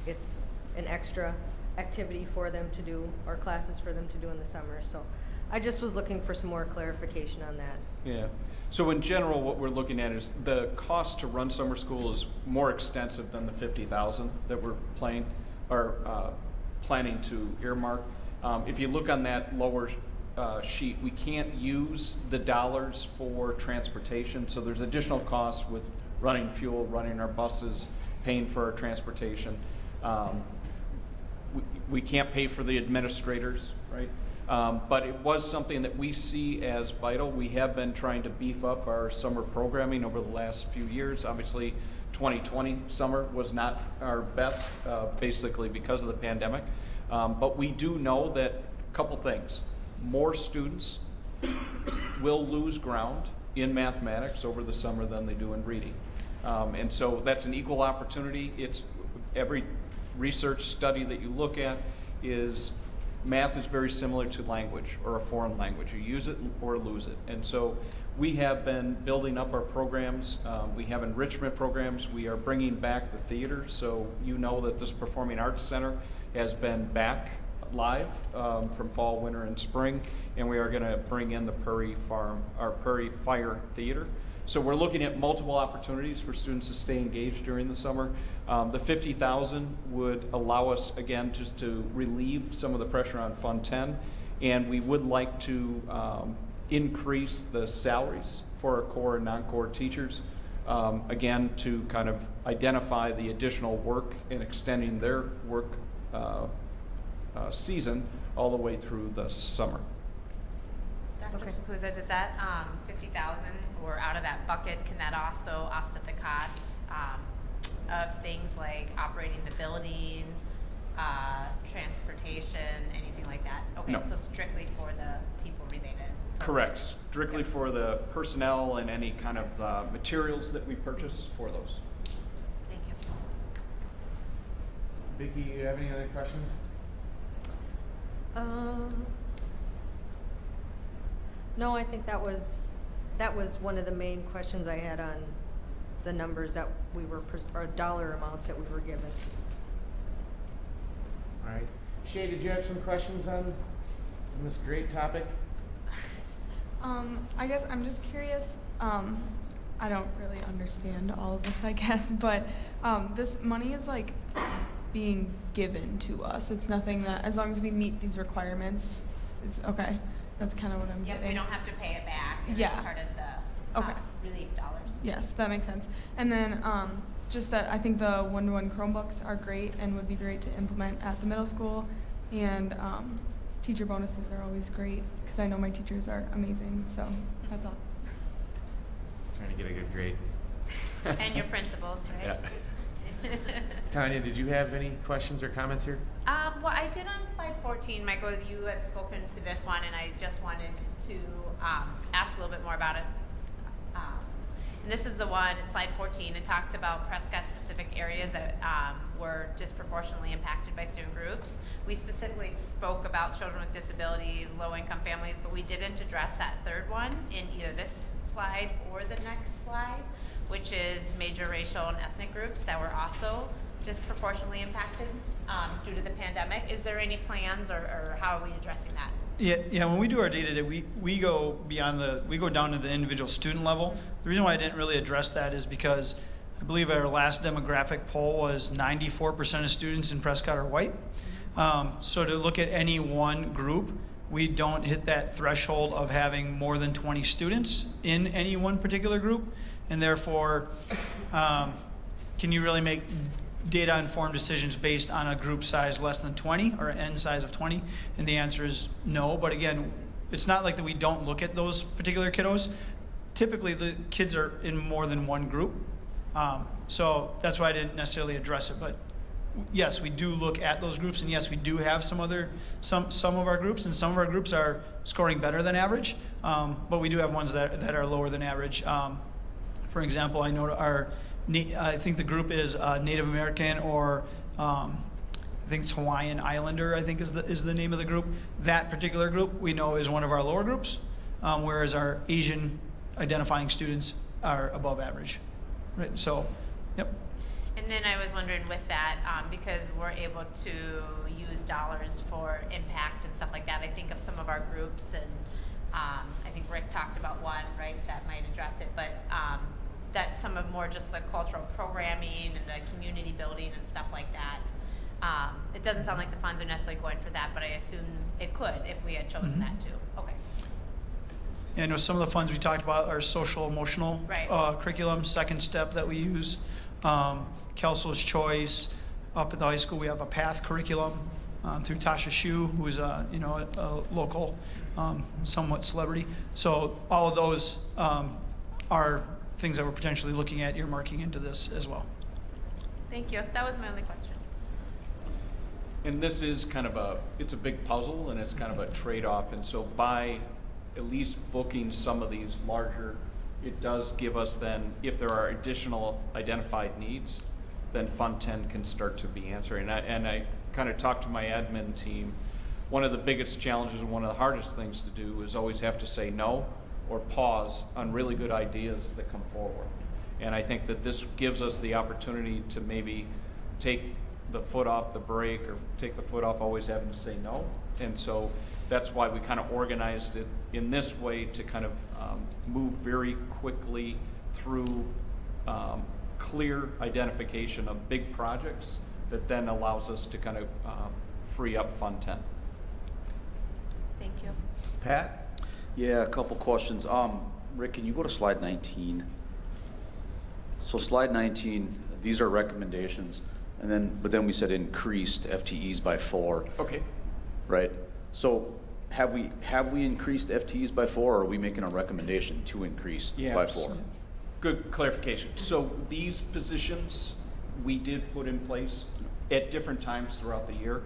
It's an extra activity for them to do, or classes for them to do in the summer. So I just was looking for some more clarification on that. Yeah. So in general, what we're looking at is the cost to run summer school is more extensive than the $50,000 that we're planning to earmark. If you look on that lower sheet, we can't use the dollars for transportation, so there's additional costs with running fuel, running our buses, paying for our transportation. We can't pay for the administrators, right? But it was something that we see as vital. We have been trying to beef up our summer programming over the last few years. Obviously, 2020 summer was not our best, basically because of the pandemic. But we do know that a couple things. More students will lose ground in mathematics over the summer than they do in reading. And so that's an equal opportunity. It's every research study that you look at is math is very similar to language or a foreign language. You use it or lose it. And so we have been building up our programs. We have enrichment programs. We are bringing back the theater. So you know that this Performing Arts Center has been back live from fall, winter, and spring. And we are going to bring in the Prairie Fire Theater. So we're looking at multiple opportunities for students to stay engaged during the summer. The $50,000 would allow us, again, just to relieve some of the pressure on Fund 10. And we would like to increase the salaries for our core and non-core teachers, again, to kind of identify the additional work and extending their work season all the way through the summer. Dr. Sakuza, does that 50,000 or out of that bucket, can that also offset the costs of things like operating the building, transportation, anything like that? Okay, No. so strictly for the people related. Correct, strictly for the personnel and any kind of materials that we purchase for those. Thank you. Vicki, you have any other questions? No, I think that was one of the main questions I had on the numbers that we were, or dollar amounts that we were given. All right. Shay, did you have some questions on this great topic? I guess I'm just curious. I don't really understand all of this, I guess, but this money is like being given to us. It's nothing that, as long as we meet these requirements, it's okay. That's kind of what I'm getting. We don't have to pay it back. And Yeah. It's part of the relief dollars. Yes, that makes sense. And then just that I think the one-to-one Chromebooks are great and would be great to implement at the middle school. And teacher bonuses are always great because I know my teachers are amazing. So that's all. Trying to get a good grade. And your principals, right? Yeah. Tanya, did you have any questions or comments here? Well, I did on slide 14, Michael, you had spoken to this one, and I just wanted to ask a little bit more about it. And this is the one, it's slide 14. It talks about Prescott-specific areas that were disproportionately impacted by student groups. We specifically spoke about children with disabilities, low-income families, but we didn't address that third one in either this slide or the next slide, which is major racial and ethnic groups that were also disproportionately impacted due to the pandemic. Is there any plans or how are we addressing that? Yeah. When we do our data, we go beyond we go down to the individual student level. The reason why I didn't really address that is because I believe our last demographic poll was 94% of students in Prescott are white. So to look at any one group, we don't hit that threshold of having more than 20 students in any one particular group, and therefore, can you really make data-informed decisions based on a group size less than 20 or an N size of 20? And the answer is no. But again, it's not like that we don't look at those particular kiddos. Typically, the kids are in more than one group. So that's why I didn't necessarily address it. But yes, we do look at those groups, and yes, we do have some of our groups, and some of our groups are scoring better than average. But we do have ones that are lower than average. For example, I know I think the group is Native American or I think it's Hawaiian Islander, I think is the name of the group. That particular group we know is one of our lower groups, whereas our Asian identifying students are above average. Right, so, yep. And then I was wondering with that, because we're able to use dollars for impact and stuff like that, I think of some of our groups, and I think Rick talked about one, right, that might address it, but that some of more just the cultural programming and the community building and stuff like that. It doesn't sound like the funds are necessarily going for that, but I assume it could if we had chosen that too. Okay. Yeah, I know some of the funds we talked about are social emotional curriculum, second step that we use. Kelso's Choice. Up at the high school we have a PATH curriculum through Tasha Shu, who's a local somewhat celebrity. So all of those are things that we're potentially looking at earmarking into this as well. Thank you. That was my only question. And this is kind of it's a big puzzle, and it's kind of a trade-off. And so by at least booking some of these larger, it does give us then, if there are additional identified needs, then Fund 10 can start to be answered. And I kind of talked to my admin team. One of the biggest challenges and one of the hardest things to do is always have to say no or pause on really good ideas that come forward. And I think that this gives us the opportunity to maybe take the foot off the brake or take the foot off always having to say no. And so that's why we kind of organized it in this way to kind of move very quickly through clear identification of big projects that then allows us to kind of free up Fund 10. Thank you. Pat? Yeah, a couple questions. Rick, can you go to slide 19? So slide 19, these are recommendations, but then we said increased FTEs by 4. Okay. right? So have we increased FTEs by 4, or are we making a recommendation to increase by 4? Good clarification. So these positions we did put in place at different times throughout the year.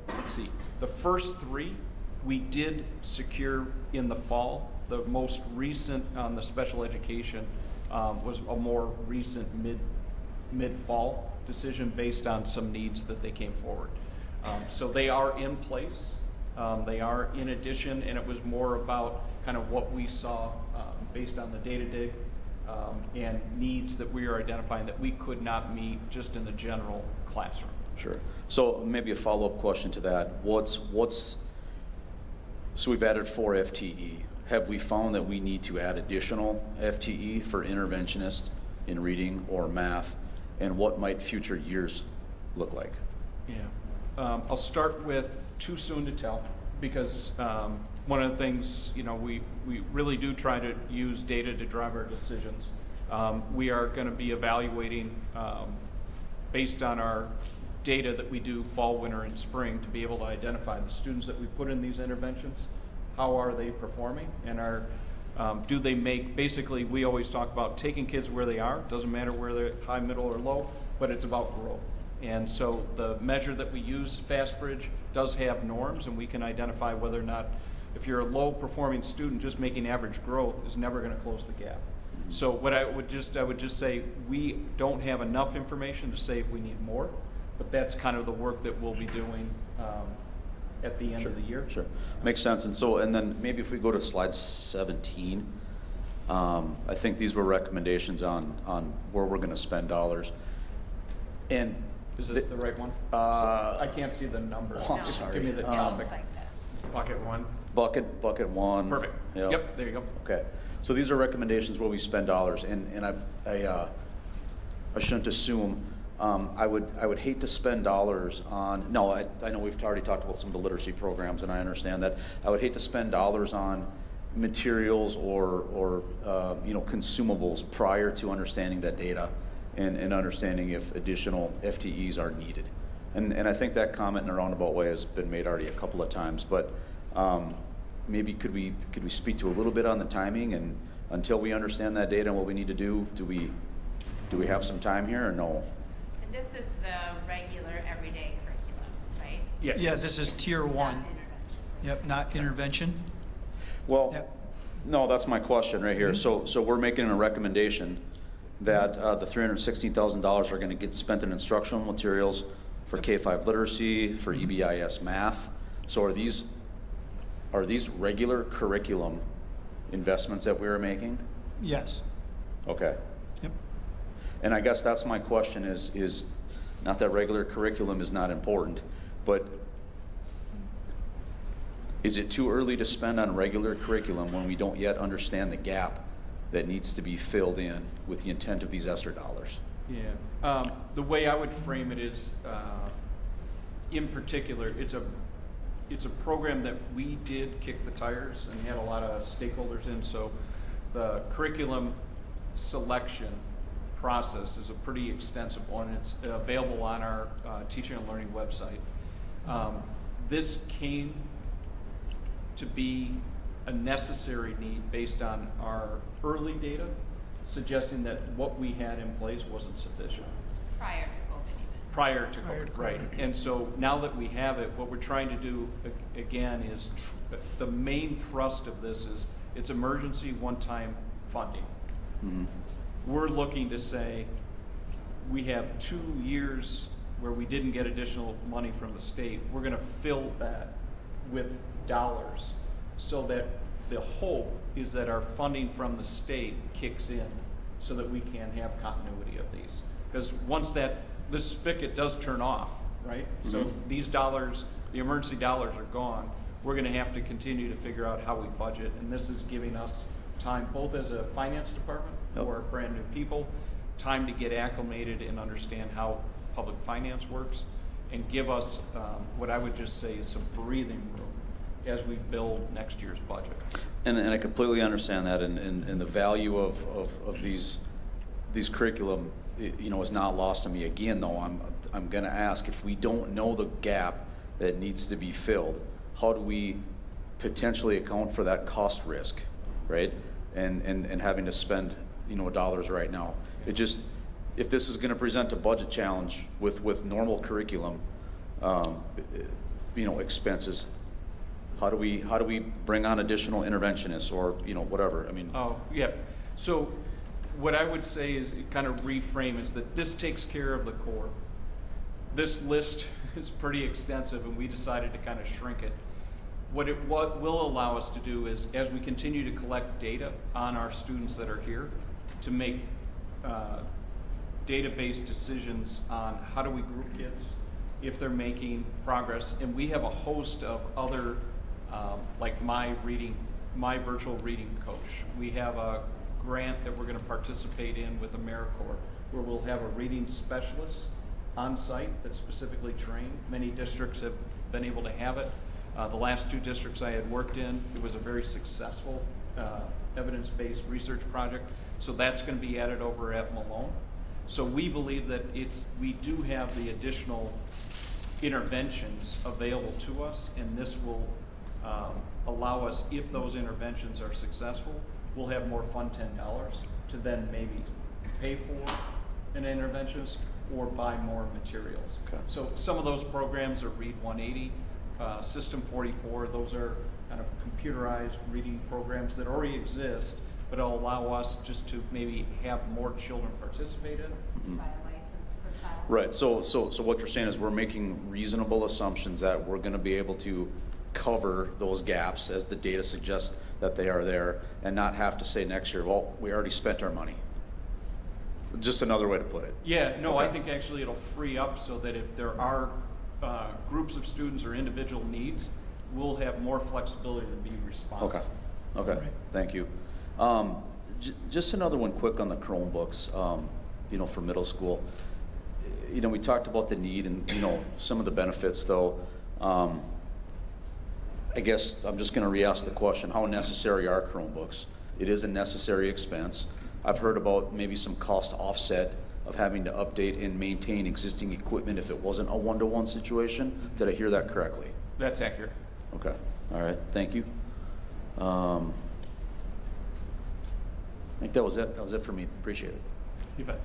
Let's see, the first 3 we did secure in the fall. The most recent on the special education was a more recent mid-fall decision based on some needs that they came forward. So they are in place. They are in addition, and it was more about kind of what we saw based on the day-to-day and needs that we are identifying that we could not meet just in the general classroom. Sure. So maybe a follow-up question to that. So we've added 4 FTE. Have we found that we need to add additional FTE for interventionists in reading or math? And what might future years look like? Yeah. I'll start with too soon to tell, because one of the things, we really do try to use data to drive our decisions. We are going to be evaluating based on our data that we do fall, winter, and spring to be able to identify the students that we put in these interventions. How are they performing? And do they make, basically, we always talk about taking kids where they are. Doesn't matter where they're high, middle, or low, but it's about growth. And so the measure that we use, FastBridge, does have norms, and we can identify whether or not, if you're a low-performing student, just making average growth is never going to close the gap. So what I would just say, we don't have enough information to say if we need more, but that's kind of the work that we'll be doing at the end of the year. Sure, makes sense. And then maybe if we go to slide 17, I think these were recommendations on where we're going to spend dollars. And is this the right one? I can't see the number. Oh, I'm sorry. Give me the topic. Like this. Bucket 1. Bucket 1. Perfect. Yep, there you go. Okay. So these are recommendations where we spend dollars, and I shouldn't assume. I would hate to spend dollars on. No, I know we've already talked about some of the literacy programs, and I understand that. I would hate to spend dollars on materials or consumables prior to understanding that data and understanding if additional FTEs are needed. And I think that comment in a roundabout way has been made already a couple of times, but maybe could we speak to a little bit on the timing, and until we understand that data and what we need to do we have some time here or no? And this is the regular everyday curriculum, right? Yes. Yeah, this is tier 1. Yep, not intervention. Well, Yep. no, that's my question right here. So we're making a recommendation that the $316,000 are going to get spent in instructional materials for K-5 literacy, for EBIS math. So are these regular curriculum investments that we are making? Yes. Okay. Yep. And I guess that's my question is not that regular curriculum is not important, but is it too early to spend on regular curriculum when we don't yet understand the gap that needs to be filled in with the intent of these ESSER dollars? Yeah. The way I would frame it is, in particular, it's a program that we did kick the tires and had a lot of stakeholders in. So the curriculum selection process is a pretty extensive one. It's available on our teaching and learning website. This came to be a necessary need based on our early data, suggesting that what we had in place wasn't sufficient. Prior to COVID, right. And so now that we have it, what we're trying to do, again, is the main thrust of this is it's emergency one-time funding. Mm-hmm. We're looking to say we have 2 years where we didn't get additional money from the state. We're going to fill that with dollars so that the hope is that our funding from the state kicks in so that we can have continuity of these. Because once this spigot does turn off, right? Mm-hmm. So these dollars, the emergency dollars are gone. We're going to have to continue to figure out how we budget, and this is giving us time, both as a finance department or brand new people, time to get acclimated and understand how public finance works, and give us what I would just say is some breathing room as we build next year's budget. And I completely understand that, and the value of these curriculum, is not lost on me. Again, though, I'm gonna ask, if we don't know the gap that needs to be filled, how do we potentially account for that cost risk, right? And having to spend, dollars right now. It just, if this is gonna present a budget challenge with normal curriculum, expenses, how do we bring on additional interventionists or, whatever? I mean. Oh, yeah. So what I would say is, kind of reframe, is that this takes care of the core. This list is pretty extensive, and we decided to kind of shrink it. What will allow us to do is, as we continue to collect data on our students that are here, to make data-based decisions on how do we group kids, if they're making progress. And we have a host of other, like my virtual reading coach. We have a grant that we're going to participate in with AmeriCorps, where we'll have a reading specialist on site that's specifically trained. Many districts have been able to have it. The last 2 districts I had worked in, it was a very successful evidence-based research project. So that's going to be added over at Malone. So we believe that we do have the additional interventions available to us, and this will allow us, if those interventions are successful, we'll have more Fund $10 to then maybe pay for an interventionist or buy more materials. Okay. So some of those programs are Read 180, System 44. Those are kind of computerized reading programs that already exist, but it'll allow us just to maybe have more children participate in. Mm-hmm. By a license per child. Right, so what you're saying is we're making reasonable assumptions that we're gonna be able to cover those gaps as the data suggests that they are there, and not have to say next year, well, we already spent our money. Just another way to put it. Yeah, no, Okay. I think actually it'll free up so that if there are groups of students or individual needs, we'll have more flexibility to be responsive. Okay, thank you. Just another one quick on the Chromebooks, for middle school. We talked about the need and, some of the benefits though. I guess I'm just gonna re-ask the question, how necessary are Chromebooks? It is a necessary expense. I've heard about maybe some cost offset of having to update and maintain existing equipment if it wasn't a one-to-one situation. Did I hear that correctly? That's accurate. Okay, all right, thank you. I think that was it. That was it for me. Appreciate it. You bet.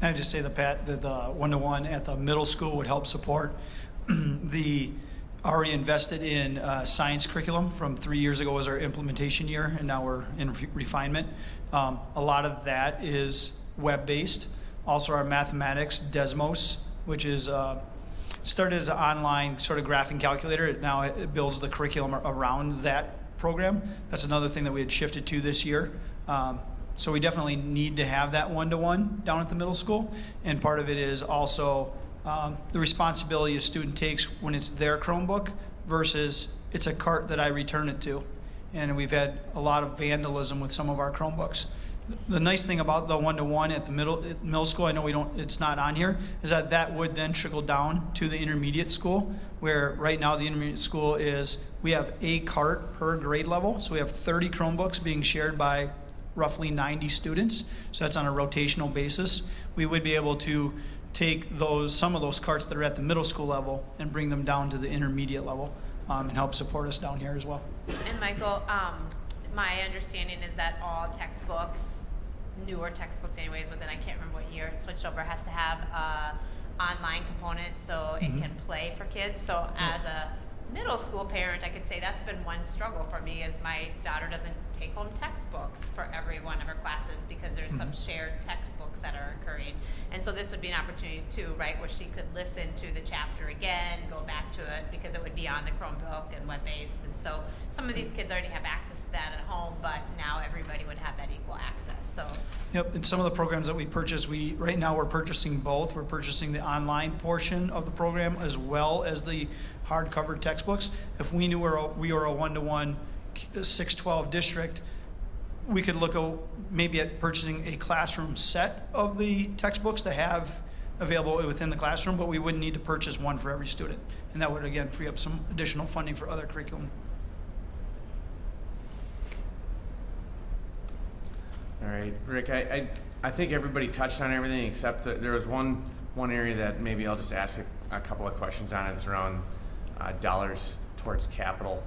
And I'd just say that the one-to-one at the middle school would help support the already invested in science curriculum. From 3 years ago was our implementation year, and now we're in refinement. A lot of that is web-based. Also our mathematics Desmos, which is started as an online sort of graphing calculator. Now it builds the curriculum around that program. That's another thing that we had shifted to this year. So we definitely need to have that one-to-one down at the middle school. And part of it is also the responsibility a student takes when it's their Chromebook versus it's a cart that I return it to. And we've had a lot of vandalism with some of our Chromebooks. The nice thing about the one-to-one at the middle school, I know it's not on here, is that would then trickle down to the intermediate school, where right now the intermediate school we have a cart per grade level. So we have 30 Chromebooks being shared by roughly 90 students. So that's on a rotational basis. We would be able to take some of those carts that are at the middle school level and bring them down to the intermediate level and help support us down here as well. And Michael, my understanding is that all textbooks, newer textbooks anyways, I can't remember what year it switched over, has to have a online component so it can play for kids. So as a middle school parent, I could say that's been one struggle for me, is my daughter doesn't take home textbooks for every one of her classes because there's some shared textbooks that are occurring. And so this would be an opportunity too, right, where she could listen to the chapter again, go back to it, because it would be on the Chromebook and web-based. And so some of these kids already have access to that at home, but now everybody would have that equal access. So. Yep, and some of the programs that we purchase, right now we're purchasing both. We're purchasing the online portion of the program as well as the hardcover textbooks. If we knew we were a one-to-one 612 district, we could look maybe at purchasing a classroom set of the textbooks to have available within the classroom, but we wouldn't need to purchase one for every student. And that would, again, free up some additional funding for other curriculum. All right, Rick, I think everybody touched on everything except that there was one one area that maybe I'll just ask a couple of questions on. It's around dollars towards capital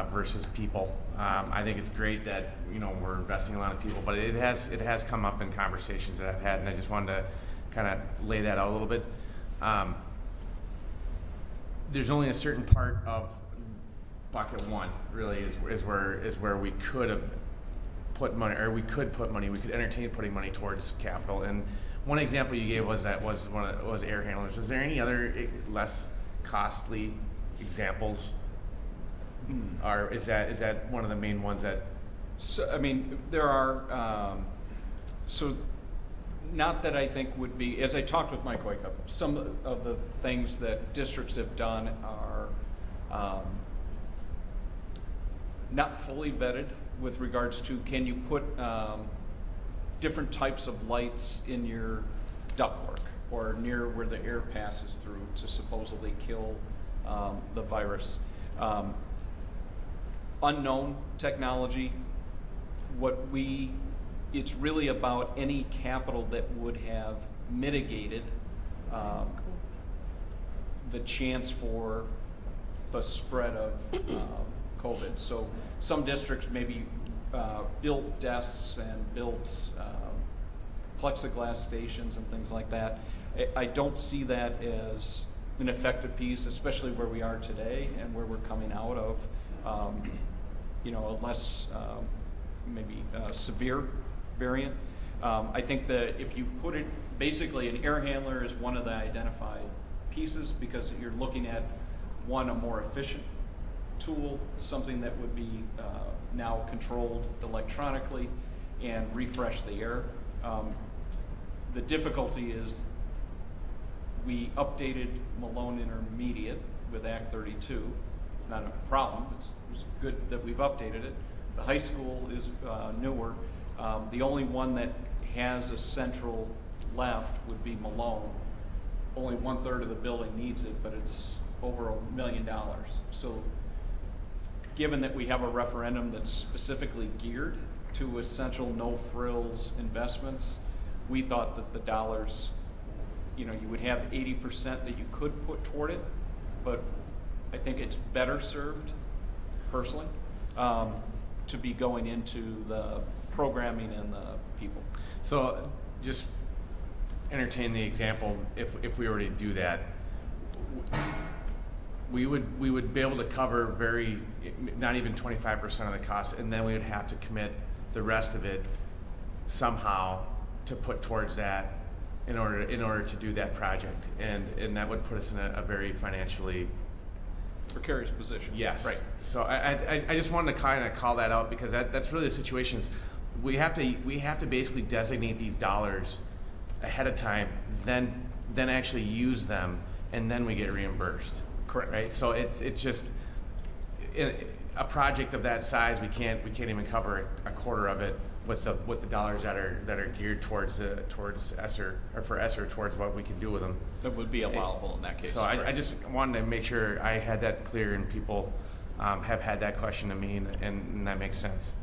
versus people. I think it's great that we're investing a lot of people, but it has come up in conversations that I've had, and I just wanted to kind of lay that out a little bit. There's only a certain part of bucket one really is where we could have put money, or we could put money. We could entertain putting money towards capital. And one example you gave was air handlers. Is there any other less costly examples? Or is that one of the main ones that? So, I mean, there are, so not that I think would be, as I talked with Mike Wake up, some of the things that districts have done are not fully vetted with regards to, can you put different types of lights in your ductwork or near where the air passes through to supposedly kill the virus. Unknown technology. It's really about any capital that would have mitigated the chance for the spread of COVID. So some districts maybe built desks and built plexiglass stations and things like that. I don't see that as an effective piece, especially where we are today and where we're coming out of a less maybe severe variant. I think that if you put it, basically an air handler is one of the identified pieces because you're looking at a more efficient tool, something that would be now controlled electronically and refresh the air. The difficulty is we updated Malone Intermediate with Act 32. Not a problem, it's good that we've updated it. The high school is newer. The only one that has a central left would be Malone. Only 1/3 of the building needs it, but it's over $1 million. So given that we have a referendum that's specifically geared to essential no-frills investments, we thought that the dollars, you would have 80% that you could put toward it, but I think it's better served, personally, to be going into the programming and the people. So just entertain the example, if we were to do that, we would be able to cover not even 25% of the cost, and then we would have to commit the rest of it somehow to put towards that in order to do that project, and that would put us in a very financially precarious position. Yes. Right. So I just wanted to kind of call that out because that's really the situation. We have to basically designate these dollars ahead of time, then actually use them, and then we get reimbursed. Correct. Right. So it's just a project of that size. We can't even cover a quarter of it with the dollars that are geared towards ESSER, or for ESSER, towards what we can do with them. That would be allowable in that case. So I just wanted to make sure I had that clear, and people have had that question to me, and that makes sense.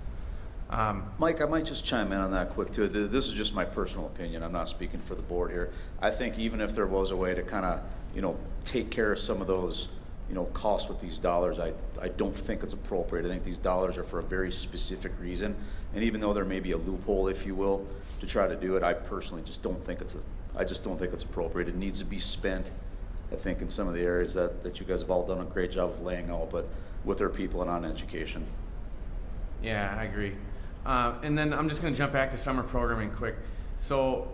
Mike, I might just chime in on that quick too. This is just my personal opinion. I'm not speaking for the board here. I think even if there was a way to kind of, take care of some of those, costs with these dollars, I don't think it's appropriate. I think these dollars are for a very specific reason. And even though there may be a loophole, if you will, to try to do it, I personally just don't think it's appropriate. It needs to be spent, I think, in some of the areas that you guys have all done a great job of laying out, but with our people and on education. Yeah, I agree. And then I'm just going to jump back to summer programming quick. So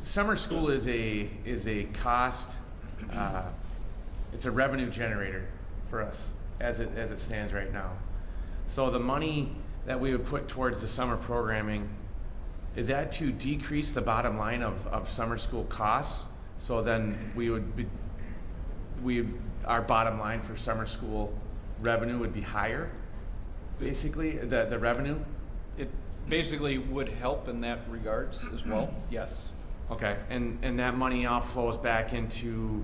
summer school is a cost. It's a revenue generator for us as it stands right now. So the money that we would put towards the summer programming, is that to decrease the bottom line of summer school costs? So then our bottom line for summer school revenue would be higher, basically, the revenue? It basically would help in that regards as well, yes. Okay, and that money all flows back into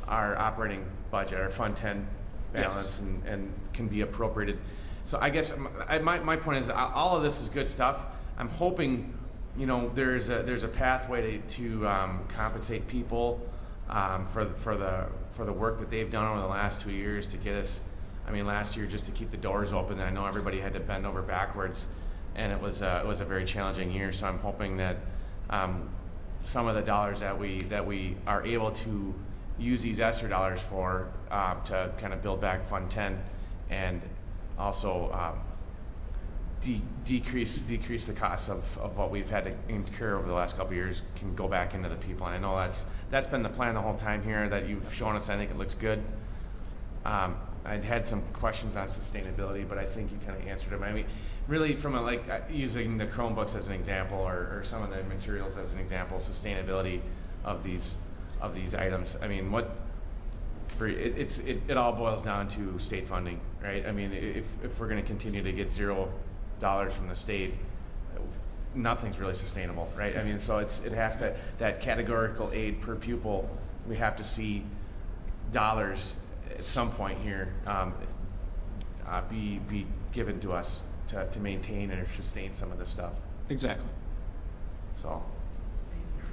our operating budget, our Fund 10 balance, yes, and can be appropriated. So I guess my point is all of this is good stuff. I'm hoping you know, there's a pathway to compensate people for the work that they've done over the last 2 years to get us. I mean, last year just to keep the doors open, I know everybody had to bend over backwards, and it was a very challenging year. So I'm hoping that some of the dollars that we are able to use these ESSER dollars for to kind of build back Fund 10 and also decrease the costs of what we've had to incur over the last couple of years can go back into the people. And I know that's been the plan the whole time here that you've shown us. I think it looks good. I'd had some questions on sustainability, but I think you kind of answered them. I mean, really from using the Chromebooks as an example, or some of the materials as an example, sustainability of these items. I mean, it all boils down to state funding, right? I mean, if we're going to continue to get $0 from the state, nothing's really sustainable, right? I mean, so it has to, that categorical aid per pupil, we have to see dollars at some point here be given to us to maintain and sustain some of this stuff. Exactly. So.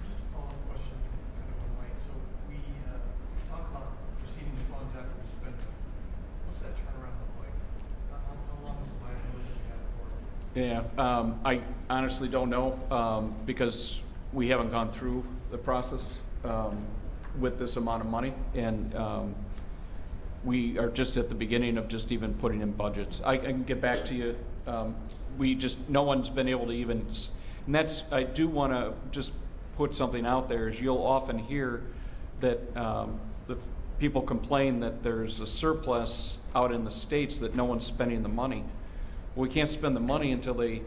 Just a follow-up question, kind of on Mike. So we talk about receiving the funds after we spend them. What's that turnaround look like? How long is the liability we have for? Yeah, I honestly don't know because we haven't gone through the process with this amount of money, and we are just at the beginning of just even putting in budgets. I can get back to you. No one's been able to even, and I do want to just put something out there, is you'll often hear that the people complain that there's a surplus out in the states that no one's spending the money. We can't spend the money until they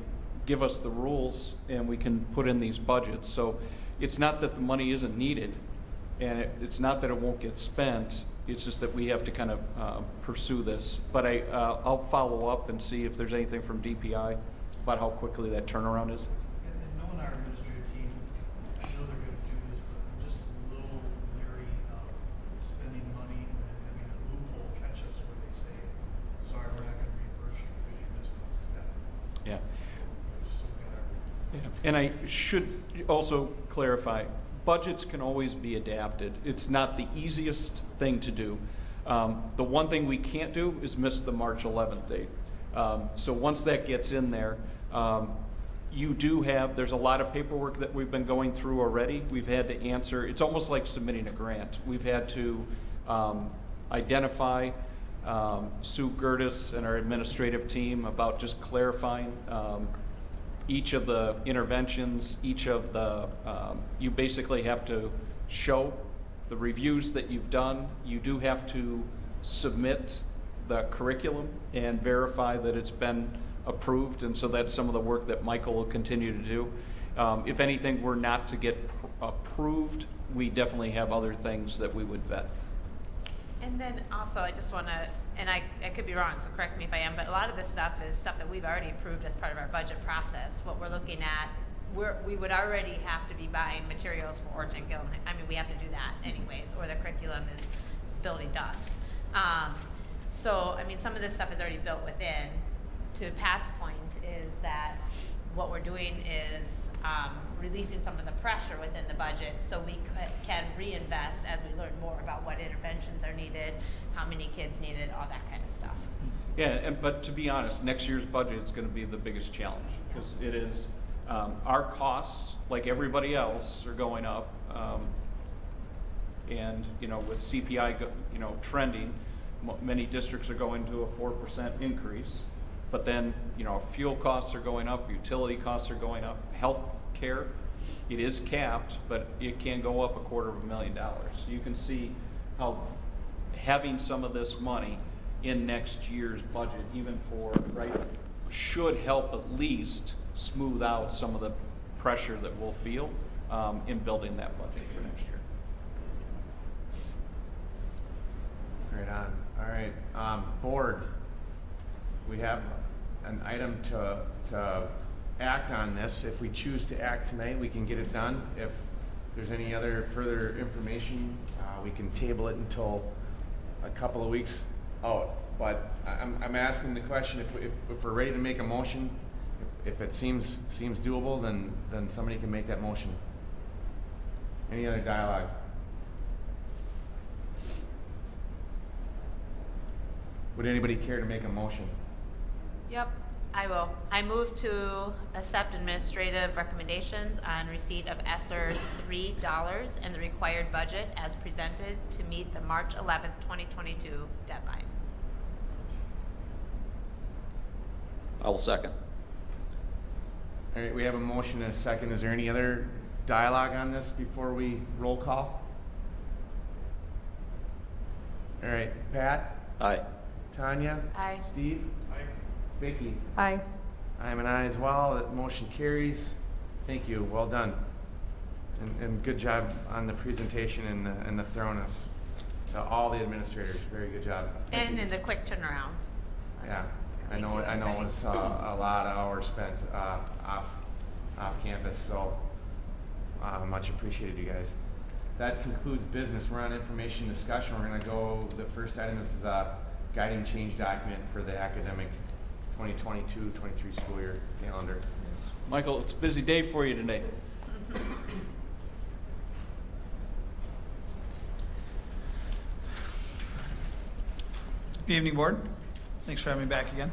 give us the rules and we can put in these budgets. So it's not that the money isn't needed, and it's not that it won't get spent. It's just that we have to kind of pursue this. But I'll follow up and see if there's anything from DPI about how quickly that turnaround is. And knowing our administrative team, I know they're going to do this, but I'm just a little leery of spending money and then having a loophole catch us where they say, sorry, we're not going to reimburse you because you missed one step. Yeah. Just so we got our- And I should also clarify, budgets can always be adapted. It's not the easiest thing to do. The one thing we can't do is miss the March 11th date. So once that gets in there, there's a lot of paperwork that we've been going through already. We've had to answer, it's almost like submitting a grant. We've had to identify Sue Gertis and our administrative team about just clarifying each of the interventions, you basically have to show the reviews that you've done. You do have to submit the curriculum and verify that it's been approved, and so that's some of the work that Michael will continue to do. If anything were not to get approved, we definitely have other things that we would vet. And then also, I just want to, and I could be wrong, so correct me if I am, but a lot of this stuff is stuff that we've already approved as part of our budget process. What we're looking at, we would already have to be buying materials for Orton Gill. I mean, we have to do that anyways, or the curriculum is building dust. So, I mean, some of this stuff is already built within. To Pat's point, is that what we're doing is releasing some of the pressure within the budget so we can reinvest as we learn more about what interventions are needed, how many kids needed, all that kind of stuff. Yeah, but to be honest, next year's budget is going to be the biggest challenge because it is, our costs, like everybody else, are going up. And, with CPI, trending, many districts are going to a 4% increase. But then, fuel costs are going up, utility costs are going up, health care, it is capped, but it can go up $250,000. You can see how having some of this money in next year's budget, even should help at least smooth out some of the pressure that we'll feel in building that budget for next year. Right on. All right, board. We have an item to act on this. If we choose to act tonight, we can get it done. If there's any other further information, we can table it until a couple of weeks out. But I'm asking the question, if we're ready to make a motion, if it seems doable, then somebody can make that motion. Any other dialogue? Would anybody care to make a motion? Yep, I will. I move to accept administrative recommendations on receipt of ESSER $3 and the required budget as presented to meet the March 11th, 2022 deadline. I will second. All right, we have a motion and a second. Is there any other dialogue on this before we roll call? All right, Pat? Aye. Tanya? Aye. Steve? Aye. Vicky? Aye. I'm an aye as well. That motion carries. Thank you. Well done. And good job on the presentation and the thoroughness. All the administrators, very good job. Thank And you. in the quick turnarounds. Yeah, I know it was a lot of hours spent off campus, so much appreciated, you guys. That concludes business. We're on information discussion. We're going to go, the first item is the guiding change document for the academic 2022-23 school year calendar. Michael, it's a busy day for you today. Good evening, board. Thanks for having me back again.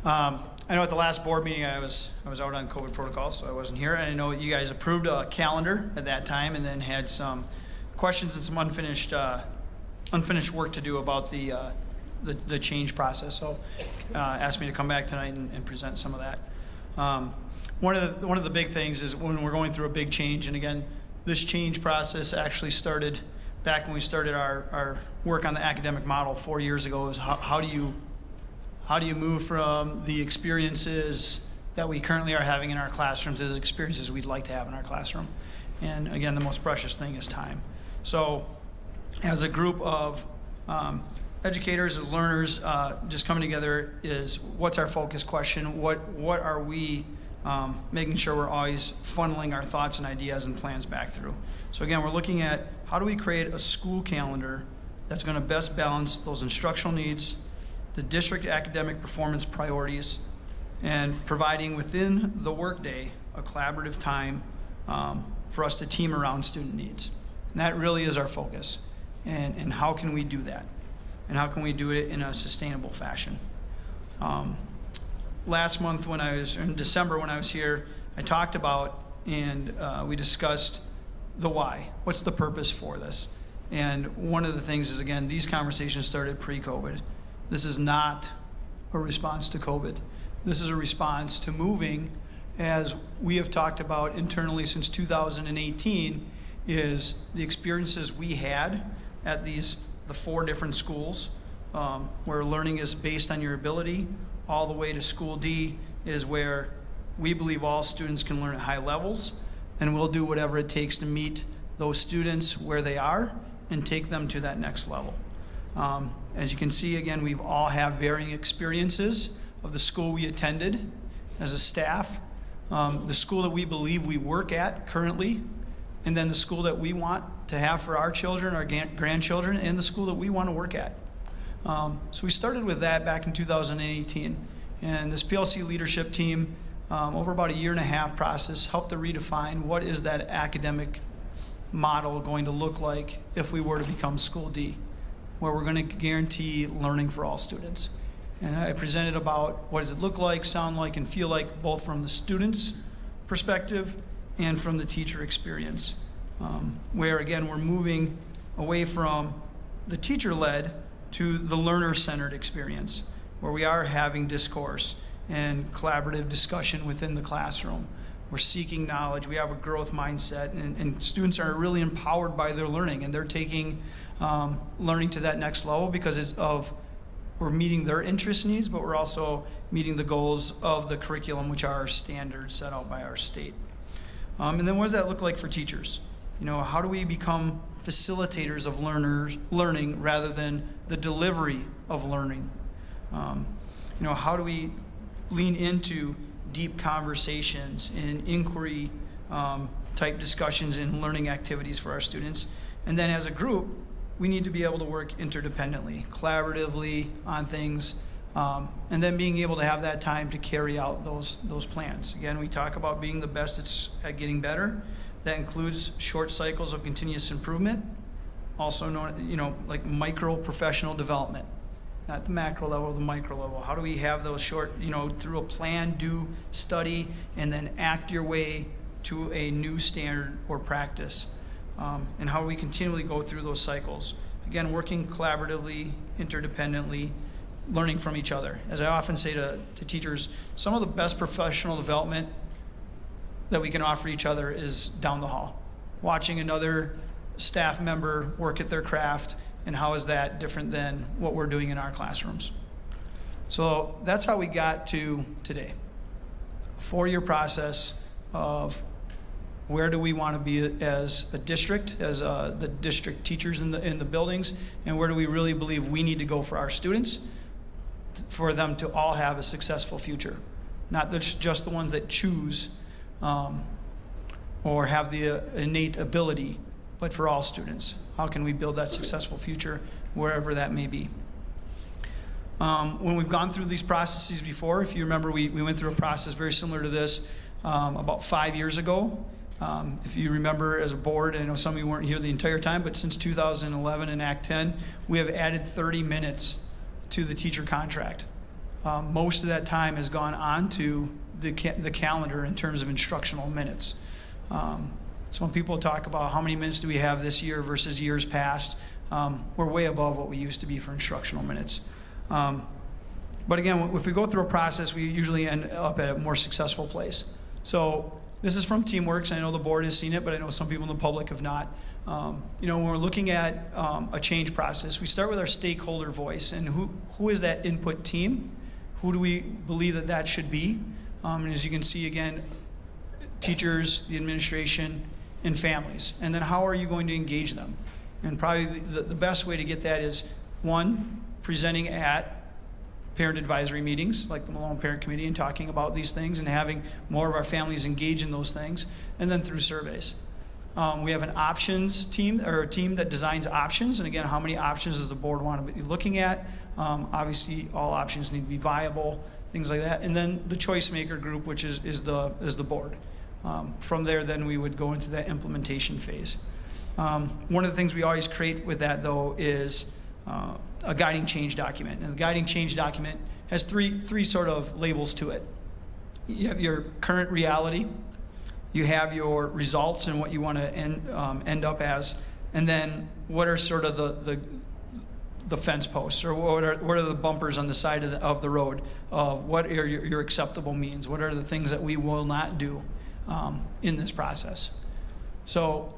I know at the last board meeting I was out on COVID protocol, so I wasn't here. And I know you guys approved a calendar at that time, and then had some questions and some unfinished work to do about the change process. So asked me to come back tonight and present some of that. One of the big things is when we're going through a big change, and again, this change process actually started back when we started our work on the academic model 4 years ago. Is how do you move from the experiences that we currently are having in our classroom to the experiences we'd like to have in our classroom? And again, the most precious thing is time. So as a group of educators and learners just coming together, is what's our focus question? What are we making sure we're always funneling our thoughts and ideas and plans back through? So again, we're looking at how do we create a school calendar that's going to best balance those instructional needs, the district academic performance priorities, and providing within the workday a collaborative time for us to team around student needs. And that really is our focus. And how can we do that? And how can we do it in a sustainable fashion? Last month in December when I was here, I talked about and we discussed the why. What's the purpose for this? And one of the things is, again, these conversations started pre-COVID. This is not a response to COVID. This is a response to moving, as we have talked about internally since 2018, is the experiences we had at the 4 different schools, where learning is based on your ability, all the way to School D is where we believe all students can learn at high levels, and we'll do whatever it takes to meet those students where they are and take them to that next level. As you can see, again, we've all have varying experiences of the school we attended as a staff, the school that we believe we work at currently, and then the school that we want to have for our children, our grandchildren, and the school that we want to work at. So we started with that back in 2018. And this PLC leadership team, over about a 1.5-year process, helped to redefine what is that academic model going to look like if we were to become School D, where we're going to guarantee learning for all students. And I presented about what does it look like, sound like, and feel like, both from the student's perspective and from the teacher experience, where again we're moving away from the teacher-led to the learner-centered experience, where we are having discourse and collaborative discussion within the classroom. We're seeking knowledge, we have a growth mindset, and students are really empowered by their learning, and they're taking learning to that next level because we're meeting their interest needs, but we're also meeting the goals of the curriculum, which are our standards set out by our state. And then what does that look like for teachers? How do we become facilitators of learning rather than the delivery of learning? How do we lean into deep conversations and inquiry type discussions and learning activities for our students? And then as a group, we need to be able to work interdependently, collaboratively on things And then being able to have that time to carry out those plans. Again, we talk about being the best at getting better. That includes short cycles of continuous improvement, also known, like micro professional development. Not the macro level, the micro level. How do we have those short, through a plan, do, study, and then act your way to a new standard or practice? And how do we continually go through those cycles? Again, working collaboratively, interdependently, learning from each other. As I often say to teachers, some of the best professional development that we can offer each other is down the hall. Watching another staff member work at their craft, and how is that different than what we're doing in our classrooms. So that's how we got to today. A 4-year process of where do we want to be as a district, as the district teachers in the buildings, and where do we really believe we need to go for our students, for them to all have a successful future. Not just the ones that choose or have the innate ability, but for all students. How can we build that successful future wherever that may be? When we've gone through these processes before, if you remember, we went through a process very similar to this about 5 years ago. If you remember, as a board, I know some of you weren't here the entire time, but since 2011 in Act 10, we have added 30 minutes to the teacher contract. Most of that time has gone on to the calendar in terms of instructional minutes. So when people talk about how many minutes do we have this year versus years past, we're way above what we used to be for instructional minutes. But again, if we go through a process, we usually end up at a more successful place. So this is from TeamWorks. I know the board has seen it, but I know some people in the public have not. When we're looking at a change process, we start with our stakeholder voice, and who is that input team? Who do we believe that should be? And as you can see, again, teachers, the administration, and families. And then how are you going to engage them? And probably the best way to get that is, one, presenting at parent advisory meetings like the Malone Parent Committee and talking about these things and having more of our families engage in those things, and then through surveys. We have an options team, or a team that designs options, and again, how many options does the board want to be looking at? Obviously, all options need to be viable, things like that. And then the choice maker group, which is the board. From there, then we would go into that implementation phase. One of the things we always create with that, though, is a guiding change document. And the guiding change document has three sort of labels to it. You have your current reality, you have your results and what you want to end up as, and then what are sort of the fence posts, or what are the bumpers on the side of the road, what are your acceptable means, what are the things that we will not do in this process. So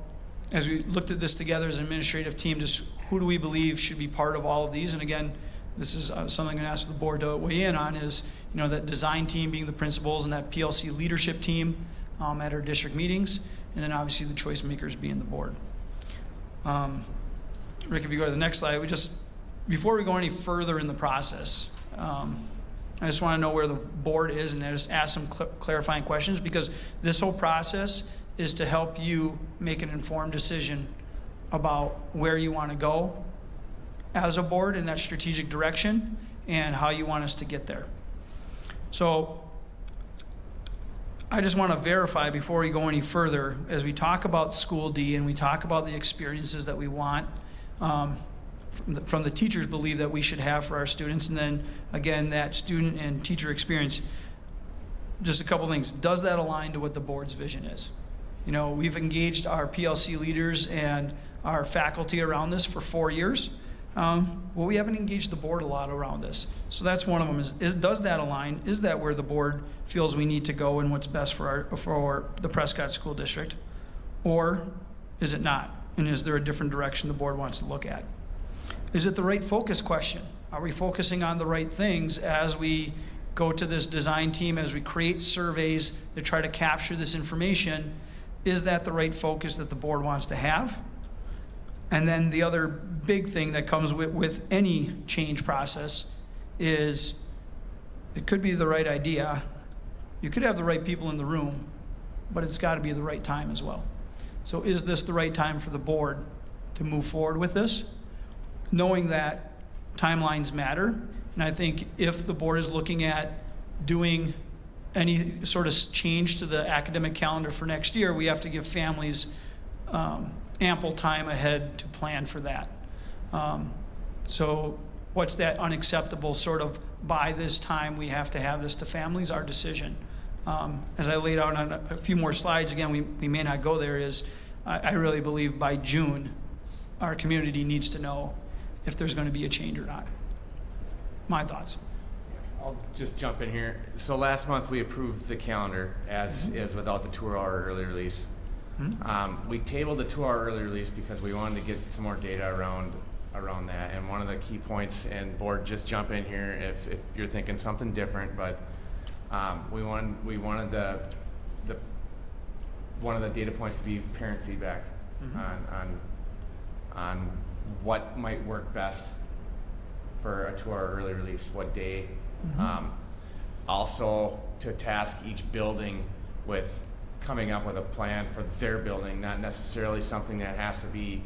as we looked at this together as an administrative team, just who do we believe should be part of all of these? And again, this is something I'm going to ask the board to weigh in on, is that design team being the principals, and that PLC leadership team at our district meetings, and then obviously the choice makers being the board. Rick, if you go to the next slide, before we go any further in the process, I just want to know where the board is, and I just ask some clarifying questions, because this whole process is to help you make an informed decision about where you want to go as a board in that strategic direction and how you want us to get there. So I just want to verify before we go any further, as we talk about School D and we talk about the experiences that we want from the teachers believe that we should have for our students, and then again, that student and teacher experience, just a couple things. Does that align to what the board's vision is? We've engaged our PLC leaders and our faculty around this for 4 years. Well, we haven't engaged the board a lot around this. So that's one of them, is does that align? Is that where the board feels we need to go and what's best for the Prescott School District? Or is it not? And is there a different direction the board wants to look at? Is it the right focus question? Are we focusing on the right things as we go to this design team, as we create surveys to try to capture this information? Is that the right focus that the board wants to have? And then the other big thing that comes with any change process is it could be the right idea. You could have the right people in the room, but it's got to be the right time as well. So is this the right time for the board to move forward with this? Knowing that timelines matter, And I think if the board is looking at doing any sort of change to the academic calendar for next year, we have to give families ample time ahead to plan for that. So what's that unacceptable sort of by this time we have to have this to families, our decision. As I laid out on a few more slides, again, we may not go there, is I really believe by June, our community needs to know if there's going to be a change or not. My thoughts. I'll just jump in here. So last month we approved the calendar as is without the 2-hour early release. We tabled the 2-hour early release because we wanted to get some more data around that. And one of the key points, and board, just jump in here if you're thinking something different, but we wanted the one of the data points to be parent feedback on what might work best for a 2-hour early release, what day. Also to task each building with coming up with a plan for their building, not necessarily something that has to be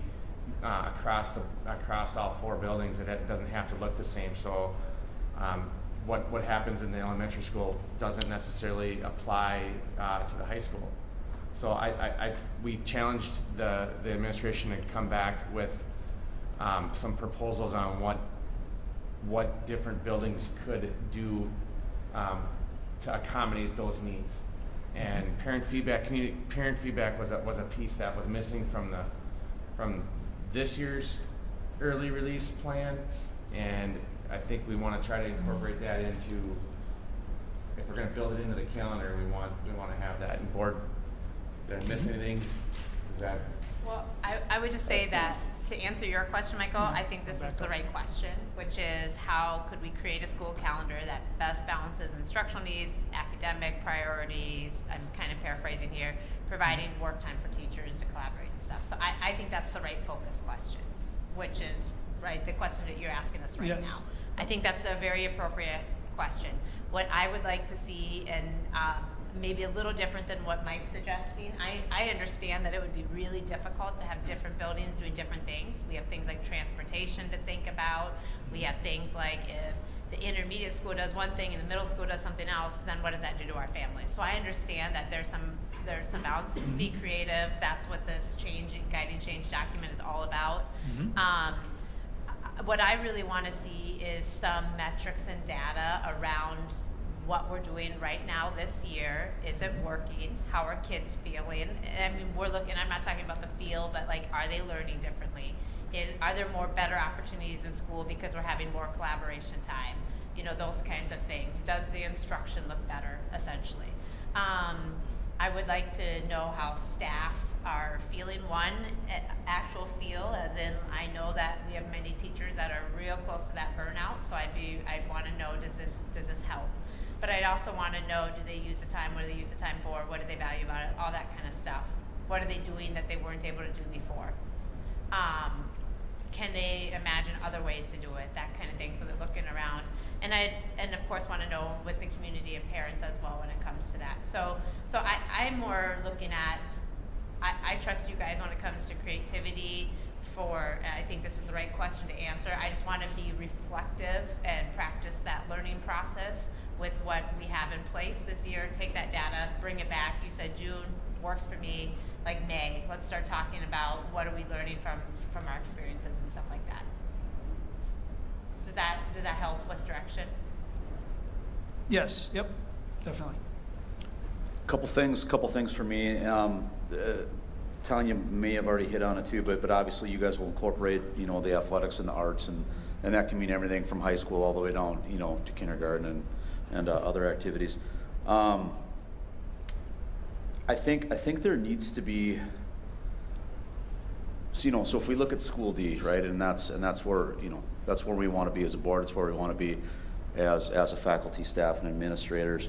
across all 4 buildings. It doesn't have to look the same. So what happens in the elementary school doesn't necessarily apply to the high school. So we challenged the administration to come back with some proposals on what different buildings could do to accommodate those needs. And parent feedback was a piece that was missing from this year's early release plan, and I think we want to try to incorporate that into, if we're going to build it into the calendar, we want to have that. And board, did I miss anything? Is that? Well, I would just say that to answer your question, Michael, I think this is the right question, which is how could we create a school calendar that best balances instructional needs, academic priorities, I'm kind of paraphrasing here, providing work time for teachers to collaborate and stuff. So I think that's the right focus question, which is right the question that you're asking us right now. I think that's a very appropriate question. What I would like to see, and maybe a little different than what Mike's suggesting. I understand that it would be really difficult to have different buildings doing different things. We have things like transportation to think about. We have things like if the intermediate school does one thing and the middle school does something else, then what does that do to our families? So I understand that there's some balance. Be creative. That's what this guiding change document is all about. What I really want to see is some metrics and data around what we're doing right now this year. Is it working? How are kids feeling? I mean, we're looking, I'm not talking about the feel, but like, are they learning differently? Are there better opportunities in school because we're having more collaboration time? You know, those kinds of things. Does the instruction look better, essentially? I would like to know how staff are feeling. One, actual feel, as in I know that we have many teachers that are real close to that burnout, so I'd want to know, does this help? But I'd also want to know, do they use the time? What do they use the time for? What do they value about it? All that kind of stuff. What are they doing that they weren't able to do before? Can they imagine other ways to do it? That kind of thing. So they're looking around. And of course want to know with the community of parents as well when it comes to that. So I'm more looking at, I trust you guys when it comes to creativity and I think this is the right question to answer. I just want to be reflective and practice that learning process with what we have in place this year. Take that data, bring it back. You said June works for me, like May. Let's start talking about what are we learning from our experiences and stuff like that. Does that help with direction? Yes, yep, definitely. Couple things for me. Tanya may have already hit on it too, but obviously you guys will incorporate, the athletics and the arts, and that can mean everything from high school all the way down, to kindergarten and other activities. I think there needs to be, so if we look at School D, right, and that's where we want to be as a board. It's where we want to be as a faculty, staff, and administrators.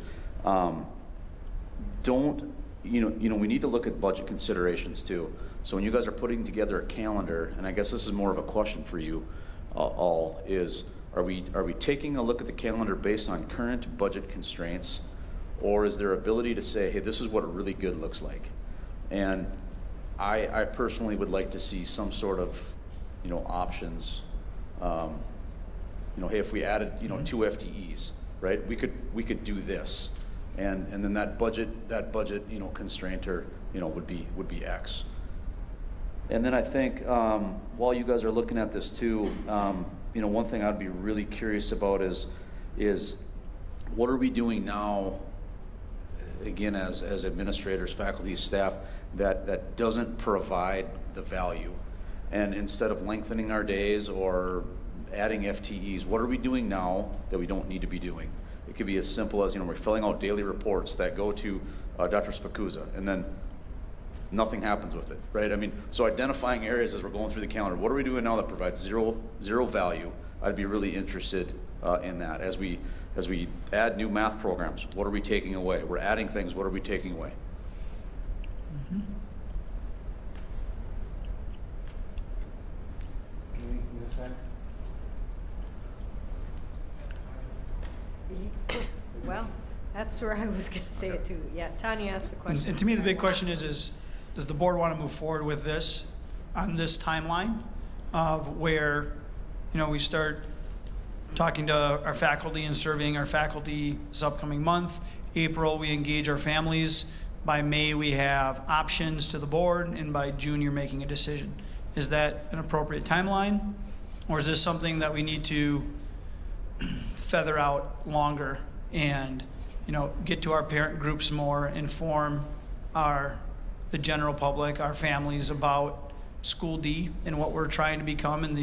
We need to look at budget considerations too. So when you guys are putting together a calendar, and I guess this is more of a question for you all, is are we taking a look at the calendar based on current budget constraints, or is there ability to say, hey, this is what really good looks like? And I personally would like to see some sort of options hey, if we added, 2 FTEs, right? We could do this, and then that budget, constraint or, would be X. And then I think while you guys are looking at this too, one thing I'd be really curious about is what are we doing now, again, as administrators, faculty, staff, that doesn't provide the value? And instead of lengthening our days or adding FTEs, what are we doing now that we don't need to be doing? It could be as simple as, we're filling out daily reports that go to Dr. Spacuzza, and then nothing happens with it, right? I mean, so identifying areas as we're going through the calendar, what are we doing now that provides zero value? I'd be really interested in that. As we add new math programs, what are we taking away? We're adding things, what are we taking away? Well, that's where I was going to say it too. Yeah, Tanya asked the question. And to me, the big question is does the board want to move forward with this on this timeline of where, we start talking to our faculty and surveying our faculty this upcoming month. April, we engage our families. By May, we have options to the board, and by June, you're making a decision. Is that an appropriate timeline? Or is this something that we need to feather out longer and, get to our parent groups more, inform the general public, our families about School D and what we're trying to become, and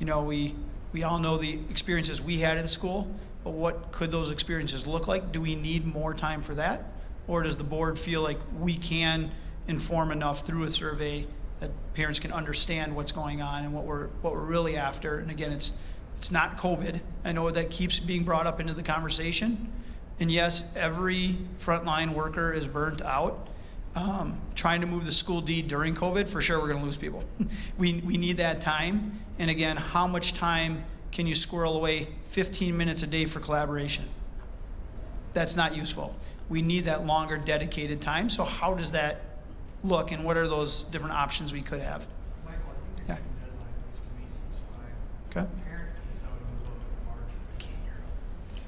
we all know the experiences we had in school, but what could those experiences look like? Do we need more time for that? Or does the board feel like we can inform enough through a survey that parents can understand what's going on and what we're really after? And again, it's not COVID. I know that keeps being brought up into the conversation. And yes, every frontline worker is burnt out. Trying to move the School D during COVID, for sure we're going to lose people. We need that time. And again, how much time can you squirrel away 15 minutes a day for collaboration? That's not useful. We need that longer dedicated time. So how does that look, and what are those different options we could have? Michael, I think the deadline, which to me seems fine. Okay. Parent piece, I would move up to March. I can't hear him.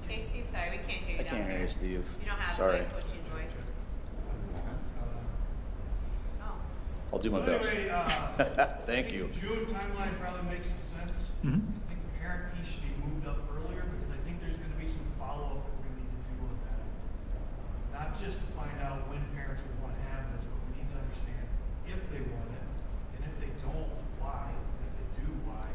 Okay, Steve, sorry, we can't hear you I down can't here. hear you, Steve. You don't have Sorry. like coaching voice. Oh. I'll do my best. Anyway, Thank you. The June timeline probably makes some sense. Mhm. I think the parent piece should be moved up earlier because I think there's going to be some follow-up that we're going to need to do on that. Not just to find out when parents would want to have this, but we need to understand if they want it, and if they don't, why, and if they do, why.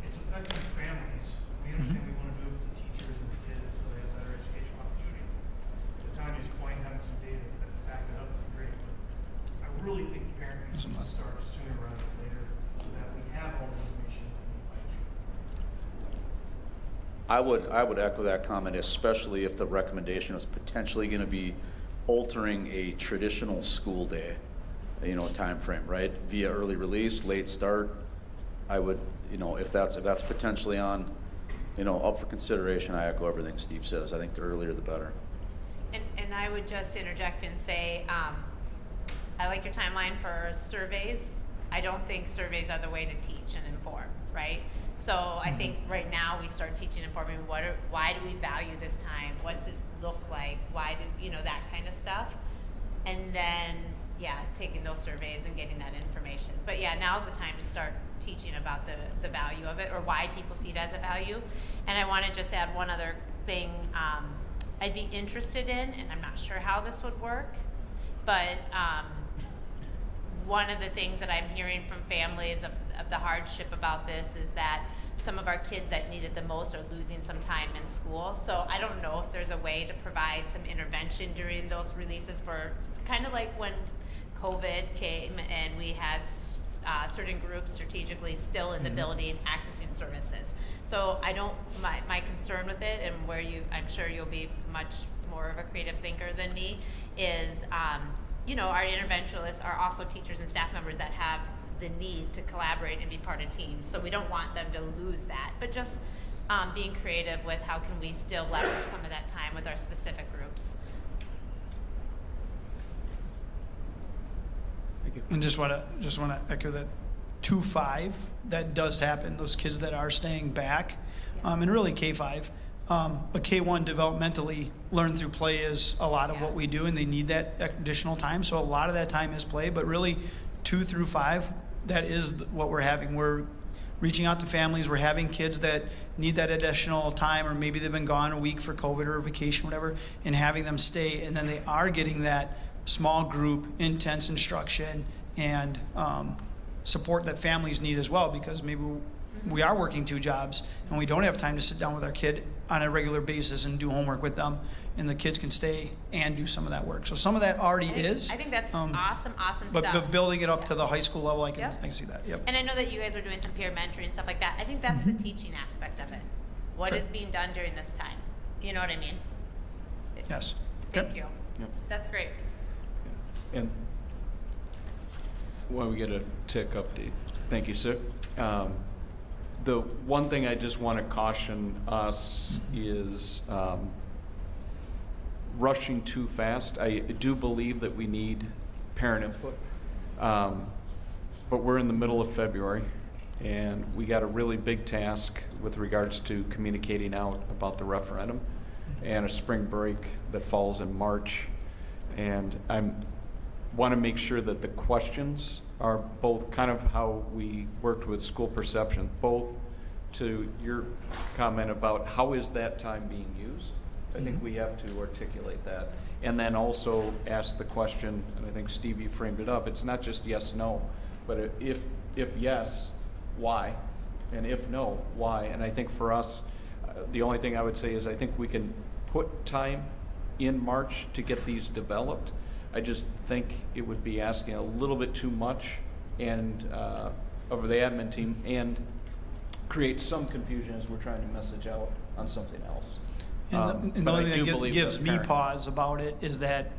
It's affecting families. We understand we want to do it for the teachers and the kids so they have better educational opportunities. To Tanya's point, having some data that back it up would be great. But I really think the parent piece needs to start sooner rather than later so that we have all the information that we need by June. I would echo that comment, especially if the recommendation is potentially going to be altering a traditional school day, time frame, right? Via early release, late start. I would, if that's potentially on, up for consideration, I echo everything Steve says. I think the earlier the better. And I would just interject and say, I like your timeline for surveys. I don't think surveys are the way to teach and inform, right? So I think right now we start teaching and informing why do we value this time? What's it look like? Why do, that kind of stuff. And then, taking those surveys and getting that information. But now's the time to start teaching about the value of it or why people see it as a value. And I want to just add one other thing I'd be interested in, and I'm not sure how this would work, but one of the things that I'm hearing from families of the hardship about this is that some of our kids that need it the most are losing some time in school. So I don't know if there's a way to provide some intervention during those releases for kind of like when COVID came and we had certain groups strategically still in the building accessing services. So my concern with it, and where I'm sure you'll be much more of a creative thinker than me, is our interventionists are also teachers and staff members that have the need to collaborate and be part of teams. So we don't want them to lose that, but just being creative with how can we still leverage some of that time with our specific groups. And just want to echo that 2-5, that does happen, those kids that are staying back, and really K-5. But K-1 developmentally, learn through play is a lot of what we do, and they need that additional time. So a lot of that time is play, but really 2 through 5, that is what we're having. We're reaching out to families. We're having kids that need that additional time, or maybe they've been gone a week for COVID or vacation, whatever, and having them stay. And then they are getting that small group, intense instruction, and support that families need as well, because maybe we are working 2 jobs and we don't have time to sit down with our kid on a regular basis and do homework with them, and the kids can stay and do some of that work. So some of that already is. I think that's awesome But stuff. building it up to the high school level, I can see that. Yep. And I know that you guys were doing some peer mentoring and stuff like that. I think that's the teaching aspect of it. What Sure. is being done during this time? You know what I mean? Yes. Thank you. Yep. That's great. And when we get a tick update, thank you, sir. The one thing I just want to caution us is rushing too fast. I do believe that we need parent input, but we're in the middle of February, and we got a really big task with regards to communicating out about the referendum and a spring break that falls in March. And I want to make sure that the questions are both kind of how we worked with school perception, both to your comment about how is that time being used. I think we have to articulate that. And then also ask the question, and I think Stevie framed it up, it's not just yes, no, but if yes, why? And if no, why? And I think for us, the only thing I would say is I think we can put time in March to get these developed. I just think it would be asking a little bit too much and over the admin team, and create some confusion as we're trying to message out on something else. And the only thing that gives me pause about it is that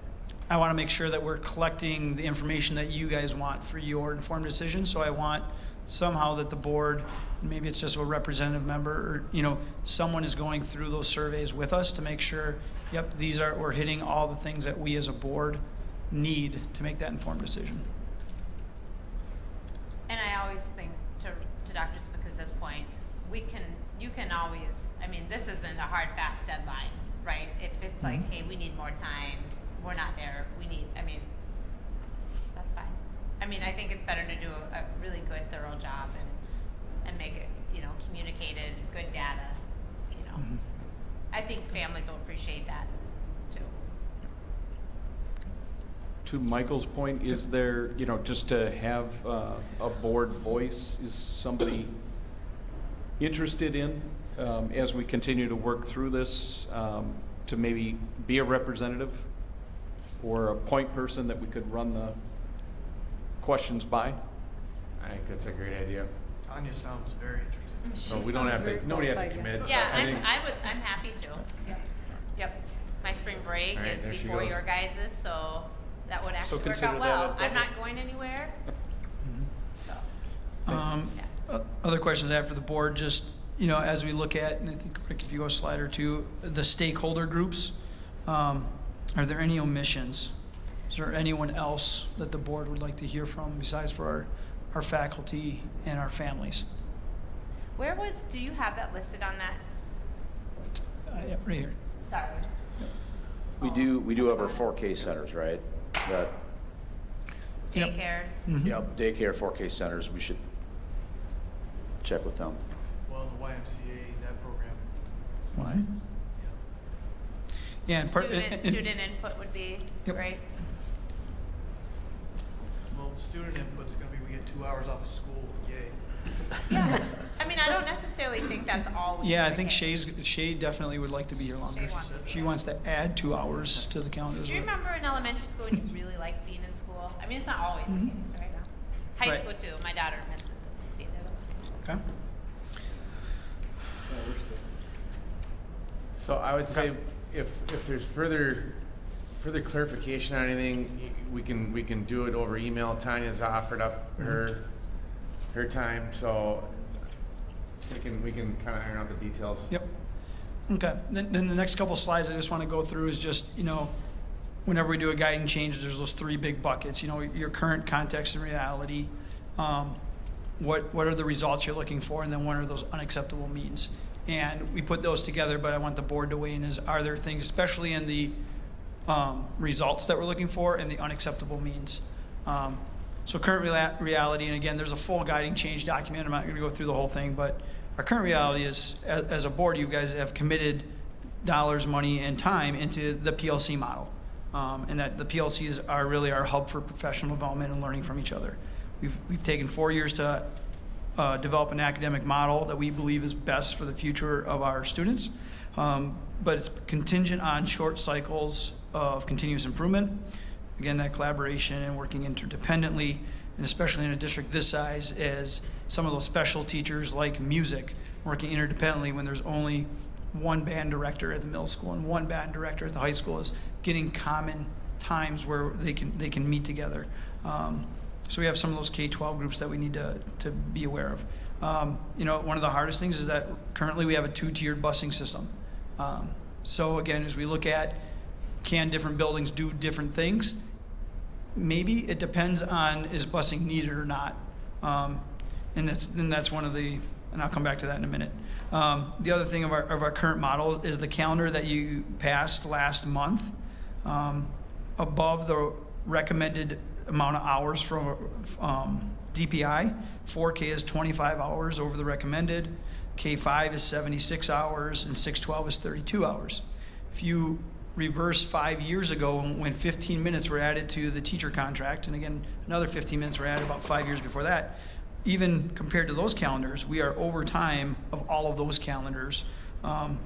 I want to make sure that we're collecting the information that you guys want for your informed decision. So I want somehow that the board, maybe it's just a representative member, or someone is going through those surveys with us to make sure, yep, we're hitting all the things that we as a board need to make that informed decision. And I always think, to Dr. Spikuza's point, you can always, this isn't a hard, fast deadline, right? If it's like, hey, we need more time, we're not there, that's fine. I think it's better to do a really good, thorough job and make it, communicated, good data, I think families will appreciate that, too. To Michael's point, is there, just to have a board voice, is somebody interested in, as we continue to work through this, to maybe be a representative or a point person that we could run the questions by? I think that's a great idea. Tanya sounds very interested. So we don't have to, nobody has to commit. Yeah, but I think- I'm happy to. Yep. My spring break All right, is there she before goes. your guys's, so that would actually work consider out that well. a I'm double. not going anywhere. Other questions I have for the board, just, as we look at, and I think, Rick, if you go a slide or two, the stakeholder groups, are there any omissions? Is there anyone else that the board would like to hear from besides for our faculty and our families? Do you have that listed on that? Yeah, right here. Sorry. We do have our 4K centers, right? That, Daycares. Yep, daycare 4K centers, we should check with them. Well, the YMCA, that program. Why? Yeah, and Student input would be great. Well, student input's gonna be, we get 2 hours off of school, yay. Yeah. I don't necessarily think that's always yeah, I the think case. Shay definitely would like to be here longer. Shay wants to be She wants to add 2 hours to the calendar as Do you well. remember in elementary school when you really liked being in school? It's not always the case right now. High Right. school too. My daughter misses being in those things. Okay. So I would say if there's further clarification on anything, we can do it over email. Tanya's offered up her time, so we can kind of iron out the details. Yep. Okay. Then the next couple slides I just want to go through is just, whenever we do a guidance change, there's those 3 big buckets. Your current context and reality, what are the results you're looking for, and then what are those unacceptable means. And we put those together, but I want the board to weigh in are there things, especially in the results that we're looking for and the unacceptable means. So current reality, and again, there's a full guiding change document. I'm not going to go through the whole thing, but our current reality is, as a board, you guys have committed dollars, money, and time into the PLC model. And that the PLCs are really our hub for professional development and learning from each other. We've taken 4 years to develop an academic model that we believe is best for the future of our students. But it's contingent on short cycles of continuous improvement. Again, that collaboration and working interdependently, and especially in a district this size, as some of those special teachers like music, working interdependently when there's only one band director at the middle school and one band director at the high school, is getting common times where they can meet together. So we have some of those K-12 groups that we need to be aware of. One of the hardest things is that currently we have a 2-tiered busing system. So again, as we look at, can different buildings do different things? Maybe. It depends on, is busing needed or not. And that's one of the, and I'll come back to that in a minute. The other thing of our current model is the calendar that you passed last month. Above the recommended amount of hours from DPI, 4K is 25 hours over the recommended, K5 is 76 hours, and 612 is 32 hours. If you reverse 5 years ago when 15 minutes were added to the teacher contract, and again, another 15 minutes were added about 5 years before that, even compared to those calendars, we are over time of all of those calendars. 9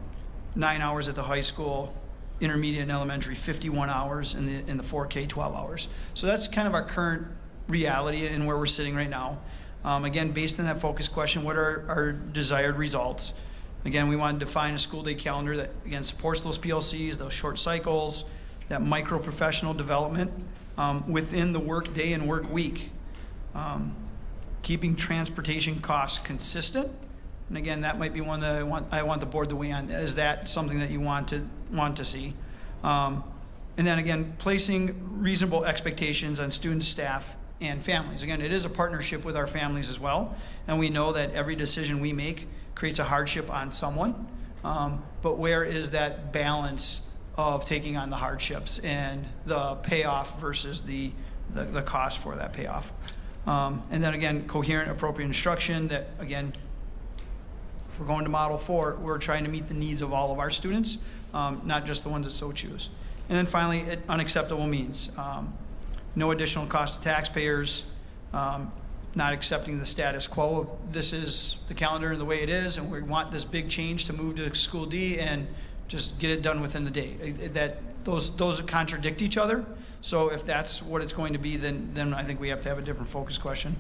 hours at the high school, intermediate and elementary, 51 hours, in the 4K, 12 hours. So that's kind of our current reality and where we're sitting right now. Again, based on that focus question, what are our desired results? Again, we want to define a school day calendar that, again, supports those PLCs, those short cycles, that micro-professional development within the work day and work week. Keeping transportation costs consistent. And again, that might be one that I want the board to weigh on. Is that something that you want to see? And then again, placing reasonable expectations on students, staff, and families. Again, it is a partnership with our families as well, and we know that every decision we make creates a hardship on someone. But where is that balance of taking on the hardships and the payoff versus the cost for that payoff? And then again, coherent, appropriate instruction that, again, if we're going to Model 4, we're trying to meet the needs of all of our students, not just the ones that so choose. And then finally, unacceptable means. No additional cost to taxpayers, not accepting the status quo. This is the calendar and the way it is, and we want this big change to move to School D and just get it done within the day. Those contradict each other. So if that's what it's going to be, then I think we have to have a different focus question.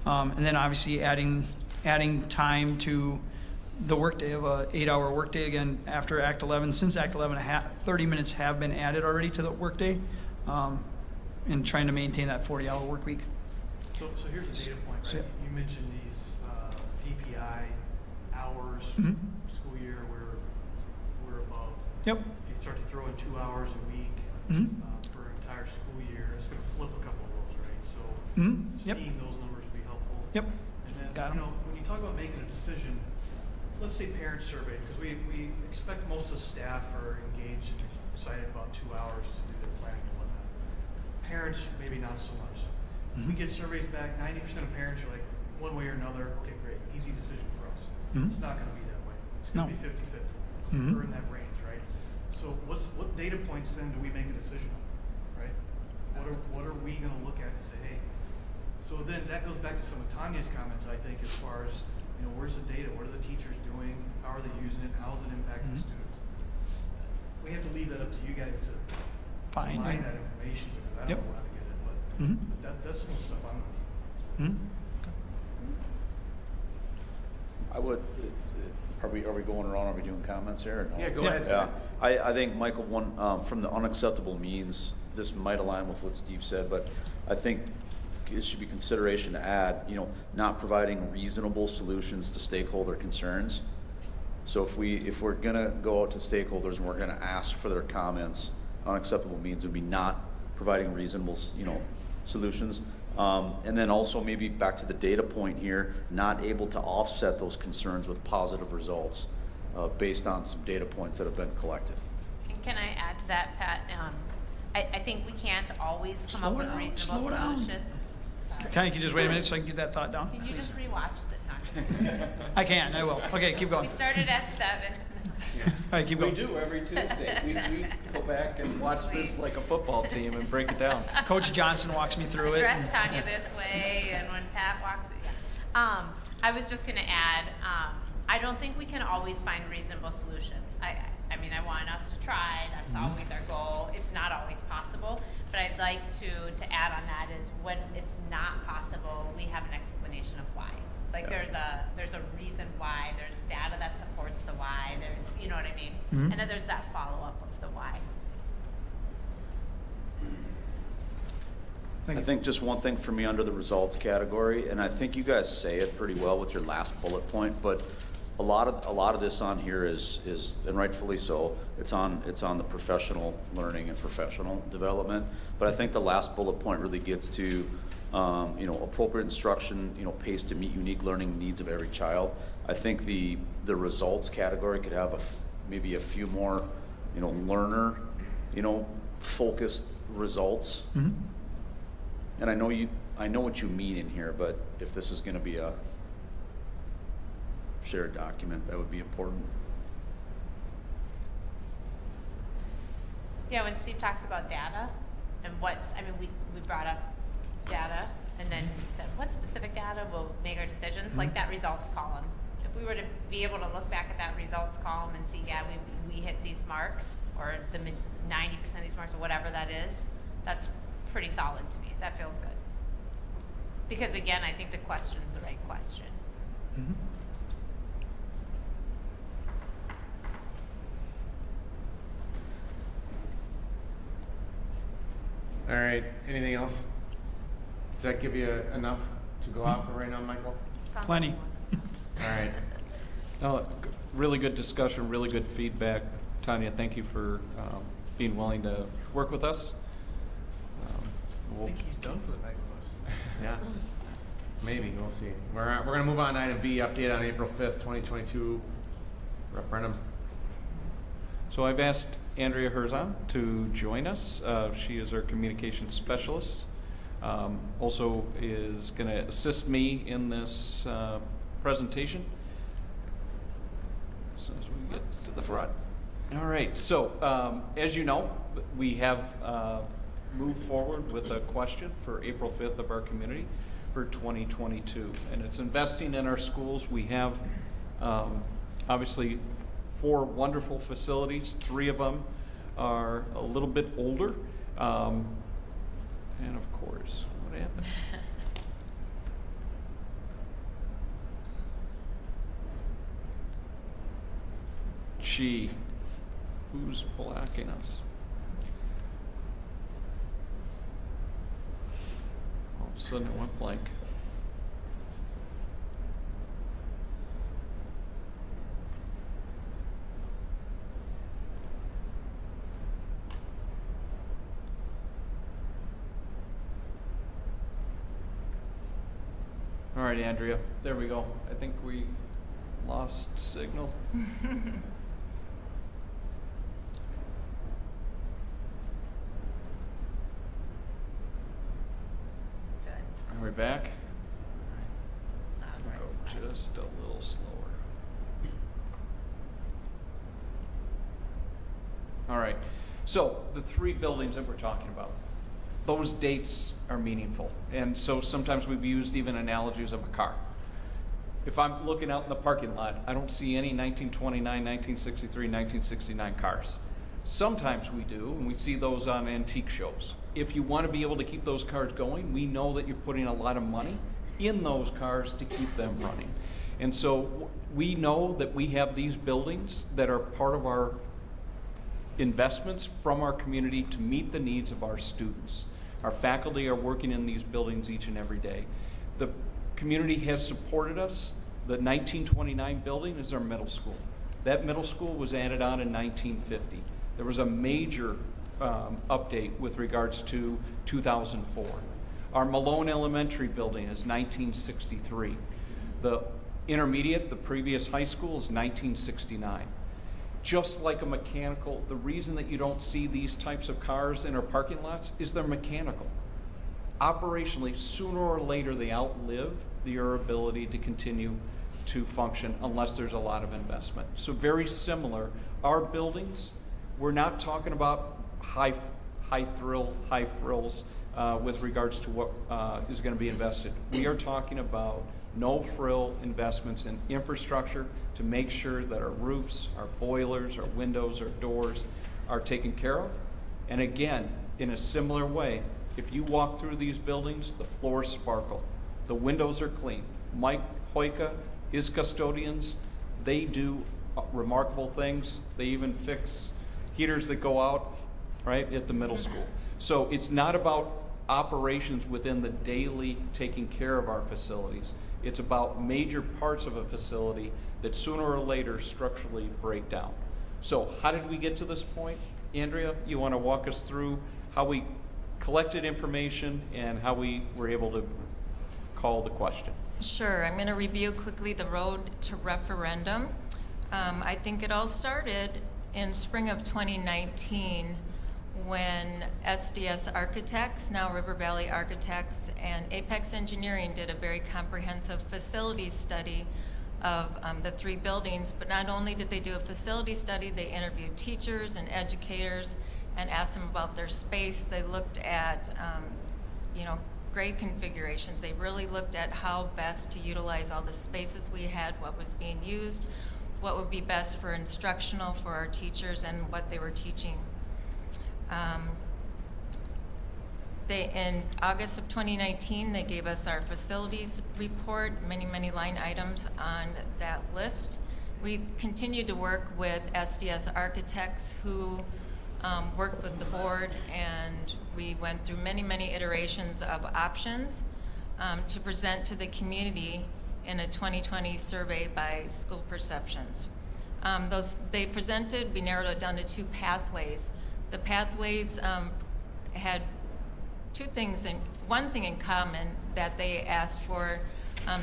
And then obviously adding time to the workday of a 8-hour workday. Again, after Act 11, since Act 11, 30 minutes have been added already to the workday, and trying to maintain that 40-hour work week. So here's a data point, right? So, You mentioned these DPI hours, school year, we're above. Yep. If you start to throw in 2 hours a week for an entire school year, it's going to flip a couple of those, right? So seeing those numbers would be helpful. Yep. And then, Got 'em. when you talk about making a decision, let's say parent survey, because we expect most of the staff are engaged and excited about 2 hours to do their planning and whatnot. Parents, maybe not so much. We get surveys back, 90% of parents are like, one way or another, okay, great, easy decision for us. It's not going to be that way. It's going to be 50-50. We're in that range, right? So what data points then do we make a decision on, right? What are we going to look at and say, hey, so then that goes back to some of Tanya's comments, I think, as far as, where's the data? What are the teachers doing? How are they using it? How is it impacting the students? We have to leave that up to you guys to mine that information, because I don't know how to get it, but that's some of the stuff I'm going to need. I would, are we going around, are we doing comments here? Or no? Yeah, go ahead. Yeah, I think, Michael, one, from the unacceptable means, this might align with what Steve said, but I think it should be consideration to add, not providing reasonable solutions to stakeholder concerns. So if we're gonna go out to stakeholders and we're gonna ask for their comments, unacceptable means would be not providing reasonable, solutions. And then also maybe back to the data point here, not able to offset those concerns with positive results based on some data points that have been collected. And can I add to that, Pat? I think we can't always come up with reasonable slow down. solutions. Tanya, can you just wait a minute so I can get that thought down? Can you just rewatch the I can, I will. Okay, keep going. We started at 7. All right, keep going. We do every Tuesday. We go back and watch this like a football team and break it down. Coach Johnson walks me through it. Dress Tanya this way, and when Pat walks, yeah. I was just going to add, I don't think we can always find reasonable solutions. I mean, I want us to try. That's always our goal. It's not always possible, but I'd like to add on that is when it's not possible, we have an explanation of why. Like there's a reason why. There's data that supports the why. There's, you know what I mean? Mhm. And then there's that follow up of the why. I think just one thing for me under the results category, and I think you guys say it pretty well with your last bullet point, but a lot of this on here is and rightfully so, it's on the professional learning and professional development. But I think the last bullet point really gets to appropriate instruction, paced to meet unique learning needs of every child. I think the results category could have maybe a few more, learner, focused results. Mhm. And I know what you mean in here, but if this is going to be a shared document, that would be important. Yeah, when Steve talks about data and we brought up data and then said, what specific data will make our decisions? Like that results column. If we were to be able to look back at that results column and see, yeah, we hit these marks or the 90% of these marks or whatever that is, that's pretty solid to me. That feels good. Because again, I think the question's the right question. Mhm. All right, anything else? Does that give you enough to go off of right now, Michael? Sounds Plenty. All right. No, really good discussion, really good feedback. Tanya, thank you for being willing to work with us. I think he's done for the night with us. Yeah, maybe, we'll see. We're gonna move on to item B, update on April 5th, 2022 referendum. So I've asked Andrea Herzon to join us. She is our communications specialist. Also is going to assist me in this presentation as soon as we get to the front. All right, so as you know, we have moved forward with a question for April 5th of our community for 2022, and it's investing in our schools. We have obviously 4 wonderful facilities. 3 of them are a little bit older. And of course, what happened? Gee, who's blocking us? All of a sudden it went blank. All right, Andrea, there we go. I think we lost signal. Are we back? Go just a little slower. All right, so the 3 buildings that we're talking about, those dates are meaningful. And so sometimes we've used even analogies of a car. If I'm looking out in the parking lot, I don't see any 1929, 1963, 1969 cars. Sometimes we do, and we see those on antique shows. If you want to be able to keep those cars going, we know that you're putting a lot of money in those cars to keep them running. And so we know that we have these buildings that are part of our investments from our community to meet the needs of our students. Our faculty are working in these buildings each and every day. The community has supported us. The 1929 building is our middle school. That middle school was added on in 1950. There was a major update with regards to 2004. Our Malone Elementary building is 1963. The intermediate, the previous high school, is 1969. Just like a mechanical, the reason that you don't see these types of cars in our parking lots is they're mechanical. Operationally, sooner or later, they outlive their ability to continue to function unless there's a lot of investment. So very similar. Our buildings, we're not talking about high frills with regards to what is going to be invested. We are talking about no frill investments in infrastructure to make sure that our roofs, our boilers, our windows, our doors are taken care of. And again, in a similar way, if you walk through these buildings, the floors sparkle. The windows are clean. Mike Hoyka, his custodians, they do remarkable things. They even fix heaters that go out, right, at the middle school. So it's not about operations within the daily taking care of our facilities. It's about major parts of a facility that sooner or later structurally break down. So how did we get to this point? Andrea, you want to walk us through how we collected information and how we were able to call the question? Sure. I'm going to review quickly the road to referendum. I think it all started in spring of 2019 when SDS Architects, now River Valley Architects, and Apex Engineering did a very comprehensive facility study of the 3 buildings. But not only did they do a facility study, they interviewed teachers and educators and asked them about their space. They looked at, grade configurations. They really looked at how best to utilize all the spaces we had, what was being used, what would be best for instructional for our teachers, and what they were teaching. In August of 2019, they gave us our facilities report, many line items on that list. We continued to work with SDS Architects, who worked with the board, and we went through many iterations of options to present to the community in a 2020 survey by school perceptions. Those they presented, we narrowed it down to 2 pathways. The pathways had 2 things, one thing in common, that they asked for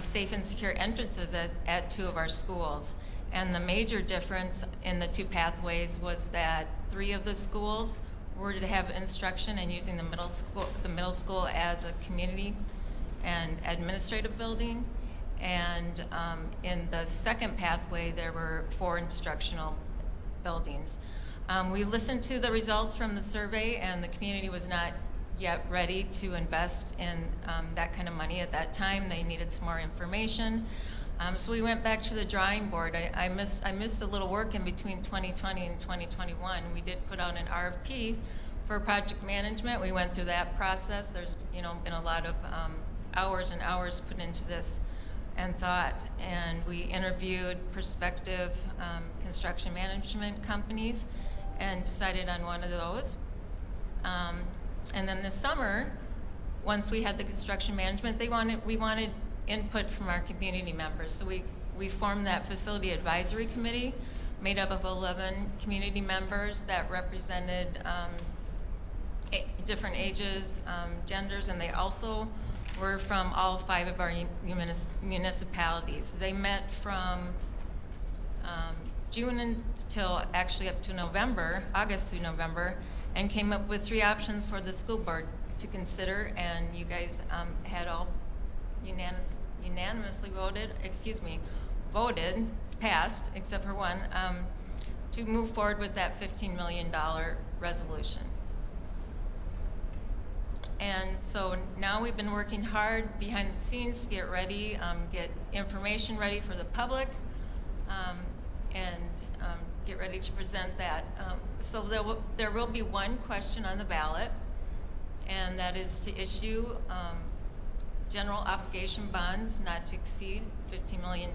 safe and secure entrances at 2 of our schools. And the major difference in the 2 pathways was that 3 of the schools were to have instruction and using the middle school as a community and administrative building. And in the second pathway, there were 4 instructional buildings. We listened to the results from the survey, and the community was not yet ready to invest in that kind of money at that time. They needed some more information. So we went back to the drawing board. I missed a little work in between 2020 and 2021. We did put out an RFP for project management. We went through that process. There's been a lot of hours and hours put into this and thought. And we interviewed prospective construction management companies and decided on one of those. And then this summer, once we had the construction management, we wanted input from our community members. So we formed that facility advisory committee made up of 11 community members that represented different ages, genders, and they also were from all 5 of our municipalities. They met from June until actually up to November, August through November, and came up with 3 options for the school board to consider, and you guys had all unanimously voted, passed, except for one, to move forward with that $15 million resolution. And so now we've been working hard behind the scenes to get ready, get information ready for the public, and get ready to present that. So there will be one question on the ballot, and that is to issue general obligation bonds not to exceed $15 million,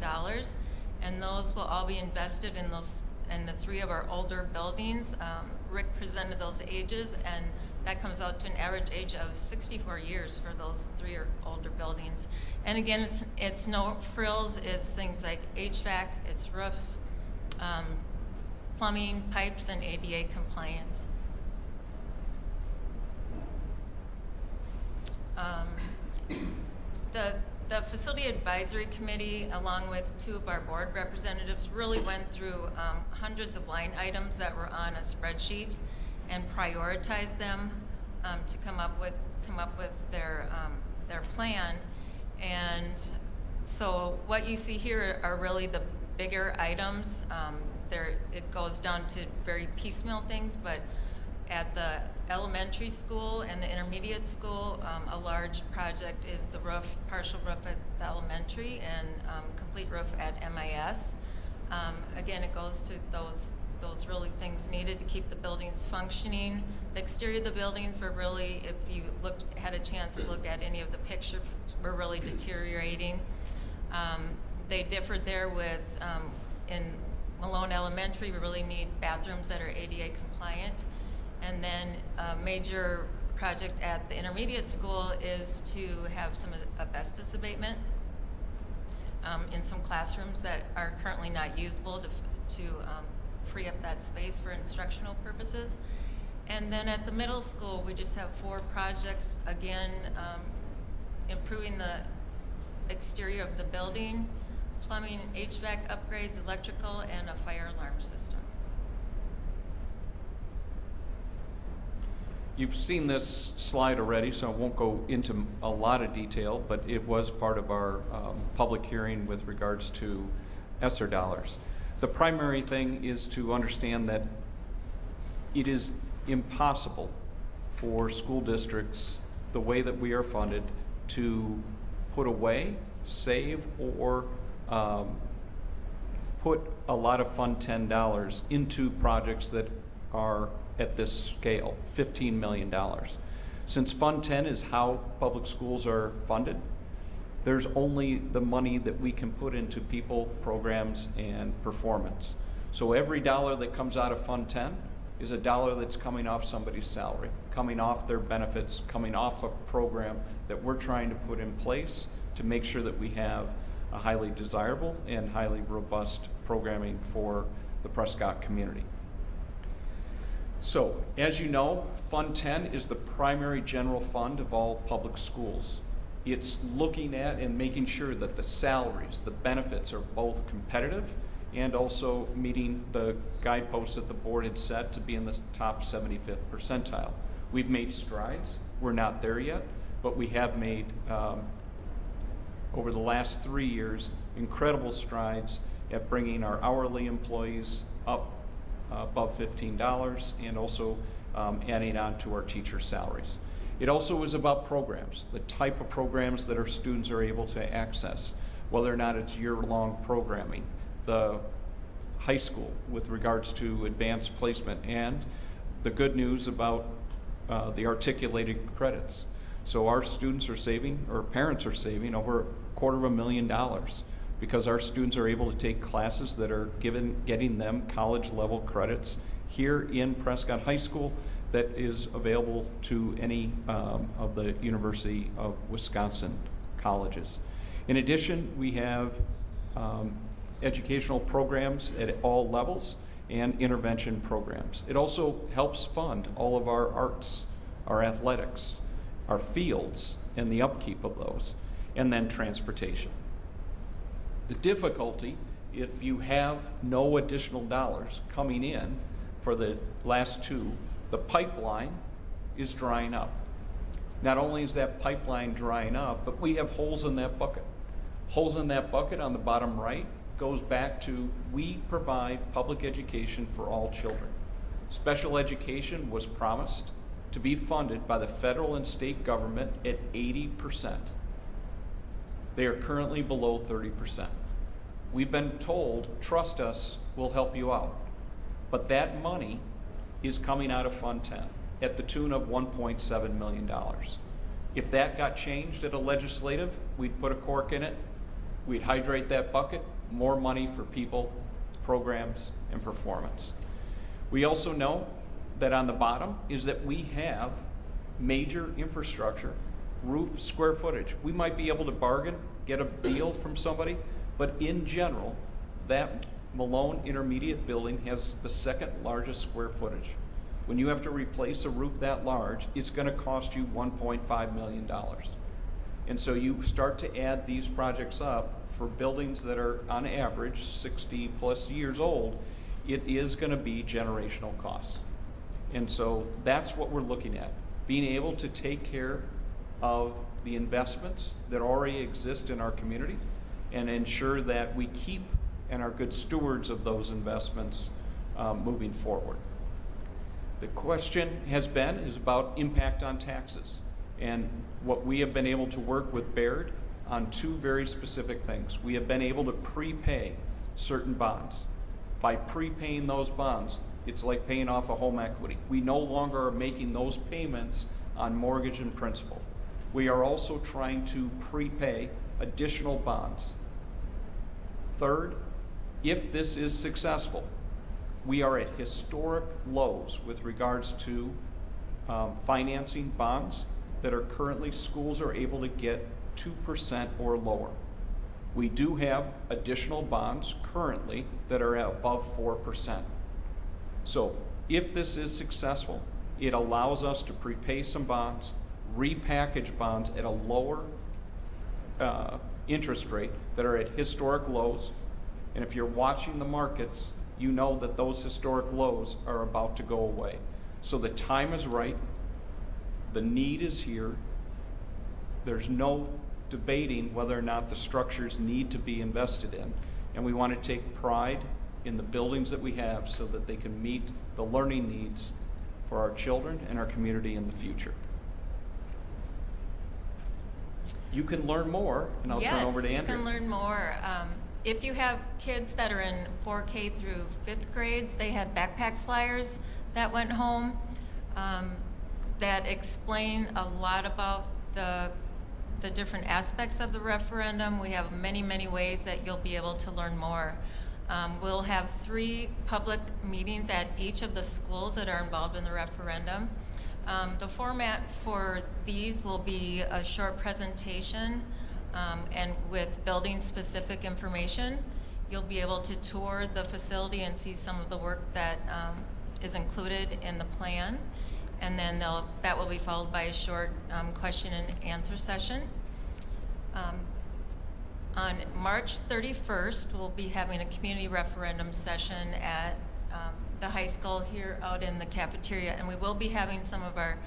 and those will all be invested in the 3 of our older buildings. Rick presented those ages, and that comes out to an average age of 64 years for those 3 or older buildings. And again, it's no frills. It's things like HVAC, it's roofs, plumbing, pipes, and ADA compliance. The Facility Advisory Committee, along with 2 of our board representatives, really went through hundreds of line items that were on a spreadsheet and prioritized them to come up with their plan. And so what you see here are really the bigger items. It goes down to very piecemeal things, but at the elementary school and the intermediate school, a large project is the partial roof at the elementary and complete roof at MIS. Again, it goes to those really things needed to keep the buildings functioning. The exterior of the buildings were really, if you had a chance to look at any of the pictures, were really deteriorating. They differed there with, in Malone Elementary, we really need bathrooms that are ADA compliant. And then a major project at the intermediate school is to have some asbestos abatement in some classrooms that are currently not usable to free up that space for instructional purposes. And then at the middle school, we just have 4 projects, again, improving the exterior of the building, plumbing, HVAC upgrades, electrical, and a fire alarm system. You've seen this slide already, so I won't go into a lot of detail, but it was part of our public hearing with regards to ESSER dollars. The primary thing is to understand that it is impossible for school districts, the way that we are funded, to put away, save, or put a lot of Fund 10 dollars into projects that are at this scale, $15 million. Since Fund 10 is how public schools are funded, there's only the money that we can put into people, programs, and performance. So every dollar that comes out of Fund 10 is a dollar that's coming off somebody's salary, coming off their benefits, coming off a program that we're trying to put in place to make sure that we have a highly desirable and highly robust programming for the Prescott community. So, as you know, Fund 10 is the primary general fund of all public schools. It's looking at and making sure that the salaries, the benefits are both competitive and also meeting the guideposts that the board had set to be in the top 75th percentile. We've made strides. We're not there yet, but we have made, over the last 3 years, incredible strides at bringing our hourly employees up above $15 and also adding on to our teacher salaries. It also is about programs, the type of programs that our students are able to access, whether or not it's year-long programming, the high school with regards to advanced placement, and the good news about the articulated credits. So our students are saving, or parents are saving, over $250,000 because our students are able to take classes that are getting them college-level credits here in Prescott High School that is available to any of the University of Wisconsin colleges. In addition, we have educational programs at all levels and intervention programs. It also helps fund all of our arts, our athletics, our fields, and the upkeep of those, and then transportation. The difficulty, if you have no additional dollars coming in for the last 2, the pipeline is drying up. Not only is that pipeline drying up, but we have holes in that bucket. Holes in that bucket on the bottom right goes back to we provide public education for all children. Special education was promised to be funded by the federal and state government at 80%. They are currently below 30%. We've been told, trust us, we'll help you out. But that money is coming out of Fund 10 at the tune of $1.7 million. If that got changed at a legislative, we'd put a cork in it, we'd hydrate that bucket, more money for people, programs, and performance. We also know that on the bottom is that we have major infrastructure, roof square footage. We might be able to bargain, get a deal from somebody, but in general, that Malone Intermediate building has the second largest square footage. When you have to replace a roof that large, it's going to cost you $1.5 million. And so you start to add these projects up for buildings that are on average 60 plus years old, it is going to be generational costs. And so that's what we're looking at, being able to take care of the investments that already exist in our community and ensure that we keep and are good stewards of those investments moving forward. The question is about impact on taxes. And what we have been able to work with Baird on two very specific things. We have been able to prepay certain bonds. By prepaying those bonds, it's like paying off a home equity. We no longer are making those payments on mortgage and principal. We are also trying to prepay additional bonds. Third, if this is successful, we are at historic lows with regards to financing bonds that are currently schools are able to get 2% or lower. We do have additional bonds currently that are at above 4%. So if this is successful, it allows us to prepay some bonds, repackage bonds at a lower interest rate that are at historic lows. And if you're watching the markets, you know that those historic lows are about to go away. So the time is right. The need is here. There's no debating whether or not the structures need to be invested in. And we want to take pride in the buildings that we have so that they can meet the learning needs for our children and our community in the future. You can learn more, and I'll turn over to Andrew. Yes, you can learn more. If you have kids that are in 4K through 5th grades, they had backpack flyers that went home that explain a lot about the different aspects of the referendum. We have many, many ways that you'll be able to learn more. We'll have 3 public meetings at each of the schools that are involved in the referendum. The format for these will be a short presentation and with building-specific information. You'll be able to tour the facility and see some of the work that is included in the plan. And then that will be followed by a short question and answer session. On March 31st, we'll be having a community referendum session at the high school here out in the cafeteria. And we will be having some of our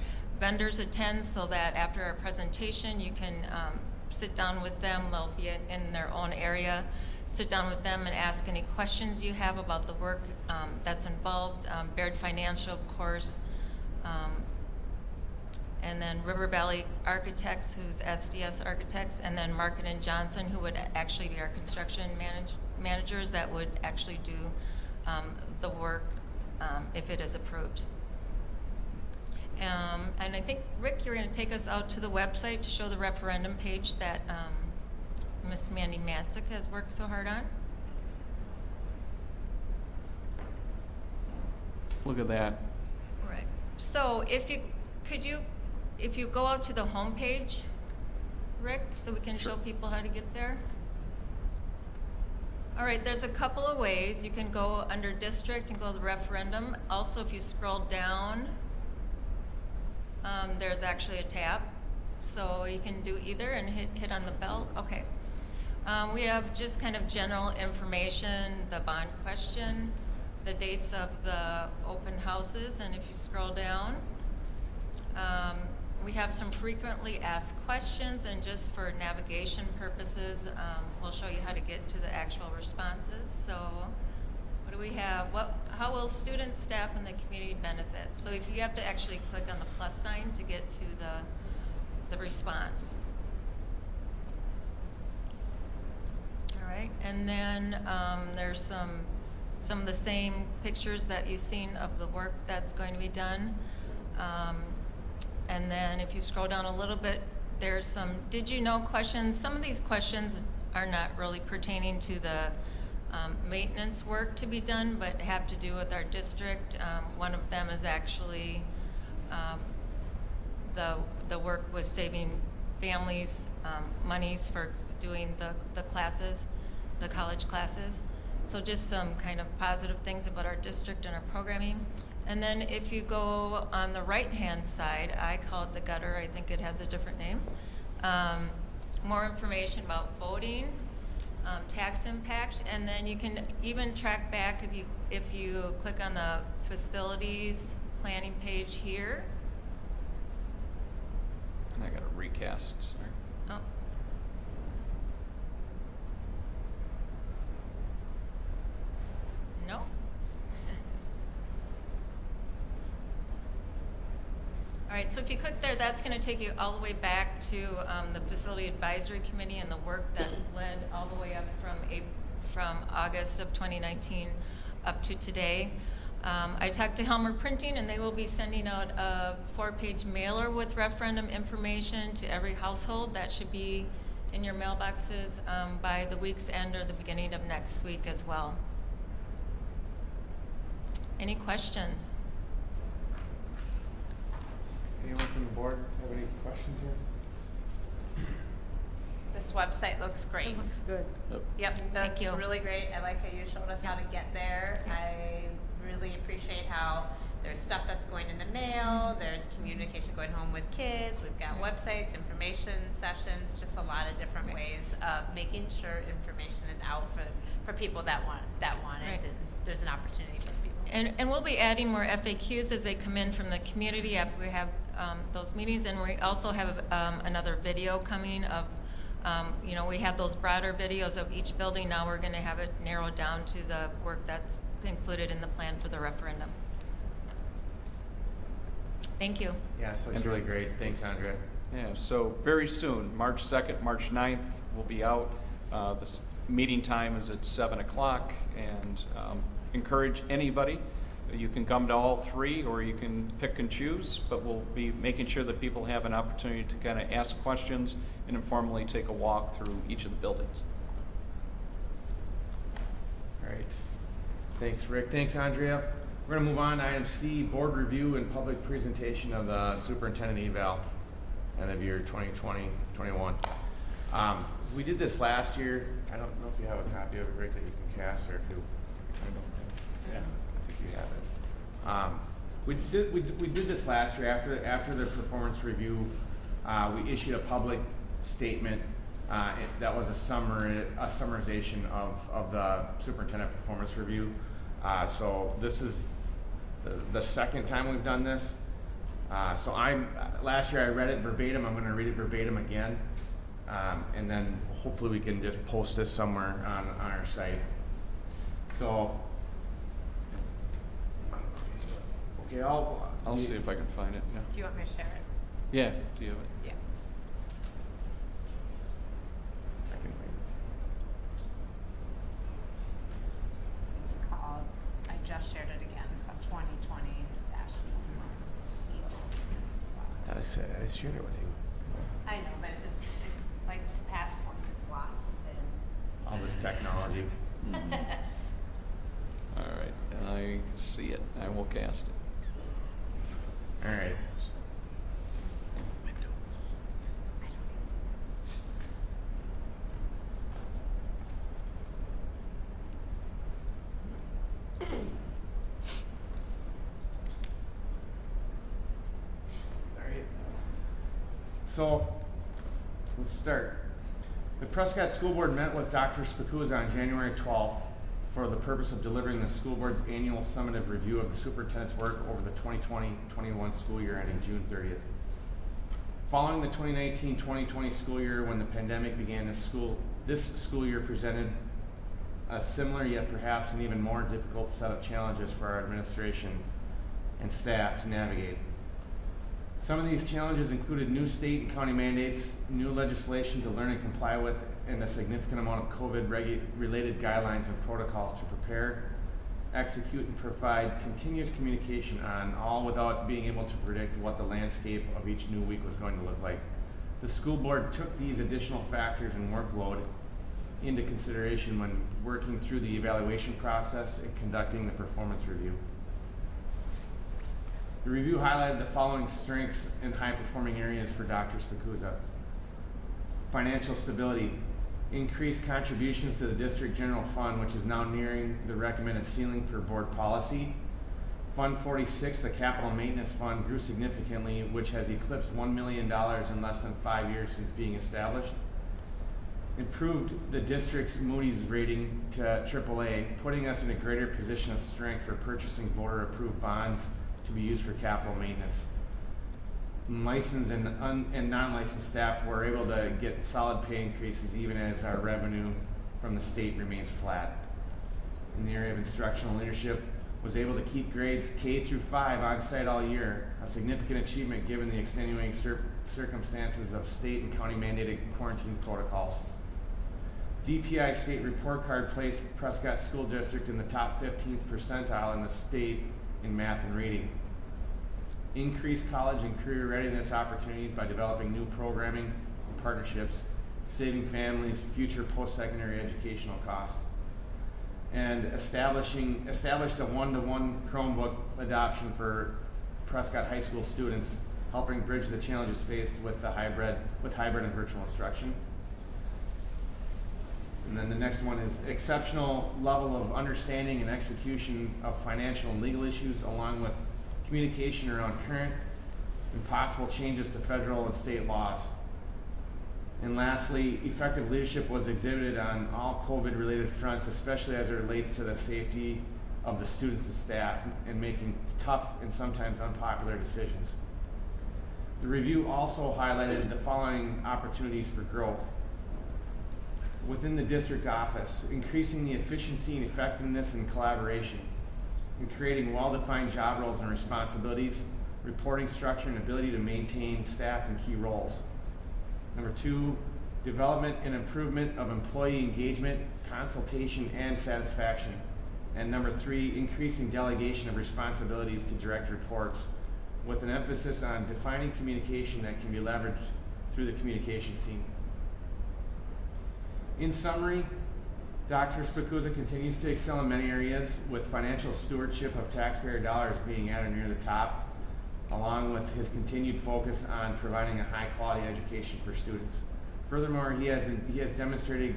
vendors attend so that after our presentation, you can sit down with them. They'll be in their own area. Sit down with them and ask any questions you have about the work that's involved. Baird Financial, of course. And then River Valley Architects, who's SDS Architects, and then Market and Johnson, who would actually be our construction managers that would actually do the work if it is approved. And I think, Rick, you're going to take us out to the website to show the referendum page that Miss Mandy Matzik has worked so hard on. Look at that. Right. So if you go out to the home page, Rick, so we can show people how to get there. All right, there's a couple of ways. You can go under district and go to the referendum. Also, if you scroll down, there's actually a tab. So you can do either and hit on the bell. Okay. We have just kind of general information, the bond question, the dates of the open houses, and if you scroll down, we have some frequently asked questions, and just for navigation purposes, we'll show you how to get to the actual responses. So what do we have? How will students, staff, and the community benefit? So if you have to actually click on the plus sign to get to the response. All right, and then there's some of the same pictures that you've seen of the work that's going to be done. And then if you scroll down a little bit, there's some did you know questions. Some of these questions are not really pertaining to the maintenance work to be done, but have to do with our district. One of them is actually the work with saving families monies for doing the classes, the college classes. So just some kind of positive things about our district and our programming. And then if you go on the right-hand side, I call it the gutter, I think it has a different name. More information about voting, tax impact, and then you can even track back if you click on the facilities planning page here. And I got a recast, sorry. Oh. No. All right, so if you click there, that's going to take you all the way back to the Facility Advisory Committee and the work that led all the way up from August of 2019 up to today. I talked to Helmer Printing, and they will be sending out a 4-page mailer with referendum information to every household. That should be in your mailboxes by the week's end or the beginning of next week as well. Any questions? Anyone from the board have any questions here? This website looks great. It looks good. Yep, that's you. really great. I like how you showed us how to get there. I really appreciate how there's stuff that's going in the mail, there's communication going home with kids, we've got websites, information sessions, just a lot of different ways of making sure information is out for people that want it, and there's an opportunity for people. And we'll be adding more FAQs as they come in from the community after we have those meetings, and we also have another video coming of, we had those broader videos of each building. Now we're going to have it narrowed down to the work that's included in the plan for the referendum. Thank you. Yeah, so it's really great. Thanks, Andrea. Yeah, so very soon, March 2nd, March 9th, we'll be out. This meeting time is at 7 o'clock, and encourage anybody. You can come to all three, or you can pick and choose, but we'll be making sure that people have an opportunity to kind of ask questions and informally take a walk through each of the buildings. All right. Thanks, Rick. Thanks, Andrea. We're going to move on to item C, board review and public presentation of the superintendent eval, end of year 2020-21. We did this last year. I don't know if you have a copy of it, Rick, that you can cast, or if you, I don't know. Yeah, I think you have it. We did this last year after the performance review. We issued a public statement that was a summarization of the superintendent performance review. So this is the second time we've done this. So last year I read it verbatim. I'm going to read it verbatim again, and then hopefully we can just post this somewhere on our site. So, okay, I'll see if I can find it. Yeah. Do you want me to share it? Yeah. Do you have it? Yeah. I can read It's called, I just shared it again, it's called 2020-21. it. I shared it with you. I know, but it's like Pat's point, it's lost within. All this technology. All right, I see it. I will cast it. All right. So, let's start. The Prescott School Board met with Dr. Spicuzza on January 12th for the purpose of delivering the school board's annual summative review of the superintendent's work over the 2020-21 school year ending June 30th. Following the 2019-2020 school year, when the pandemic began, this school year presented a similar yet perhaps an even more difficult set of challenges for our administration and staff to navigate. Some of these challenges included new state and county mandates, new legislation to learn and comply with, and a significant amount of COVID-related guidelines and protocols to prepare, execute, and provide continuous communication on, all without being able to predict what the landscape of each new week was going to look like. The school board took these additional factors and workload into consideration when working through the evaluation process and conducting the performance review. The review highlighted the following strengths and high-performing areas for Dr. Spicuzza. Financial stability, increased contributions to the district general fund, which is now nearing the recommended ceiling per board policy. Fund 46, the capital maintenance fund, grew significantly, which has eclipsed $1 million in less than 5 years since being established. Improved the district's Moody's rating to AAA, putting us in a greater position of strength for purchasing voter-approved bonds to be used for capital maintenance. Licensed and non-licensed staff were able to get solid pay increases even as our revenue from the state remains flat. In the area of instructional leadership, was able to keep grades K through 5 on site all year, a significant achievement given the extenuating circumstances of state and county mandated quarantine protocols. DPI state report card placed Prescott School District in the top 15th percentile in the state in math and reading. Increased college and career readiness opportunities by developing new programming and partnerships, saving families future post-secondary educational costs. And established a one-to-one Chromebook adoption for Prescott High School students, helping bridge the challenges faced with hybrid and virtual instruction. And then the next one is exceptional level of understanding and execution of financial and legal issues, along with communication around current and possible changes to federal and state laws. And lastly, effective leadership was exhibited on all COVID-related fronts, especially as it relates to the safety of the students and staff and making tough and sometimes unpopular decisions. The review also highlighted the following opportunities for growth. Within the district office, increasing the efficiency and effectiveness and collaboration, and creating well-defined job roles and responsibilities, reporting structure and ability to maintain staff in key roles. Number 2, development and improvement of employee engagement, consultation, and satisfaction. And number 3, increasing delegation of responsibilities to direct reports, with an emphasis on defining communication that can be leveraged through the communications team. In summary, Dr. Spikuza continues to excel in many areas, with financial stewardship of taxpayer dollars being at or near the top, along with his continued focus on providing a high-quality education for students. Furthermore, he has demonstrated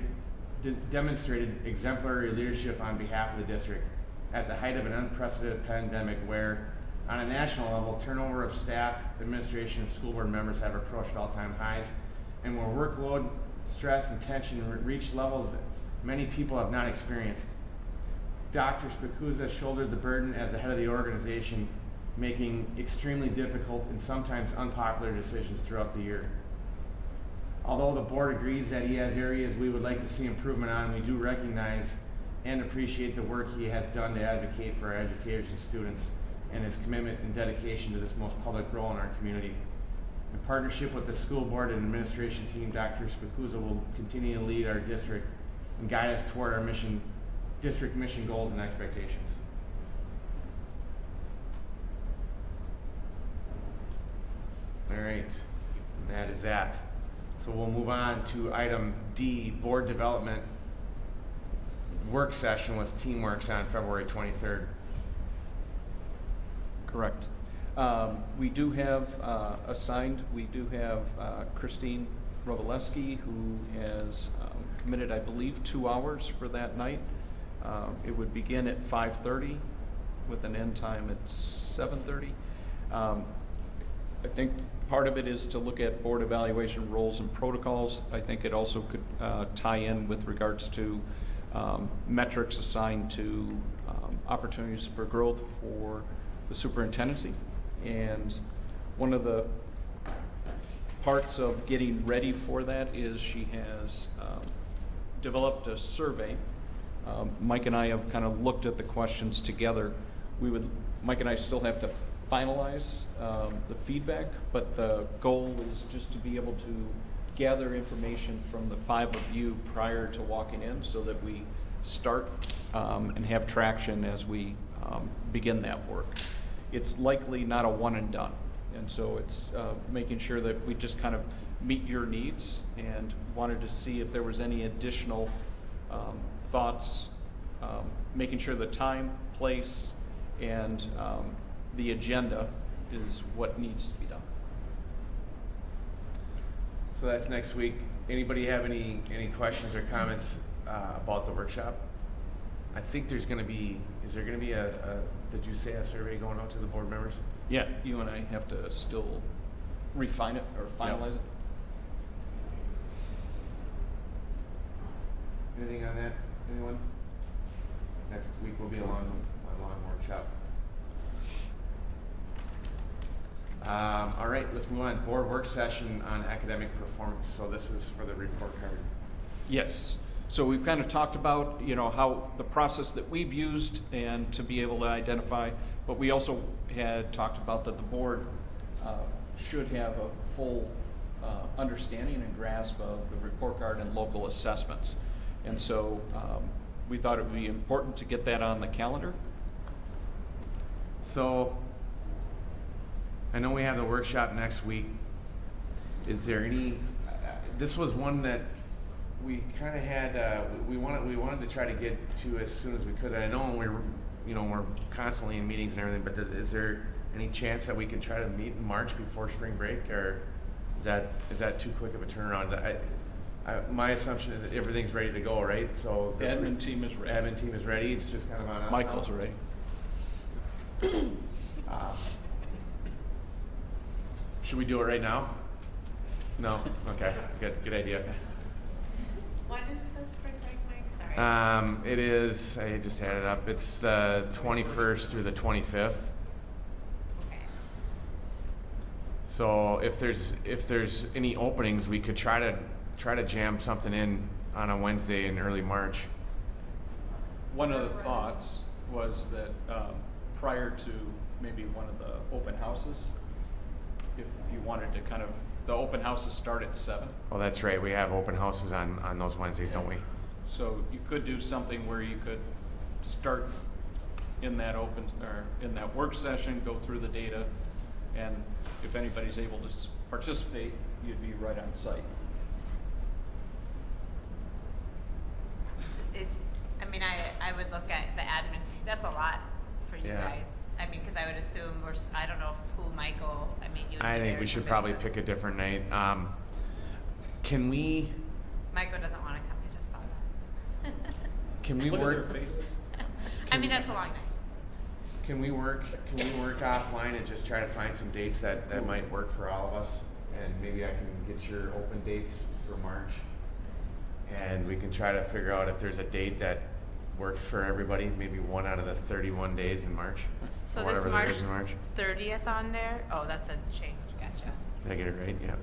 exemplary leadership on behalf of the district at the height of an unprecedented pandemic where, on a national level, turnover of staff, administration, and school board members have approached all-time highs, and where workload, stress, and tension reach levels that many people have not experienced. Dr. Spikuza shouldered the burden as the head of the organization, making extremely difficult and sometimes unpopular decisions throughout the year. Although the board agrees that he has areas we would like to see improvement on, we do recognize and appreciate the work he has done to advocate for our educators and students and his commitment and dedication to this most public role in our community. In partnership with the school board and administration team, Dr. Spikuza will continue to lead our district and guide us toward our district mission goals and expectations. All right, and that is that. So we'll move on to item D, board development work session with Teamworks on February 23rd. Correct. We do have assigned, we do have Christine Rovalesky, who has committed, I believe, 2 hours for that night. It would begin at 5:30 with an end time at 7:30. I think part of it is to look at board evaluation roles and protocols. I think it also could tie in with regards to metrics assigned to opportunities for growth for the superintendency. And one of the parts of getting ready for that is she has developed a survey. Mike and I have kind of looked at the questions together. Mike and I still have to finalize the feedback, but the goal is just to be able to gather information from the 5 of you prior to walking in so that we start and have traction as we begin that work. It's likely not a one and done, and so it's making sure that we just kind of meet your needs, and wanted to see if there was any additional thoughts, making sure the time, place, and the agenda is what needs to be done. So that's next week. Anybody have any questions or comments about the workshop? I think there's going to be, is there going to be did you say a survey going out to the board members? Yeah, you and I have to still refine it or finalize it. Anything on that? Anyone? Next week will be a long workshop. All right, let's move on. Board work session on academic performance. So this is for the report card. Yes. So we've kind of talked about, how the process that we've used and to be able to identify, but we also had talked about that the board should have a full understanding and grasp of the report card and local assessments. And so we thought it would be important to get that on the calendar. So I know we have the workshop next week. Is there any, this was one that we kind of had, we wanted to try to get to as soon as we could. I know we're constantly in meetings and everything, but is there any chance that we can try to meet in March before spring break, or is that too quick of a turnaround? My assumption is that everything's ready to go, right? So The admin team is ready. Admin team is ready. It's just kind of on us. Michael's now. ready. Should we do it right now? No? Okay, good idea. When is the spring break, Mike? Sorry. It is, I just had it up. It's the 21st through the 25th. Okay. So if there's any openings, we could try to jam something in on a Wednesday in early March. One of the thoughts was that prior to maybe one of the open houses, if you wanted to the open houses start at 7. Oh, that's right. We have open houses on those Wednesdays, don't we? So you could do something where you could start in that in that work session, go through the data, and if anybody's able to participate, you'd be right on site. I would look at the admin. That's a lot for you guys. Because I would assume I don't know who Michael. You. I think we should probably pick a different night. Can we? Michael doesn't want to come. I just saw that. Can we work? That's a long night. Can we work offline and just try to find some dates that might work for all of us? And maybe I can get your open dates for March. And we can try to figure out if there's a date that works for everybody, maybe one out of the 31 days in March. So or this whatever there is in March. 30th on there? Oh, that's a change. Gotcha. Did I get it right? Yeah.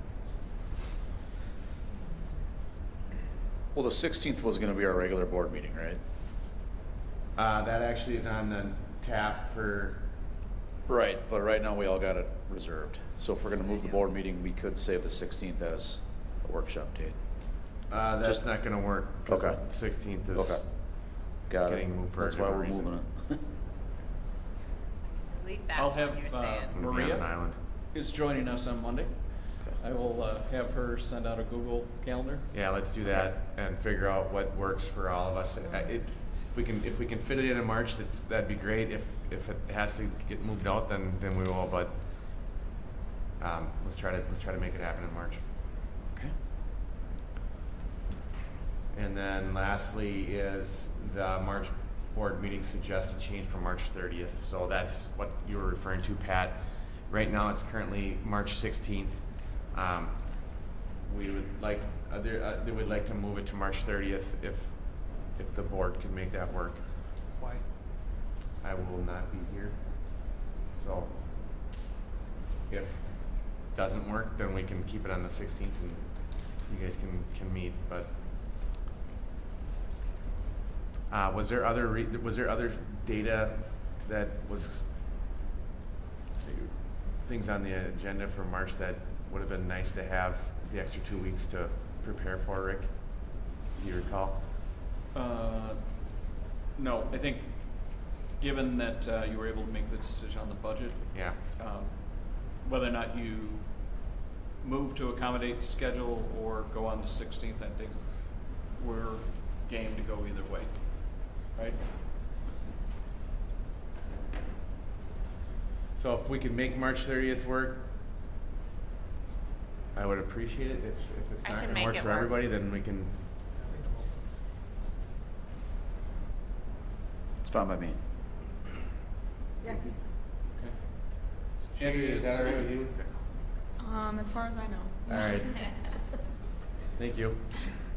Well, the 16th was going to be our regular board meeting, right? That actually is on the tap for. Right, but right now we all got it reserved. So if we're going to move the board meeting, we could save the 16th as a workshop date. That's Just not going to work. Okay. The 16th is Got it. getting moved for That's a why different we're reason. moving it. Delete that I'll one have you're saying. We'll be on Maria an island. is joining us on Monday. I will have her send out a Google Calendar. Yeah, let's do that and figure out what works for all of us. If we can fit it in March, that'd be great. If it has to get moved out, then we will. But let's try to make it happen in March. Okay. And then lastly is the March board meeting suggested change for March 30th. So that's what you were referring to, Pat. Right now it's currently March 16th. We would like they would like to move it to March 30th if the board can make that work. Why? I will not be here. So if it doesn't work, then we can keep it on the 16th and you guys can meet. But was there other data that was things on the agenda for March that would have been nice to have the extra 2 weeks to prepare for, Rick? Do you recall? No, I think given that you were able to make the decision on the budget, Yeah. Whether or not you move to accommodate the schedule or go on the 16th, I think we're game to go either way, right? So if we could make March 30th work, I would appreciate it. If it's I not can going to make work it for work. everybody, then we can. It's fine by me. Yeah, Andrea, is that all right with you? As far as I know. All right. Thank you.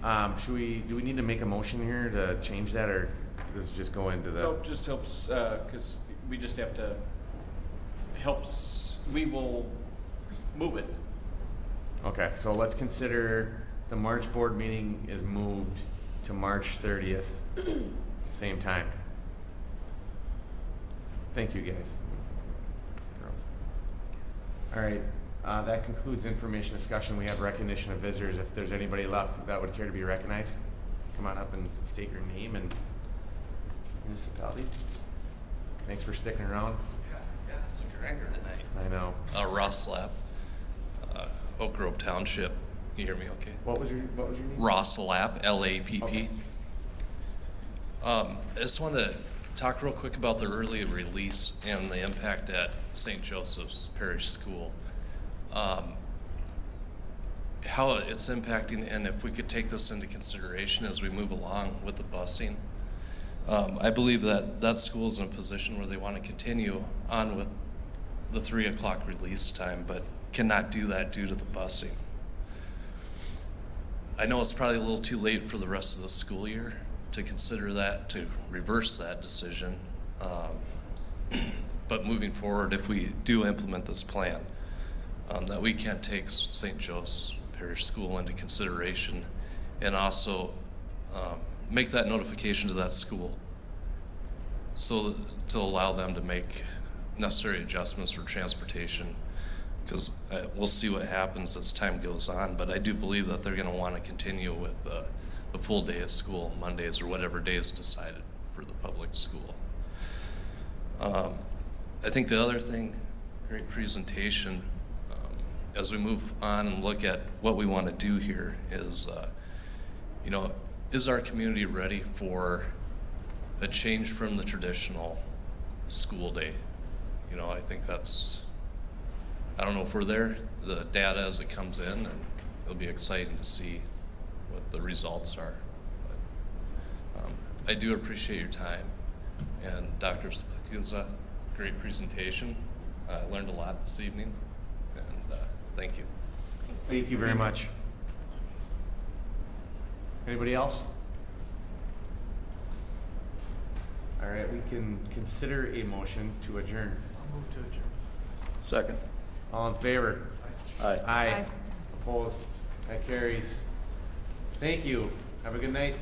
Do we need to make a motion here to change that, or does it just go into the? Nope, just helps, because we just have to, we will move it. Okay, so let's consider the March board meeting is moved to March 30th, same time. Thank you, guys. All right, that concludes information discussion. We have recognition of visitors. If there's anybody left that would care to be recognized, come on up and state your name and municipality. Thanks for sticking around. Yeah, it's a dragger tonight. I know. Ross Lapp, Oak Grove Township. You hear me okay? What was your name? Ross Lapp, L-A-P-P. Okay. I just wanted to talk real quick about the early release and the impact at St. Joseph's Parish School. How it's impacting, and if we could take this into consideration as we move along with the busing. I believe that that school is in a position where they want to continue on with the 3 o'clock release time, but cannot do that due to the busing. I know it's probably a little too late for the rest of the school year to consider that, to reverse that decision. But moving forward, if we do implement this plan, that we can take St. Joe's Parish School into consideration and also make that notification to that school so to allow them to make necessary adjustments for transportation, because we'll see what happens as time goes on, but I do believe that they're going to want to continue with the full day of school, Mondays or whatever day is decided for the public school. I think the other thing, great presentation, as we move on and look at what we want to do here is, is our community ready for a change from the traditional school day? I think that's, I don't know if we're there, the data as it comes in, and it'll be exciting to see what the results are. But, I do appreciate your time, and Dr. Spikuza, great presentation. I learned a lot this evening, and thank you. Thank you very much. Anybody else? All right, we can consider a motion to adjourn. I'll move to adjourn. Second. All in favor? Aye. Aye. Opposed? That carries. Thank you. Have a good night.